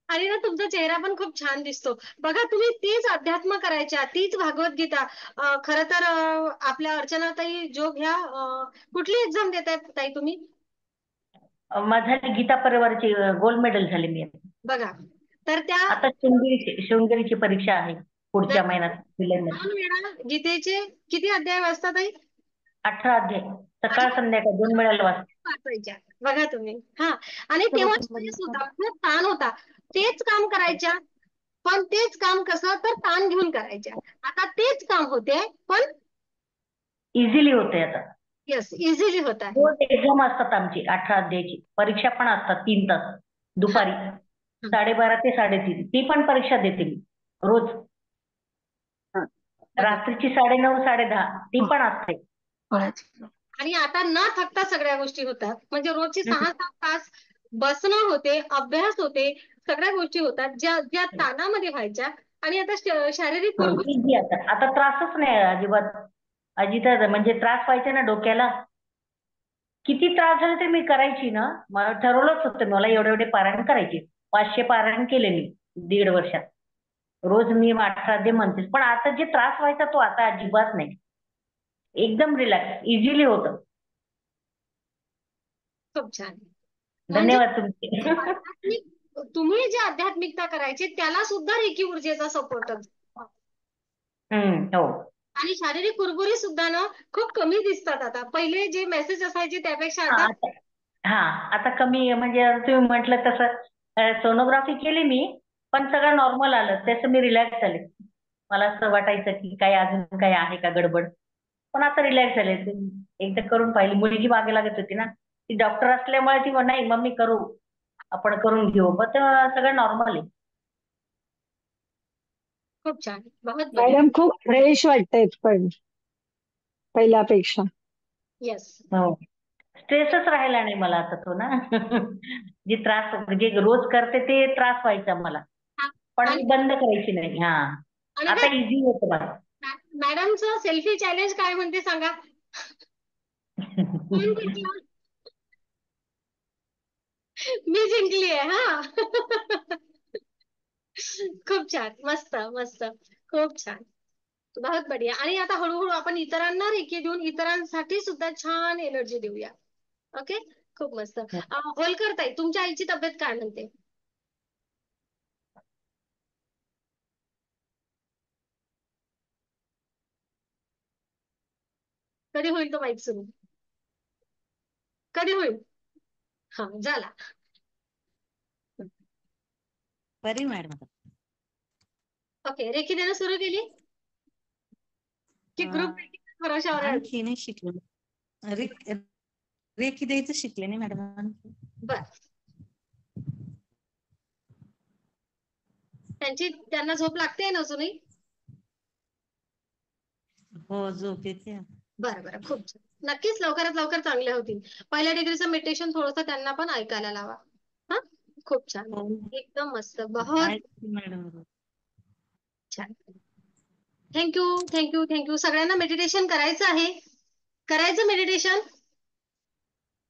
आणि ना तुमचा चेहरा पण खूप छान दिसतो. बघा तुम्ही तीच अध्यात्म करायच्या, तीच भागवद्गीता. खरं तर आपल्या अर्चनाताई जोग ह्या कुठली एक्झाम देताय ताई तुम्ही? माझा गीता परिवारची गोल्ड मेडल झाली मी. बघा तर त्या आता शृंगेरीची परीक्षा आहे पुढच्या महिन्यात जुलैमध्ये. 2 वेळा गीतेचे किती अध्याय वाचता ताई? 18 अध्याय सकाळ संध्याकाळ 2 वेळेला वाचायच्या. बघा तुम्ही. हा, आणि तेव्हा स्ट्रेस होता, खूप ताण होता. तेच काम करायच्या, पण तेच काम कसं तर ताण घेऊन करायच्या. आता तेच काम होते पण इझिली होते आता. येस, इझिली होत आहे. रोज एक्झाम असतात आमची 18 अध्यायची. परीक्षा पण असतात 3 तास दुपारी 12:30 ते 3:30. ती पण परीक्षा देते मी रोज. रात्रीची 9:30 10:30 ती पण असते. आणि आता न थकता सगळ्या गोष्टी होतात. म्हणजे रोजची 6-7 तास बसणं होते, अभ्यास होते, सगळ्या गोष्टी होतात ज्या ज्या ताणामध्ये व्हायच्या. आणि आता शारीरिक इझी आता त्रासच नाही अजिबात. म्हणजे त्रास व्हायचा ना डोक्याला, किती त्रास झाला तरी मी करायची ना. मला ठरवलंच होतं मला एवढे पारायण करायचे. 500 पारायण केले मी 1.5 वर्षात. रोज मी 18 अध्याय म्हणतेच, पण आता जे त्रास व्हायचा तो आता अजिबात नाही. एकदम रिलॅक्स, इझिली होतं. खूप छान. धन्यवाद तुमचे. तुम्ही जे आध्यात्मिकता करायची त्याला सुद्धा रेकी ऊर्जेचा सपोर्ट असतो. हो. आणि शारीरिक कुरबुरी सुद्धा ना खूप कमी दिसतात आता. पहिले जे मेसेज असायचे त्यापेक्षा आता कमी. म्हणजे तुम्ही म्हटलं तसं सोनोग्राफी केली मी, पण सगळं नॉर्मल आलं. त्याचं मी रिलॅक्स झाले. मला असं वाटायचं की काय अजून काय आहे का गडबड, पण आता रिलॅक्स झाले. एकदा करून पाहिली. मुलगी मागे लागत होती ना, ती डॉक्टर असल्यामुळे ती नाही मम्मी करू, आपण करून घेऊ, पण सगळं नॉर्मल आहे. खूप छान. मॅडम खूप फ्रेश वाटतंय पण पहिल्यापेक्षा. येस. हो, स्ट्रेसच राहिला नाही मला आता तो ना. जे त्रास म्हणजे रोज करते ते त्रास व्हायचा मला, पण मी बंद करायची नाही. आता इझी होतं मला. मॅडमचं सेल्फी चॅलेंज काय म्हणते सांगा? मी जिंकली आहे. हा, खूप छान. मस्त मस्त, खूप छान, बहुत बढिया. आणि आता हळूहळू आपण इतरांना रेकी देऊन इतरांसाठी सुद्धा छान एनर्जी देऊया. ओके, खूप मस्त. होलकर ताई, तुमच्या आईची तब्येत काय म्हणते? कधी होईल तो माईक सुरू? कधी होईल? हा, झाला. बरी मॅडम. ओके, रेकी देणं सुरू केली की ग्रुप भरोशावर? आणखी नाही शिकलो. रेखी द्यायचं शिकले नाही मॅडम. बर, त्यांना झोप लागते ना अजूनही? हो झोप येते. बरं बरं, खूप छान. नक्कीच लवकरात लवकर चांगले होतील. पहिल्या डिग्रीचं मेडिटेशन थोडंसं त्यांना पण ऐकायला लावा. हा, खूप छान, एकदम मस्त, बहुत मॅडम. छान. Thank you thank you thank you. सगळ्यांना मेडिटेशन करायचं आहे? करायचं मेडिटेशन?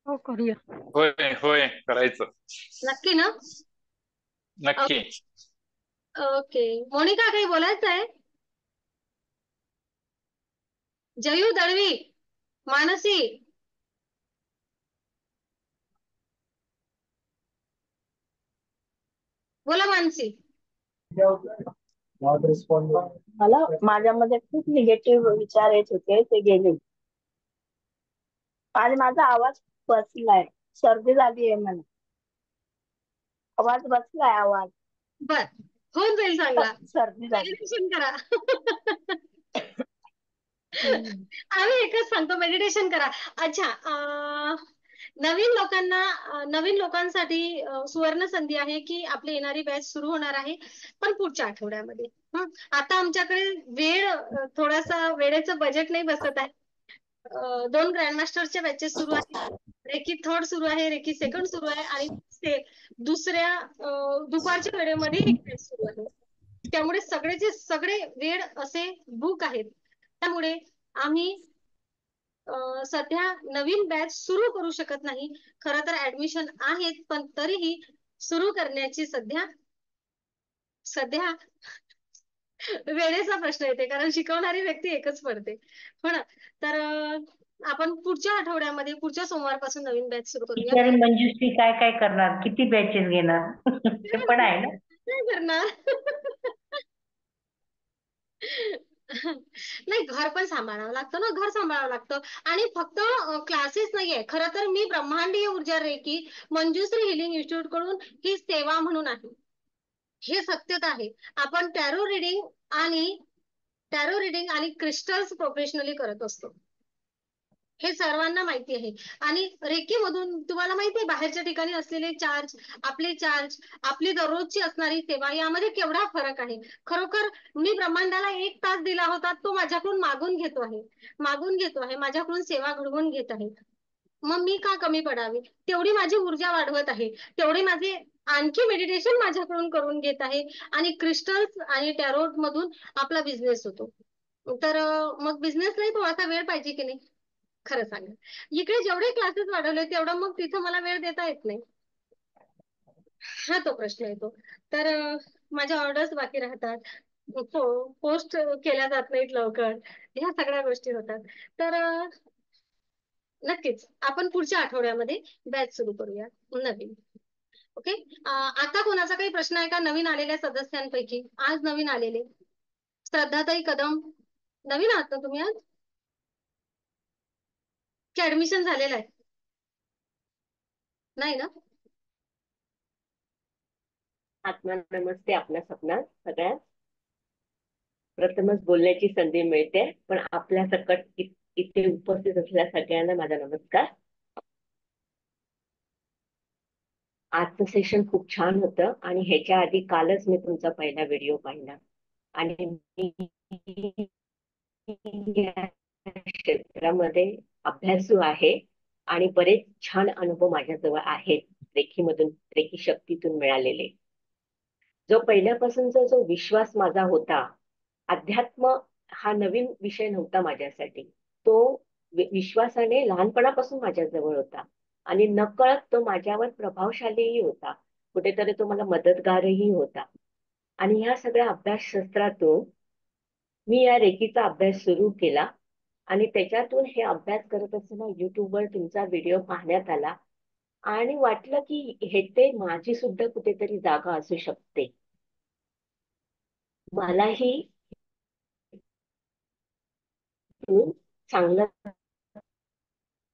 हो करूया. होय होय करायचं. नक्की ना? नक्की. ओके, मोनिका काही बोलायचं आहे? जयू दळवी, मानसी, बोला मानसी. मला माझ्यामध्ये खूप निगेटिव्ह विचार येत होते, ते गेले. आणि माझा आवाज बसलाय, सर्दी झाली आहे मला, आवाज बसलाय आवाज. बर, होऊन जाईल चांगला. सर्दी झाली. मेडिटेशन करा. आम्ही एकच सांगतो, मेडिटेशन करा. अच्छा, नवीन लोकांसाठी सुवर्ण संधी आहे की आपली येणारी बॅच सुरू होणार आहे, पण पुढच्या आठवड्यामध्ये. आता आमच्याकडे थोडासा वेळेचं बजेट नाही बसत आहे. 2 ग्रँडमास्टरच्या बॅचेस सुरू आहेत, रेकी थर्ड सुरू आहे, रेकी सेकंड सुरू आहे, आणि दुसऱ्या दुपारच्या वेळेमध्ये एक बॅच सुरू आहे. त्यामुळे सगळे वेळ असे बुक आहेत. त्यामुळे आम्ही सध्या नवीन बॅच सुरू करू शकत नाही. खरं तर ऍडमिशन आहेत, पण तरीही सुरू करण्याची सध्या वेळेचा प्रश्न येते, कारण शिकवणारी व्यक्ती एकच पडते. हो ना? तर आपण पुढच्या आठवड्यामध्ये, पुढच्या सोमवारपासून नवीन बॅच सुरू करूया. बिचारी मंजुश्री काय काय करणार, किती बॅचेस घेणार, ते पण आहे ना. काय करणार? नाही, घर पण सांभाळावं लागतं ना, घर सांभाळावं लागतं. आणि फक्त क्लासेस नाहीये. खरं तर मी ब्रह्मांडीय ऊर्जा रेकी मंजुश्री हिलिंग इन्स्टिट्यूट कडून ही सेवा म्हणून आहे, हे सत्यता आहे. आपण टॅरो रिडिंग आणि क्रिस्टल्स प्रोफेशनली करत असतो, हे सर्वांना माहिती आहे. आणि रेकी मधून तुम्हाला माहिती आहे, बाहेरच्या ठिकाणी असलेले चार्ज, आपली दररोजची असणारी सेवा, यामध्ये केवढा फरक आहे. खरोखर मी ब्रह्मांडाला 1 तास दिला होता, तो माझ्याकडून मागून घेतो आहे, माझ्याकडून सेवा घडवून घेत आहे. मग मी का कमी पडावी? तेवढी माझी ऊर्जा वाढवत आहे, तेवढे माझे आणखी मेडिटेशन माझ्याकडून करून घेत आहे, आणि क्रिस्टल्स आणि टॅरोट मधून आपला बिझनेस होतो. तर मग बिझनेसलाही थोडासा वेळ पाहिजे की नाही? खरं सांगा, इकडे जेवढे क्लासेस वाढवले तेवढं मग तिथं मला वेळ देता येत नाही, हा तो प्रश्न येतो. तर माझ्या ऑर्डर्स बाकी राहतात, पोस्ट केल्या जात नाहीत लवकर, ह्या सगळ्या गोष्टी होतात. तर नक्कीच आपण पुढच्या आठवड्यामध्ये बॅच सुरू करूया नवीन. ओके, आता कोणाचा काही प्रश्न आहे का नवीन आलेल्या सदस्यांपैकी? आज नवीन आलेले श्रद्धाताई कदम, नवीन आहात ना तुम्ही आज, की ऍडमिशन झालेलं आहे? नाही ना? आत्मा नमस्ते आपल्या सपनात सगळ्यात. प्रथमच बोलण्याची संधी मिळते, पण आपल्या सकट इथे उपस्थित असलेल्या सगळ्यांना माझा नमस्कार. आजचं सेशन खूप छान होतं, आणि ह्याच्या आधी कालच मी तुमचा पहिला व्हिडिओ पाहिला, आणि मी या क्षेत्रामध्ये अभ्यासू आहे, आणि बरेच छान अनुभव माझ्याजवळ आहेत रेखी शक्तीतून मिळालेले. जो पहिल्यापासूनचा जो विश्वास माझा होता, अध्यात्म हा नवीन विषय नव्हता माझ्यासाठी, तो विश्वासाने लहानपणापासून माझ्याजवळ होता, आणि नकळत तो माझ्यावर प्रभावशालीही होता, कुठेतरी तो मला मदतगारही होता. आणि ह्या सगळ्या अभ्यासशास्त्रातून मी या रेकीचा अभ्यास सुरू केला, आणि त्याच्यातून हे अभ्यास करत असताना युट्यूबवर तुमचा व्हिडिओ पाहण्यात आला, आणि वाटलं की हे ते माझी सुद्धा कुठेतरी जागा असू शकते. मलाही चांगलं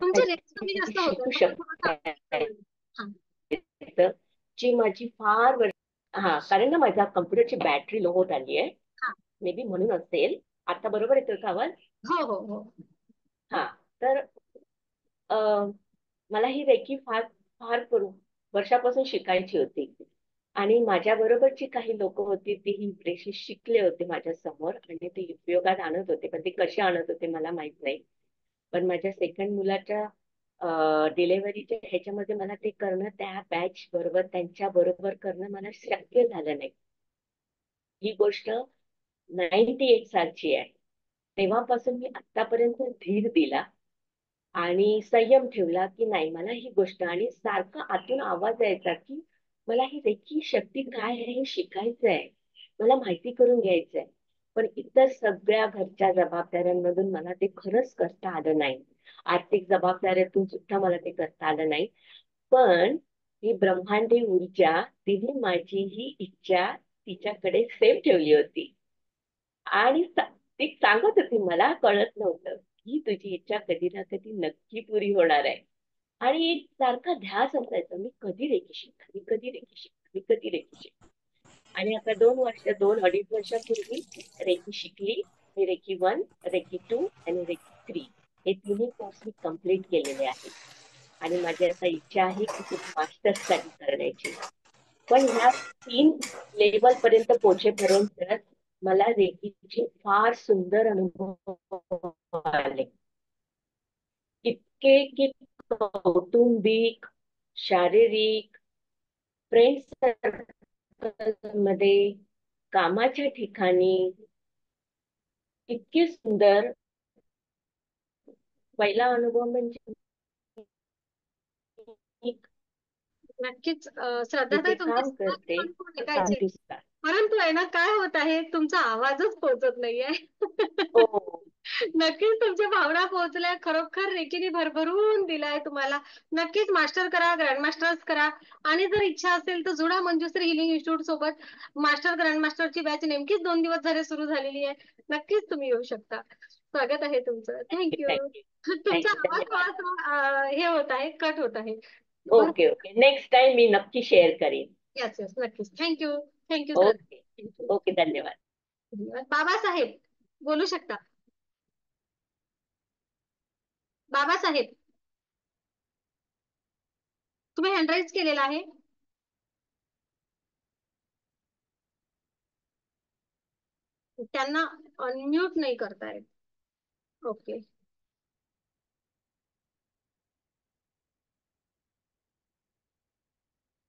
शिकू शकते, जी माझी फार कारण ना माझ्या कम्प्युटरची बॅटरी लो होत आली आहे, मे बी म्हणून असेल. आता बरोबर येतोय का आवाज? हो हो हो. हा, तर मला ही रेकी फार फार वर्षापासून शिकायची होती. आणि माझ्या बरोबरची काही लोक होती ती ही रेकी शिकले होते माझ्या समोर आणि ते उपयोगात आणत होते, पण ते कसे आणत होते मला माहित नाही. पण माझ्या सेकंड मुलाच्या डिलेव्हरीच्या ह्याच्यामध्ये मला ते करणं, त्या बॅच बरोबर त्यांच्या बरोबर करणं मला शक्य झालं नाही. ही गोष्ट 98 सालची आहे. तेव्हापासून मी आतापर्यंत धीर दिला आणि संयम ठेवला की नाही, मला ही गोष्ट, आणि सारखा आतून आवाज यायचा की मला ही रेकी शक्ती काय आहे हे शिकायचं आहे, मला माहिती करून घ्यायचं आहे. पण इतर सगळ्या घरच्या जबाबदाऱ्यांमधून मला ते खरंच करता आलं नाही. आर्थिक जबाबदाऱ्यातून सुद्धा मला ते करता आलं नाही. पण ही ब्रह्मांडी ऊर्जा तिने माझी ही इच्छा तिच्याकडे सेव्ह ठेवली होती आणि ती सांगत होती, मला कळत नव्हतं की तुझी इच्छा कधी ना कधी नक्की पुरी होणार आहे. आणि एक सारखा ध्यास असायचा, मी कधी रेकी शिकणार, मी कधी रेकी शिकणार, मी कधी रेकी शिकणार. आणि आता 2-2.5 वर्षापूर्वी रेकी शिकली. मी रेकी 1, रेकी 2 आणि रेकी 3 हे तिन्ही कोर्स मी कम्प्लीट केलेले आहेत. आणि माझी आता इच्छा आहे की पुढे मास्टर स्टडी करण्याची. पण ह्या 3 लेवल पर्यंत पोहोचेपर्यंत मला रेकीचे फार सुंदर अनुभव आले. इतके की कौटुंबिक, शारीरिक, फ्रेंड्स मध्ये, कामाच्या ठिकाणी इतके सुंदर. पहिला अनुभव म्हणजे नक्कीच श्रद्धाताई काम करते ऐकायची, परंतु आहे ना काय होत आहे, तुमचा आवाजच पोहोचत नाहीये. नक्कीच तुमच्या भावना पोहोचल्या. खरोखर रेकीने भरभरून दिलाय तुम्हाला. नक्कीच मास्टर करा, ग्रँड मास्टर्स करा आणि जर इच्छा असेल तर जुडा मंजुश्री हिलिंग इन्स्टिट्यूट सोबत. मास्टर ग्रँड मास्टरची बॅच नेमकीच 2 दिवस झाले सुरू झालेली आहे. नक्कीच तुम्ही येऊ शकता. स्वागत आहे तुमचं. थँक्यू. तुमचा आवाज थोडासा हे होत आहे, कट होत आहे. ओके ओके, नेक्स्ट टाइम मी नक्की शेअर करेन. यस यस, नक्कीच. थँक्यू. थँक्यू. ओके ओके, धन्यवाद. बाबासाहेब बोलू शकता. बाबासाहेब, तुम्ही हँड राईज केलेला आहे. त्यांना अनम्यूट नाही करतायत. ओके.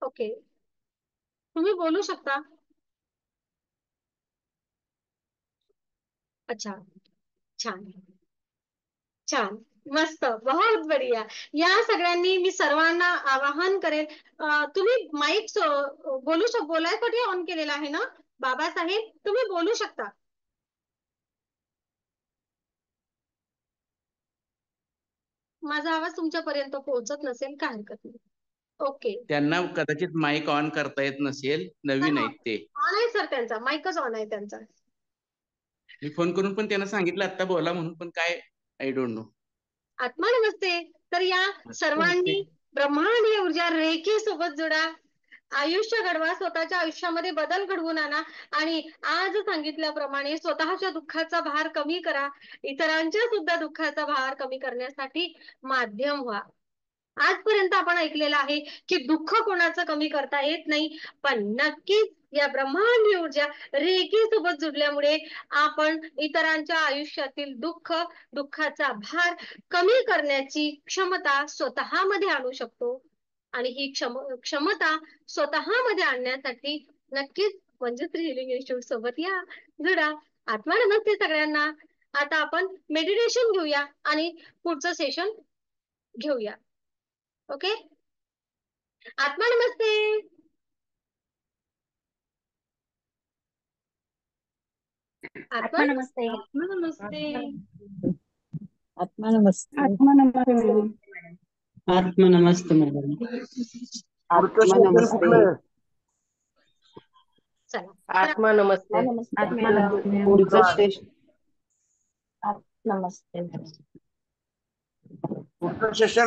ओके, तुम्ही बोलू शकता. अच्छा, छान छान, मस्त, बहुत बढिया. या सगळ्यांनी मी सर्वांना आवाहन करेन, तुम्ही माईक बोलायसाठी ऑन केलेला आहे ना बाबासाहेब, तुम्ही बोलू शकता. माझा आवाज तुमच्यापर्यंत पोहोचत नसेल काय हरकत नाही. ओके. त्यांना कदाचित माईक ऑन करता येत नसेल, नवीन आहेत ते. ऑन आहे सर, त्यांचा माईकच ऑन आहे त्यांचा. मी फोन करून पण त्यांना सांगितलं आता बोला म्हणून, पण काय आय डोंट नो. आत्मा नमस्ते. तर या सर्वांनी ब्रह्मांडीय ऊर्जा रेकी सोबत जोडा, आयुष्य घडवा, स्वतःच्या आयुष्यामध्ये बदल घडवून आणा आणि आज सांगितल्याप्रमाणे स्वतःच्या दुःखाचा भार कमी करा, इतरांच्या सुद्धा दुःखाचा भार कमी करण्यासाठी माध्यम व्हा. आजपर्यंत आपण ऐकलेलं आहे की दुःख कोणाचं कमी करता येत नाही, पण नक्कीच या ब्रह्मांडीय ऊर्जा रेकी सोबत जुडल्यामुळे आपण इतरांच्या आयुष्यातील दुःखाचा भार कमी करण्याची क्षमता स्वतःमध्ये आणू शकतो. आणि ही क्षमता स्वतःमध्ये आणण्यासाठी नक्कीच मंजुश्री हिलिंग इन्स्टिट्यूट सोबत या, जुडा. आत्मा नमस्ते सगळ्यांना. आता आपण मेडिटेशन घेऊया आणि पुढचं सेशन घेऊया. ओके, आत्मा नमस्ते. आत्मा नमस्ते. आत्मा नमस्ते. आत्मा नमस्ते. आत्मा नमस्ते. आत्मा नमस्ते मॅडम. आत्मा नमस्ते. चला, आत्मा नमस्ते. आत्मा नमस्ते. पुढचं सेशन. नमस्ते. पुढचं सेशन